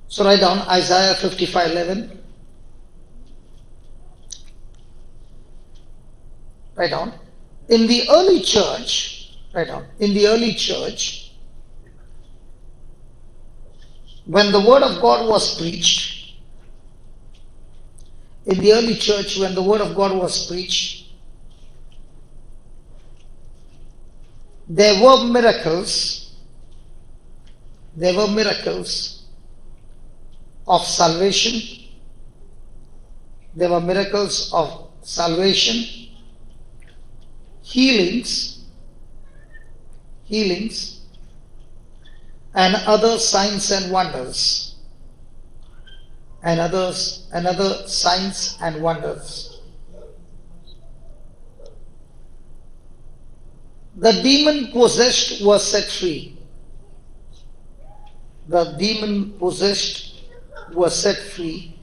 So write down Isaiah 55:11. Write down. In the early church, write down. In the early church, when the word of God was preached, in the early church, when the word of God was preached, there were miracles. There were miracles of salvation. There were miracles of salvation healings, and other signs and wonders, and other signs and wonders. The demon possessed was set free. The demon possessed was set free.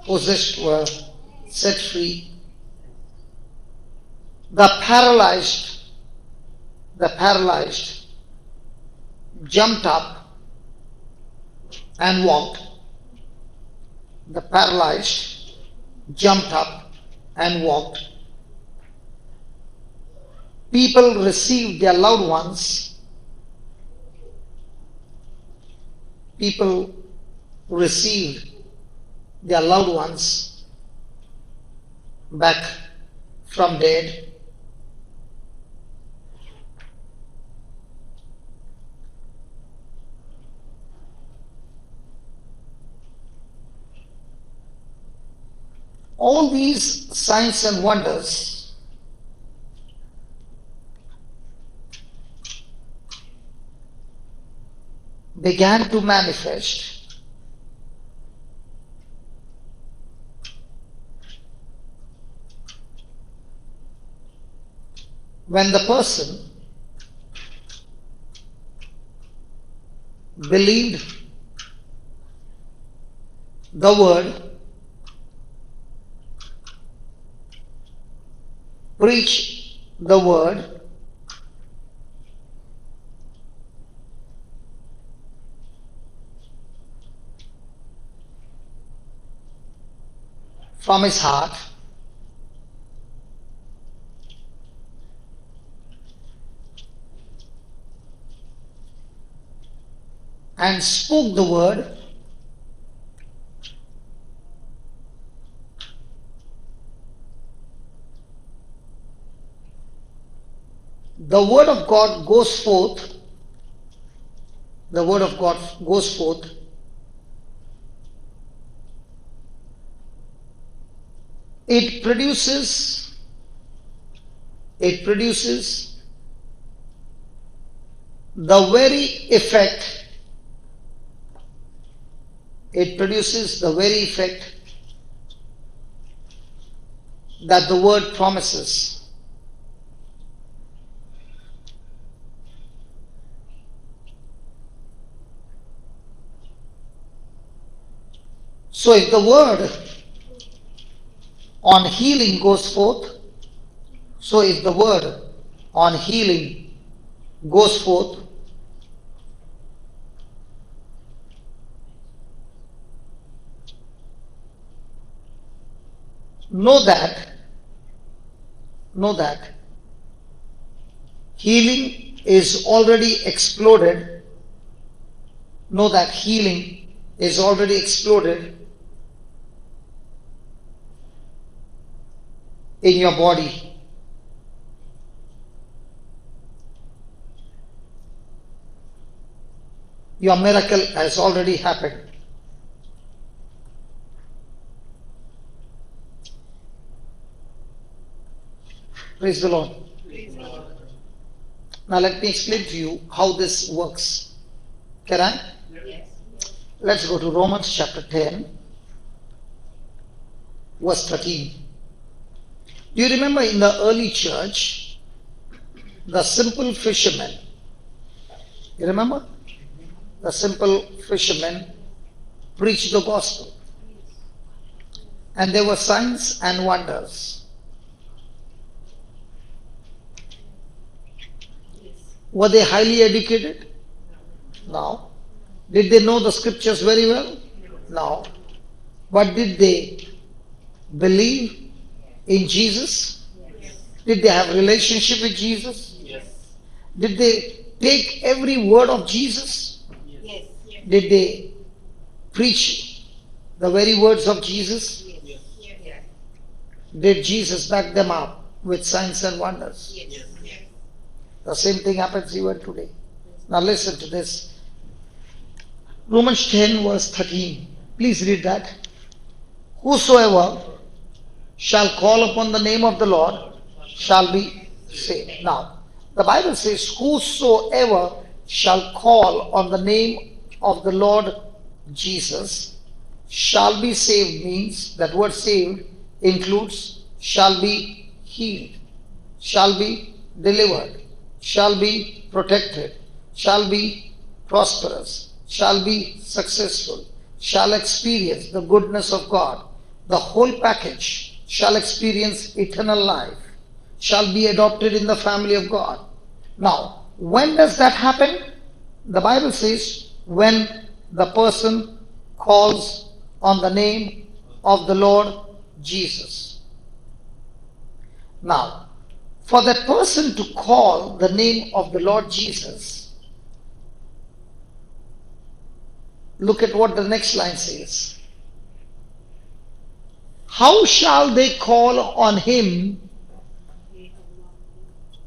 Possessed were set free. The paralyzed jumped up and walked. The paralyzed jumped up and walked. People received their loved ones. People received their loved ones back from dead. All these signs and wonders began to manifest when the person believed the word, preached the word, from his heart, and spoke the word, the word of God goes forth, the word of God goes forth, it produces the very effect, that the word promises. So if the word on healing goes forth, know that healing is already exploded. Know that healing is already exploded in your body. Your miracle has already happened. Praise the Lord. Now let me explain to you how this works. Can I? Yes. Let's go to Romans chapter 10, verse 13. Do you remember in the early church, the simple fishermen? You remember? The simple fishermen preached the gospel. And there were signs and wonders. Were they highly educated? No. Did they know the scriptures very well? No. But did they believe in Jesus? Did they have a relationship with Jesus? Yes. Did they take every word of Jesus? Yes. Did they preach the very words of Jesus? Yes. Yes. Did Jesus back them up with signs and wonders? Yes. The same thing happens even today. Now listen to this. Romans 10 verse 13. Please read that. Whosoever shall call upon the name of the Lord shall be saved. Now, the Bible says, whosoever shall call on the name of the Lord Jesus shall be saved, means that word saved includes shall be healed, shall be delivered, shall be protected, shall be prosperous, shall be successful, shall experience the goodness of God. The whole package shall experience eternal life, shall be adopted in the family of God. Now, when does that happen? The Bible says when the person calls on the name of the Lord Jesus. Now, for that person to call the name of the Lord Jesus, look at what the next line says. How shall they call on him?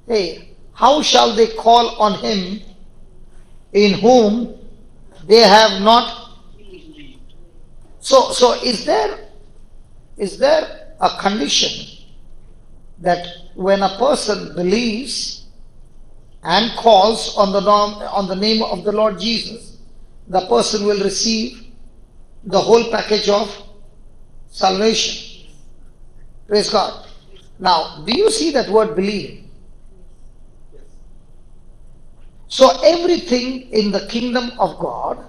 Hey, how shall they call on him in whom they have not? So is there a condition that when a person believes and calls on the name of the Lord Jesus, the person will receive the whole package of salvation? Praise God. Now, do you see that word believe? So everything in the kingdom of God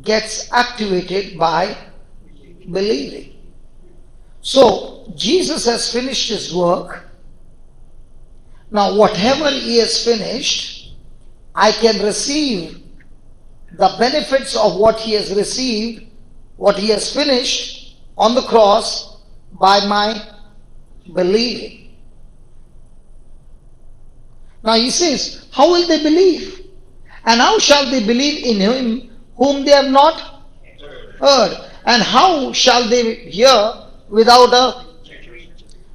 gets activated by believing. So Jesus has finished his work. Now whatever he has finished, I can receive the benefits of what he has received, what he has finished on the cross, by my believing. Now he says, how will they believe? And how shall they believe in him whom they have not heard? And how shall they hear without a...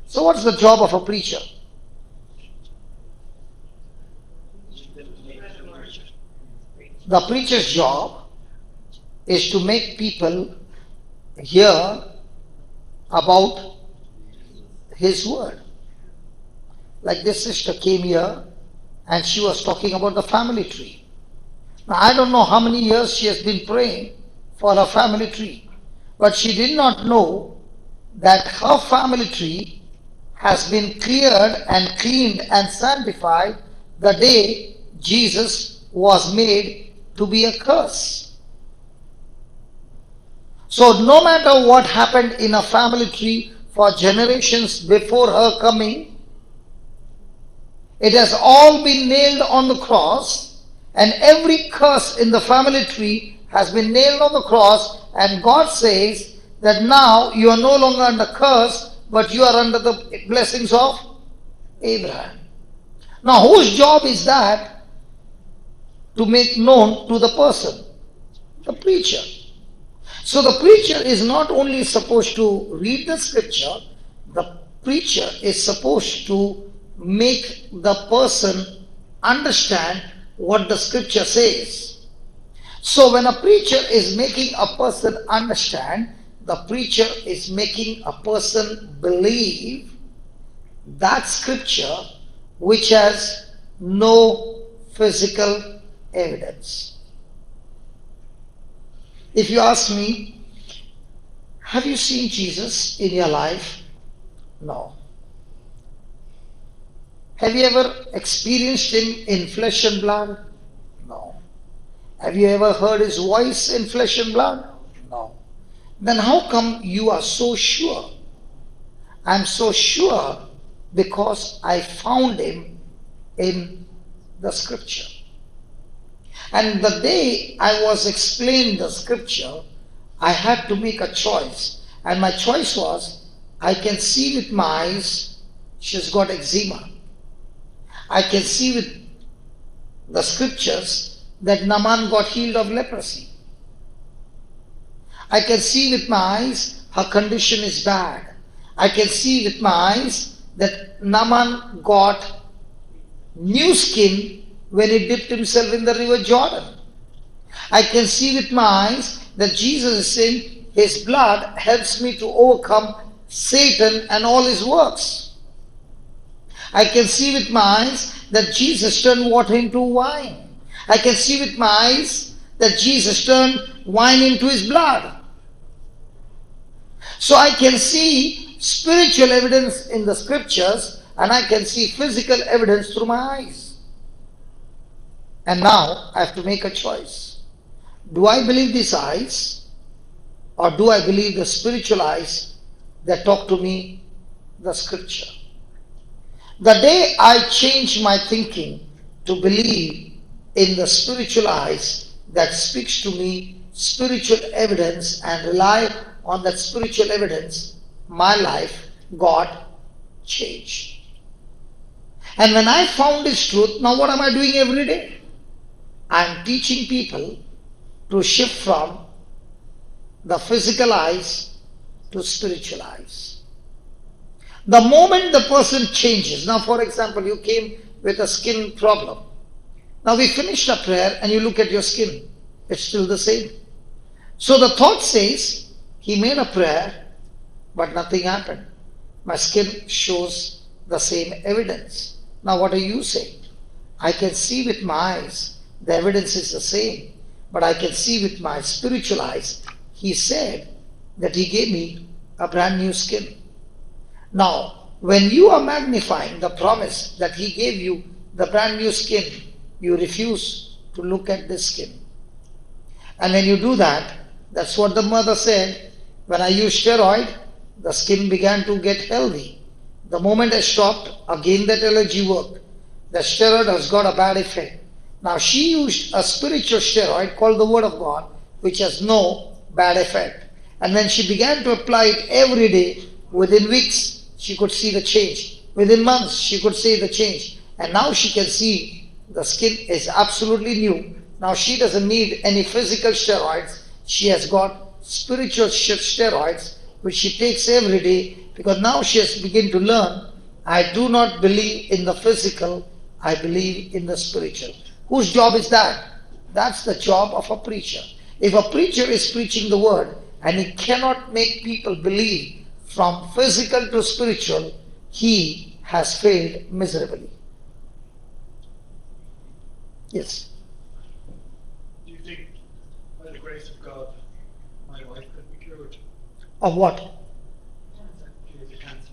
So what's the job of a preacher? The preacher's job is to make people hear about his word. Like this sister came here and she was talking about the family tree. Now I don't know how many years she has been praying for her family tree, but she did not know that her family tree has been cleared and cleaned and sanctified the day Jesus was made to be a curse. So no matter what happened in a family tree for generations before her coming, it has all been nailed on the cross, and every curse in the family tree has been nailed on the cross, and God says that now you are no longer under curse, but you are under the blessings of Abraham. Now whose job is that to make known to the person? The preacher. So the preacher is not only supposed to read the scripture, the preacher is supposed to make the person understand what the scripture says. So when a preacher is making a person understand, the preacher is making a person believe that scripture which has no physical evidence. If you ask me, have you seen Jesus in your life? No. Have you ever experienced him in flesh and blood? No. Have you ever heard his voice in flesh and blood? No. Then how come you are so sure? I'm so sure because I found him in the scripture. And the day I was explained the scripture, I had to make a choice. And my choice was, I can see with my eyes, she's got eczema. I can see with the scriptures that Naaman got healed of leprosy. I can see with my eyes her condition is bad. I can see with my eyes that Naaman got new skin when he dipped himself in the river Jordan. I can see with my eyes that Jesus is saying his blood helps me to overcome Satan and all his works. I can see with my eyes that Jesus turned water into wine. I can see with my eyes that Jesus turned wine into his blood. So I can see spiritual evidence in the scriptures, and I can see physical evidence through my eyes. And now I have to make a choice. Do I believe these eyes, or do I believe the spiritual eyes that talk to me, the scripture? The day I change my thinking to believe in the spiritual eyes that speaks to me spiritual evidence and rely on that spiritual evidence, my life got changed. And when I found this truth, now what am I doing every day? I am teaching people to shift from the physical eyes to spiritual eyes. The moment the person changes, now for example, you came with a skin problem. Now we finished a prayer and you look at your skin, it's still the same. So the thought says, he made a prayer, but nothing happened. My skin shows the same evidence. Now what are you saying? I can see with my eyes, the evidence is the same, but I can see with my spiritual eyes. He said that he gave me a brand new skin. Now, when you are magnifying the promise that he gave you the brand new skin, you refuse to look at this skin. And when you do that, that's what the mother said. When I used steroid, the skin began to get healthy. The moment I stopped, again that allergy worked. The steroid has got a bad effect. Now she used a spiritual steroid called the Word of God, which has no bad effect. And when she began to apply it every day, within weeks she could see the change. Within months she could see the change. And now she can see the skin is absolutely new. Now she doesn't need any physical steroids. She has got spiritual steroids which she takes every day, because now she has begun to learn, I do not believe in the physical, I believe in the spiritual. Whose job is that? That's the job of a preacher. If a preacher is preaching the word and he cannot make people believe from physical to spiritual, he has failed miserably. Yes. Do you think, by the grace of God, my wife could be cured? Of what? She has a cancer.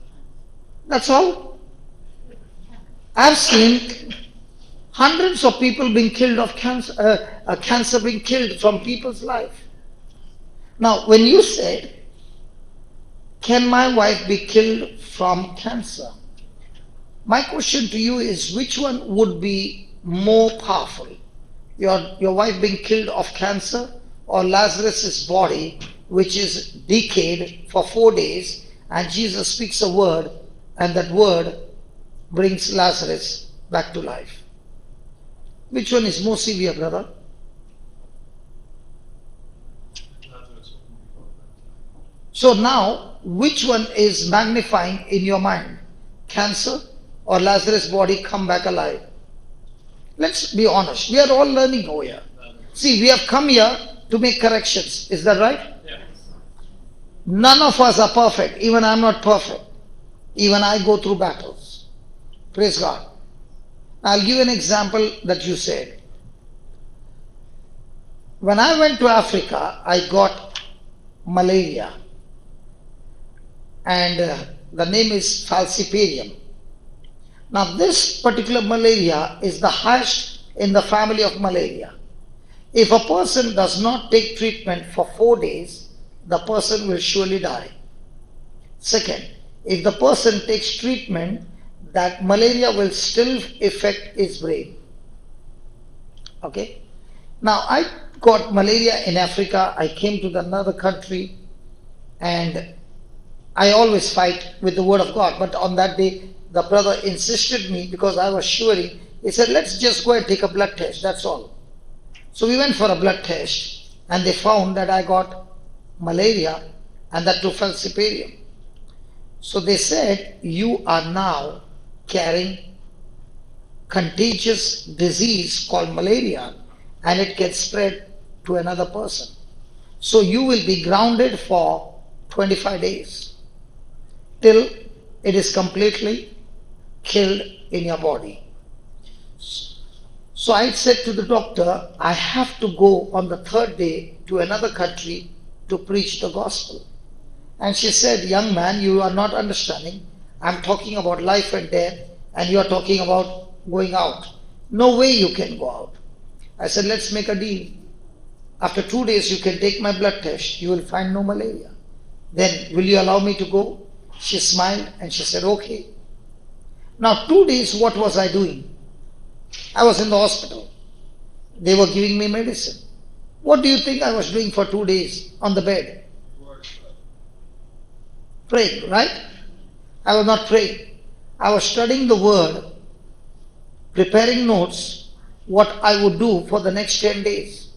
That's all. I've seen hundreds of people being killed of cancer, cancer being killed from people's life. Now, when you said, can my wife be killed from cancer? My question to you is, which one would be more powerful? Your wife being killed of cancer, or Lazarus' body, which is decayed for 4 days, and Jesus speaks a word, and that word brings Lazarus back to life? Which one is more severe, brother? So now, which one is magnifying in your mind? Cancer or Lazarus' body come back alive? Let's be honest. We are all learning over here. See, we have come here to make corrections. Is that right? Yes. None of us are perfect. Even I'm not perfect. Even I go through battles. Praise God. I'll give an example that you said. When I went to Africa, I got malaria. And the name is falciparum. Now this particular malaria is the highest in the family of malaria. If a person does not take treatment for 4 days, the person will surely die. Second, if the person takes treatment, that malaria will still affect his brain. Okay? Now I got malaria in Africa. I came to another country, and I always fight with the word of God. But on that day, the brother insisted me, because I was shivering. He said, let's just go and take a blood test. That's all. So we went for a blood test, and they found that I got malaria, and that to falciparum. So they said, you are now carrying contagious disease called malaria, and it gets spread to another person. So you will be grounded for 25 days till it is completely killed in your body. So I said to the doctor, I have to go on the third day to another country to preach the gospel. And she said, young man, you are not understanding. I'm talking about life and death, and you are talking about going out. No way you can go out. I said, let's make a deal. After 2 days, you can take my blood test. You will find no malaria. Then, will you allow me to go? She smiled and she said, okay. Now, 2 days, what was I doing? I was in the hospital. They were giving me medicine. What do you think I was doing for 2 days on the bed? Praying, right? I was not praying. I was studying the word, preparing notes, what I would do for the next 10 days,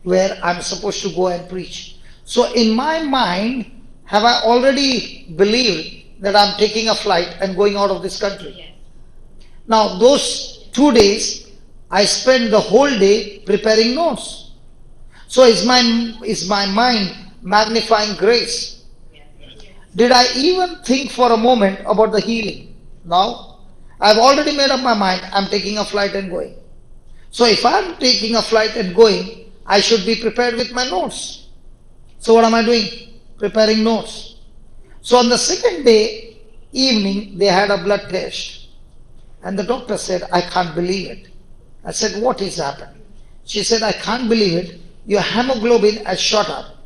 where I'm supposed to go and preach. So in my mind, have I already believed that I'm taking a flight and going out of this country? Yes. Now those 2 days, I spent the whole day preparing notes. So is my mind magnifying grace? Did I even think for a moment about the healing? No. I've already made up my mind, I'm taking a flight and going. So if I'm taking a flight and going, I should be prepared with my notes. So what am I doing? Preparing notes. So on the second day, evening, they had a blood test. And the doctor said, I can't believe it. I said, what is happened? She said, I can't believe it. Your hemoglobin has shot up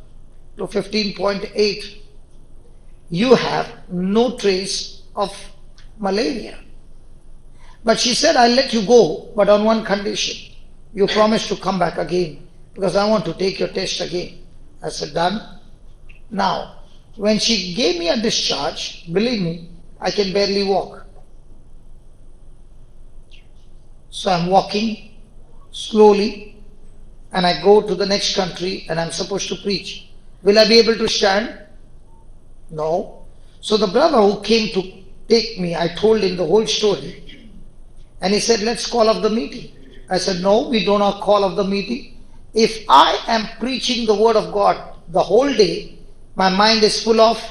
to 15.8. You have no trace of malaria. But she said, I'll let you go, but on one condition. You promise to come back again, because I want to take your test again. I said, done. Now, when she gave me a discharge, believe me, I can barely walk. So I'm walking slowly, and I go to the next country, and I'm supposed to preach. Will I be able to stand? No. So the brother who came to take me, I told him the whole story. And he said, let's call off the meeting. I said, no, we do not call off the meeting. If I am preaching the word of God the whole day, my mind is full of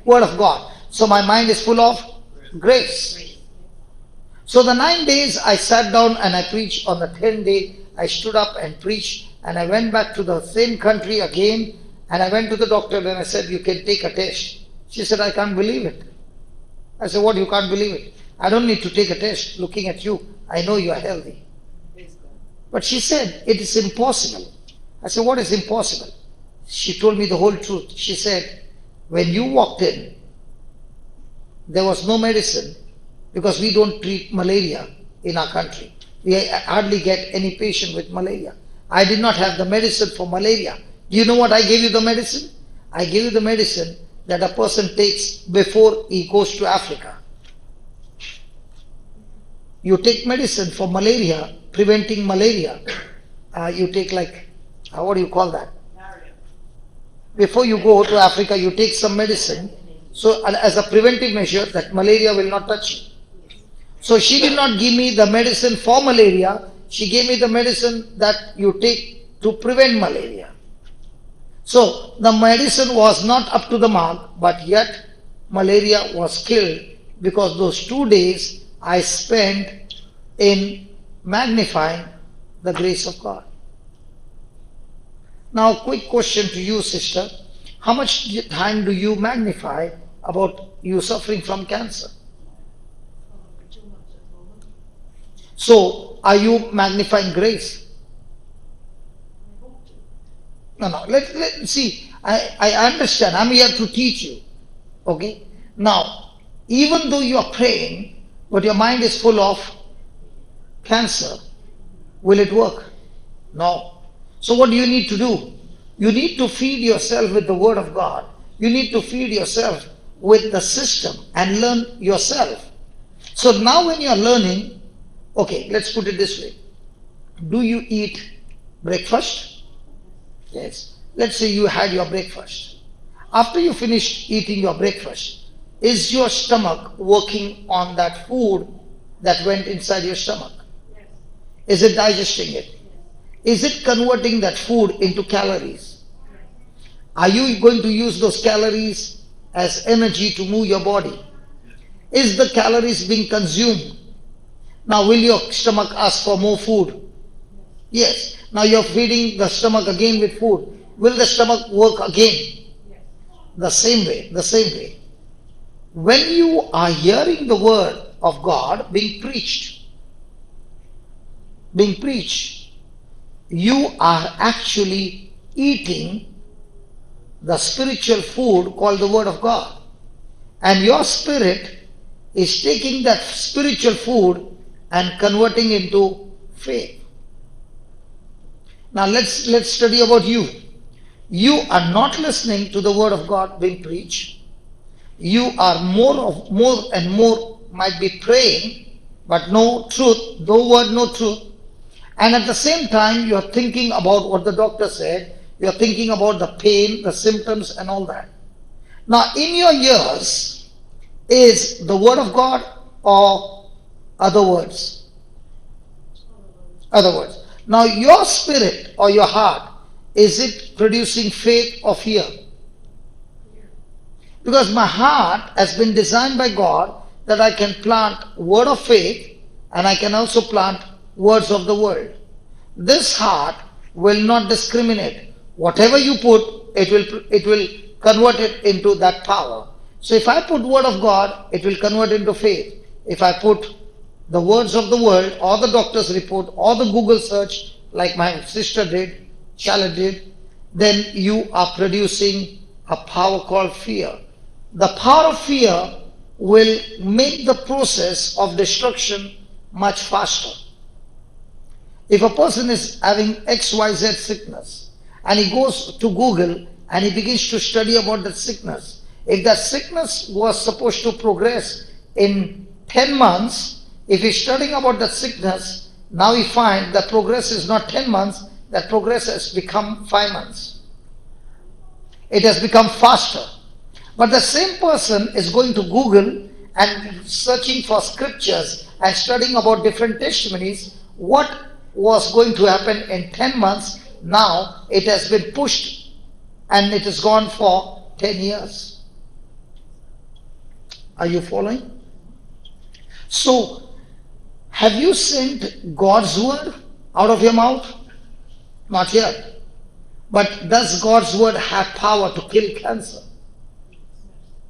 word of God. So my mind is full of grace. So the 9 days I sat down and I preached. On the 10th day, I stood up and preached. And I went back to the same country again. And I went to the doctor and I said, you can take a test. She said, I can't believe it. I said, what, you can't believe it? I don't need to take a test. Looking at you, I know you are healthy. But she said, it is impossible. I said, what is impossible? She told me the whole truth. She said, when you walked in, there was no medicine, because we don't treat malaria in our country. We hardly get any patient with malaria. I did not have the medicine for malaria. Do you know what I gave you the medicine? I gave you the medicine that a person takes before he goes to Africa. You take medicine for malaria, preventing malaria. You take what do you call that? Before you go to Africa, you take some medicine. So as a preventive measure, that malaria will not touch you. So she did not give me the medicine for malaria. She gave me the medicine that you take to prevent malaria. So the medicine was not up to the mark, but yet malaria was killed, because those 2 days I spent in magnifying the grace of God. Now, quick question to you, sister. How much time do you magnify about you suffering from cancer? So, are you magnifying grace? No. Let's see. I understand. I'm here to teach you. Okay? Now, even though you are praying, but your mind is full of cancer, will it work? No. So what do you need to do? You need to feed yourself with the word of God. You need to feed yourself with the system and learn yourself. So now when you are learning, okay, let's put it this way. Do you eat breakfast? Yes. Let's say you had your breakfast. After you finished eating your breakfast, is your stomach working on that food that went inside your stomach? Yes. Is it digesting it? Is it converting that food into calories? Are you going to use those calories as energy to move your body? Is the calories being consumed? Now will your stomach ask for more food? Yes. Now you're feeding the stomach again with food. Will the stomach work again? The same way, the same way. When you are hearing the word of God being preached, you are actually eating the spiritual food called the word of God. And your spirit is taking that spiritual food and converting into faith. Now let's study about you. You are not listening to the word of God being preached. You are more and more might be praying, but no truth, no word, no truth. And at the same time, you are thinking about what the doctor said. You are thinking about the pain, the symptoms, and all that. Now, in your ears is the word of God or other words? Other words. Now, your spirit or your heart, is it producing faith or fear? Because my heart has been designed by God that I can plant word of faith and I can also plant words of the world. This heart will not discriminate. Whatever you put, it will convert it into that power. So if I put word of God, it will convert into faith. If I put the words of the world or the doctor's report or the Google search like my sister did, Charlotte did, then you are producing a power called fear. The power of fear will make the process of destruction much faster. If a person is having XYZ sickness and he goes to Google and he begins to study about that sickness, if that sickness was supposed to progress in 10 months, if he's studying about that sickness, now he finds that progress is not 10 months, that progress has become 5 months. It has become faster. But the same person is going to Google and searching for scriptures and studying about different testimonies. What was going to happen in 10 months, now it has been pushed and it has gone for 10 years. Are you following? So, have you sent God's word out of your mouth? Not yet. But does God's word have power to kill cancer?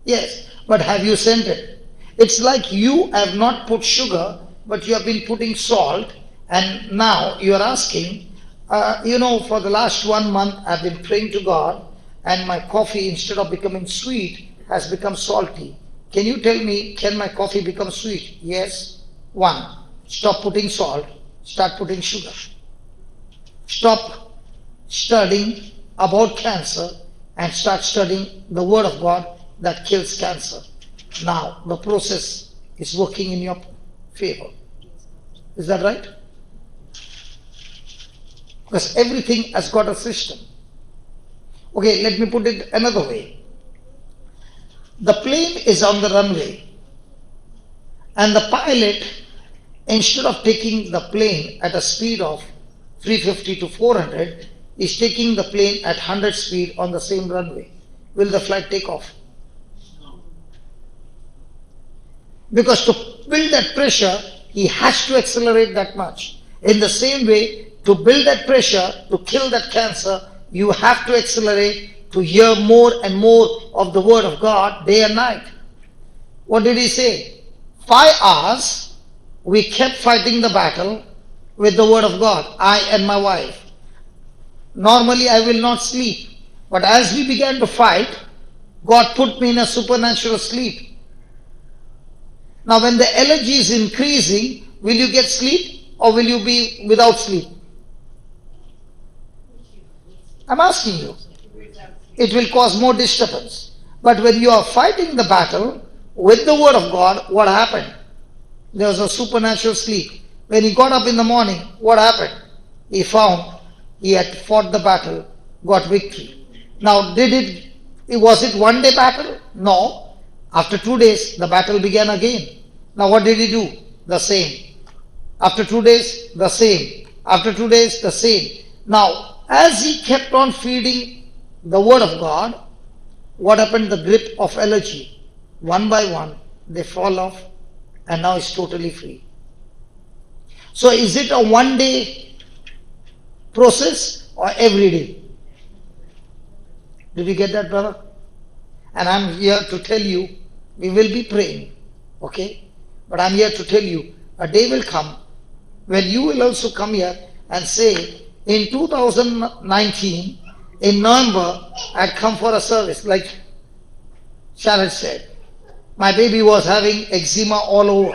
Yes. But have you sent it? It's like you have not put sugar, but you have been putting salt, and now you are asking, for the last 1 month I've been praying to God, and my coffee, instead of becoming sweet, has become salty. Can you tell me, can my coffee become sweet? Yes. 1. Stop putting salt, start putting sugar. Stop studying about cancer and start studying the word of God that kills cancer. Now the process is working in your favor. Is that right? Because everything has got a system. Okay, let me put it another way. The plane is on the runway and the pilot, instead of taking the plane at a speed of 350 to 400, is taking the plane at 100 speed on the same runway. Will the flight take off? Because to build that pressure, he has to accelerate that much. In the same way, to build that pressure, to kill that cancer, you have to accelerate to hear more and more of the word of God day and night. What did he say? 5 hours, we kept fighting the battle with the word of God, I and my wife. Normally I will not sleep, but as we began to fight, God put me in a supernatural sleep. Now when the energy is increasing, will you get sleep or will you be without sleep? I'm asking you. It will cause more disturbance. But when you are fighting the battle with the word of God, what happened? There was a supernatural sleep. When he got up in the morning, what happened? He found he had fought the battle, got victory. Now was it 1 day battle? No. After 2 days, the battle began again. Now what did he do? The same. After 2 days, the same. After 2 days, the same. Now, as he kept on feeding the word of God, what happened? The grip of allergy, one by one, they fall off, and now he's totally free. So is it a one-day process or every day? Did you get that, brother? And I'm here to tell you, we will be praying, okay? But I'm here to tell you, a day will come when you will also come here and say, in 2019, in November, I'd come for a service, like Charlotte said. My baby was having eczema all over.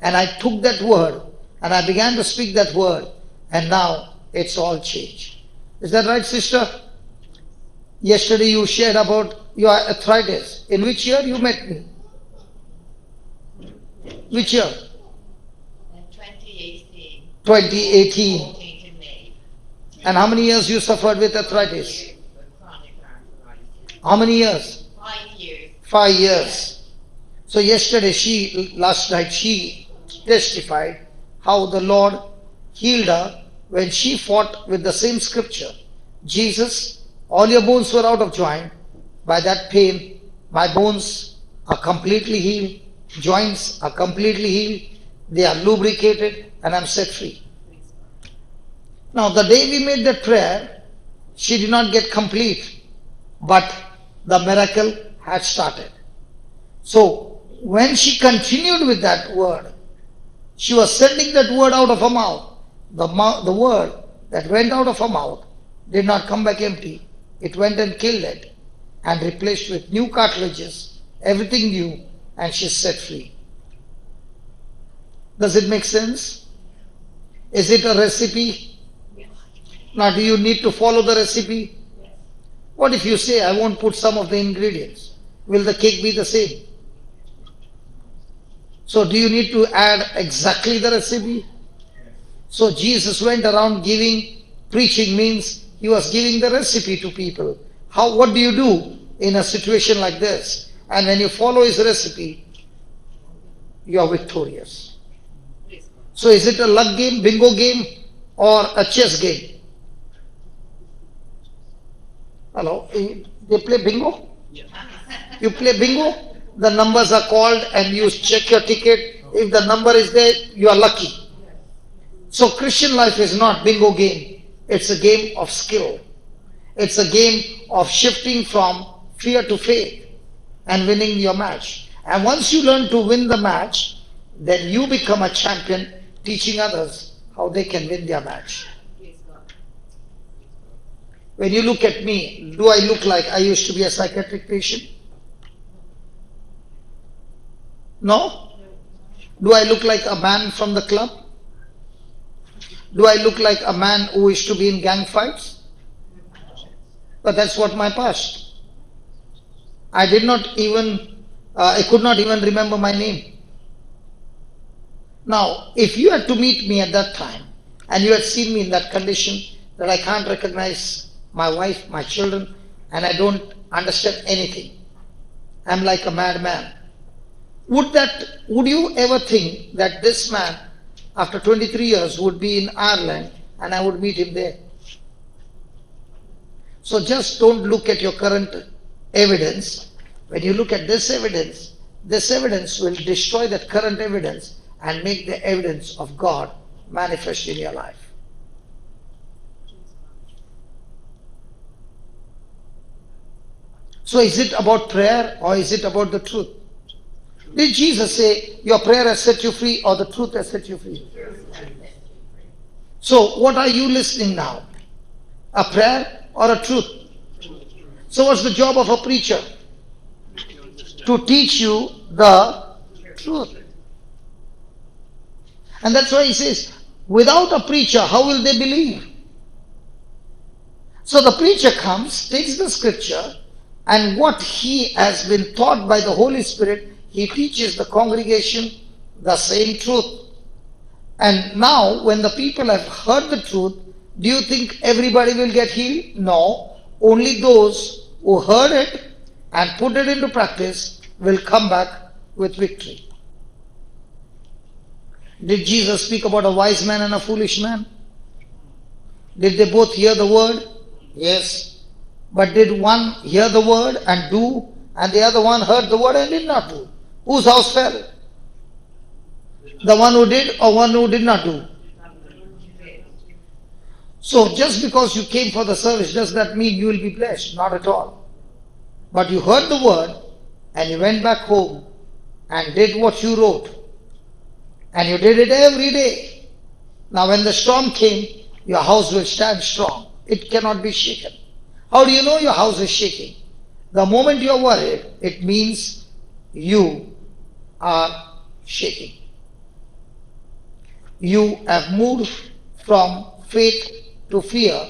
And I took that word and I began to speak that word, and now it's all changed. Is that right, sister? Yesterday you shared about your arthritis. In which year you met me? Which year? 2018. 2018. 14th in May. And how many years you suffered with arthritis? Chronic arthritis. How many years? 5 years. 5 years. So yesterday, last night, she testified how the Lord healed her when she fought with the same scripture. Jesus, all your bones were out of joint. By that pain, my bones are completely healed. Joints are completely healed. They are lubricated, and I'm set free. Now, the day we made that prayer, she did not get complete, but the miracle had started. So, when she continued with that word, she was sending that word out of her mouth. The word that went out of her mouth did not come back empty. It went and killed it and replaced with new cartilages, everything new, and she's set free. Does it make sense? Is it a recipe? Now, do you need to follow the recipe? What if you say, I won't put some of the ingredients? Will the cake be the same? So, do you need to add exactly the recipe? So, Jesus went around preaching means he was giving the recipe to people. What do you do in a situation like this? And when you follow his recipe, you are victorious. So, is it a luck game, bingo game, or a chess game? Hello? They play bingo? You play bingo? The numbers are called and you check your ticket. If the number is there, you are lucky. So Christian life is not bingo game. It's a game of skill. It's a game of shifting from fear to faith and winning your match. And once you learn to win the match, then you become a champion teaching others how they can win their match. When you look at me, do I look like I used to be a psychiatric patient? No? Do I look like a man from the club? Do I look like a man who used to be in gang fights? But that's what my past. I could not even remember my name. Now, if you had to meet me at that time, and you had seen me in that condition that I can't recognize my wife, my children, and I don't understand anything, I'm like a madman. Would you ever think that this man, after 23 years, would be in Ireland and I would meet him there? So just don't look at your current evidence. When you look at this evidence will destroy that current evidence and make the evidence of God manifest in your life. So is it about prayer or is it about the truth? Did Jesus say, your prayer has set you free or the truth has set you free? So what are you listening now? A prayer or a truth? So what's the job of a preacher? To teach you the truth. And that's why he says, without a preacher, how will they believe? So the preacher comes, takes the scripture, and what he has been taught by the Holy Spirit, he teaches the congregation the same truth. And now, when the people have heard the truth, do you think everybody will get healed? No. Only those who heard it and put it into practice will come back with victory. Did Jesus speak about a wise man and a foolish man? Did they both hear the word? Yes. But did one hear the word and do, and the other one heard the word and did not do? Whose house fell? The one who did or one who did not do? So just because you came for the service, does that mean you will be blessed? Not at all. But you heard the word and you went back home and did what you wrote. And you did it every day. Now when the storm came, your house will stand strong. It cannot be shaken. How do you know your house is shaking? The moment you are worried, it means you are shaking. You have moved from faith to fear,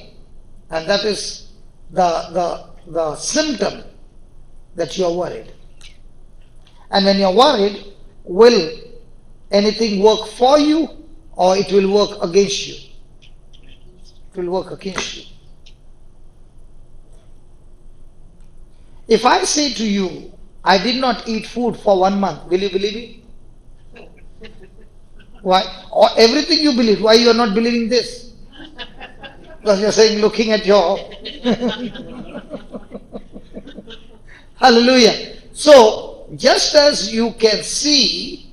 and that is the symptom that you are worried. And when you are worried, will anything work for you or it will work against you? It will work against you. If I say to you, I did not eat food for 1 month, will you believe me? Why? Or everything you believe, why you are not believing this? Because you are saying, looking at your... Hallelujah. So, just as you can see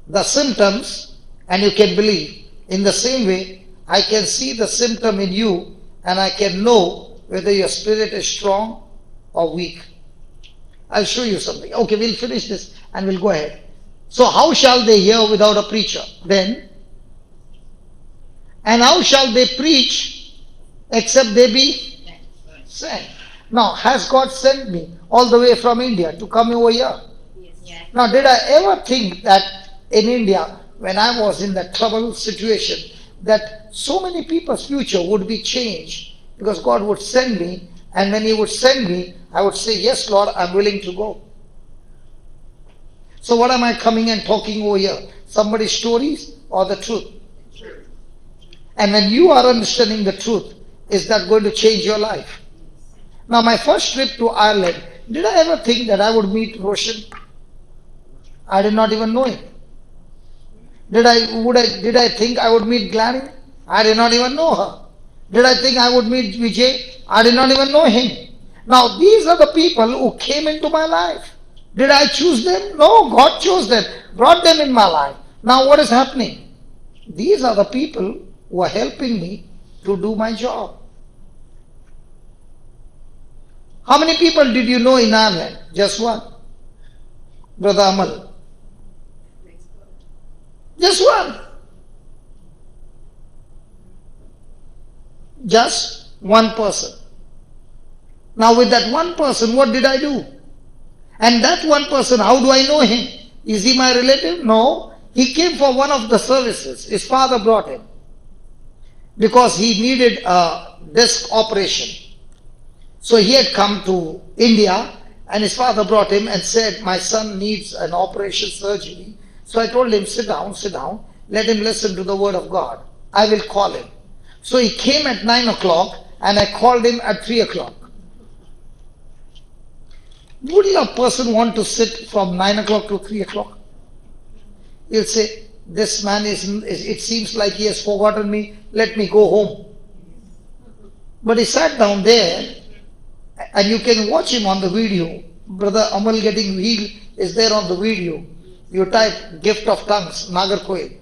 the symptoms and you can believe, in the same way, I can see the symptom in you and I can know whether your spirit is strong or weak. I'll show you something. Okay, we'll finish this and we'll go ahead. So how shall they hear without a preacher? Then, and how shall they preach except they be sent? Now, has God sent me all the way from India to come over here? Yes. Now, did I ever think that in India, when I was in that troubled situation, that so many people's future would be changed because God would send me, and when He would send me, I would say, yes, Lord, I'm willing to go. So what am I coming and talking over here? Somebody's stories or the truth? And when you are understanding the truth, is that going to change your life? Now, my first trip to Ireland, did I ever think that I would meet Roshan? I did not even know him. Did I think I would meet Gladys? I did not even know her. Did I think I would meet Vijay? I did not even know him. Now, these are the people who came into my life. Did I choose them? No, God chose them, brought them in my life. Now, what is happening? These are the people who are helping me to do my job. How many people did you know in Ireland? Just one. Brother Amal. Just one. Just one person. Now with that one person, what did I do? And that one person, how do I know him? Is he my relative? No. He came for one of the services. His father brought him. Because he needed a disc operation. So he had come to India and his father brought him and said, my son needs an operation surgery. So I told him, sit down, let him listen to the word of God. I will call him. So he came at 9 o'clock and I called him at 3 o'clock. Would a person want to sit from 9 o'clock to 3 o'clock? He'll say, this man it seems like he has forgotten me, let me go home. But he sat down there and you can watch him on the video. Brother Amal getting healed is there on the video. You type gift of tongues, Nagarkoil.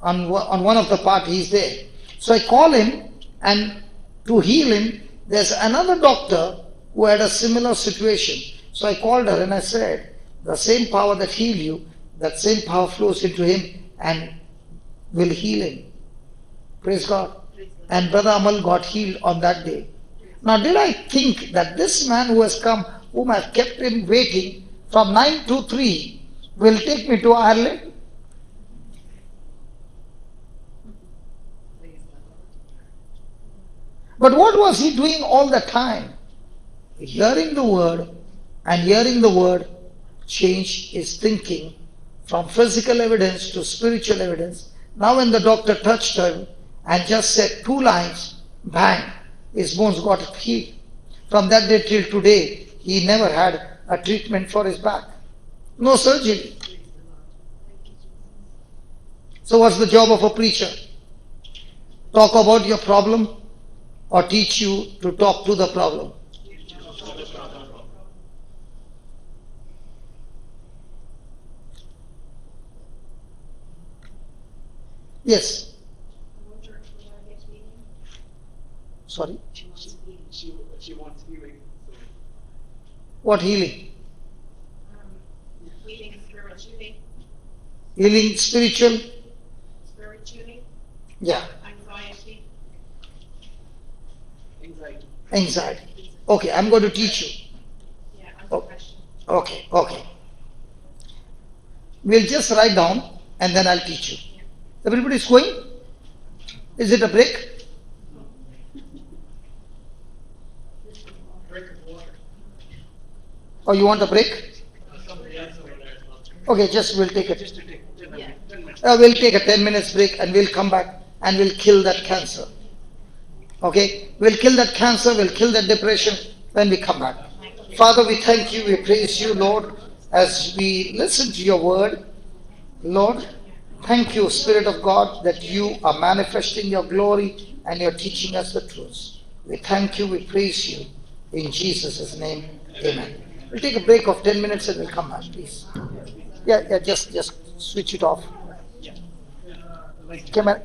On one of the part he's there. So I call him, and to heal him, there's another doctor who had a similar situation. So I called her and I said, the same power that healed you, that same power flows into him and will heal him. Praise God. And Brother Amal got healed on that day. Now did I think that this man who has come, whom I've kept him waiting from 9 to 3, will take me to Ireland? But what was he doing all the time? Hearing the word, and hearing the word changed his thinking from physical evidence to spiritual evidence. Now when the doctor touched him and just said 2 lines, bang, his bones got healed. From that day till today, he never had a treatment for his back. No surgery. So what's the job of a preacher? Talk about your problem or teach you to talk to the problem? Yes. Sorry? She wants healing. So What healing? Healing spiritually, Healing spiritual? Yeah. anxiety. anxiety. Anxiety. Okay, I'm going to teach you. Yeah, Oh. depression. Okay. We'll just write down and then I'll teach you. Everybody is going? Is it a break? Drink of water. Or you want a break? Somebody else over there is not. Okay, just we'll take Just it. to take 10 Yeah. minutes. 10 minutes. We'll take a 10 minutes break and we'll come back and we'll kill that cancer. Okay? We'll kill that cancer, we'll kill that depression when we come back. Father, we thank you, we praise you, Lord, as we listen to your word. Lord, thank you, Spirit of God, that you are manifesting your glory and you're teaching us the truths. We thank you, we praise you. In Jesus' name, amen. We'll take a break of 10 minutes and we'll come back, please. Yeah, just switch it off. Camera.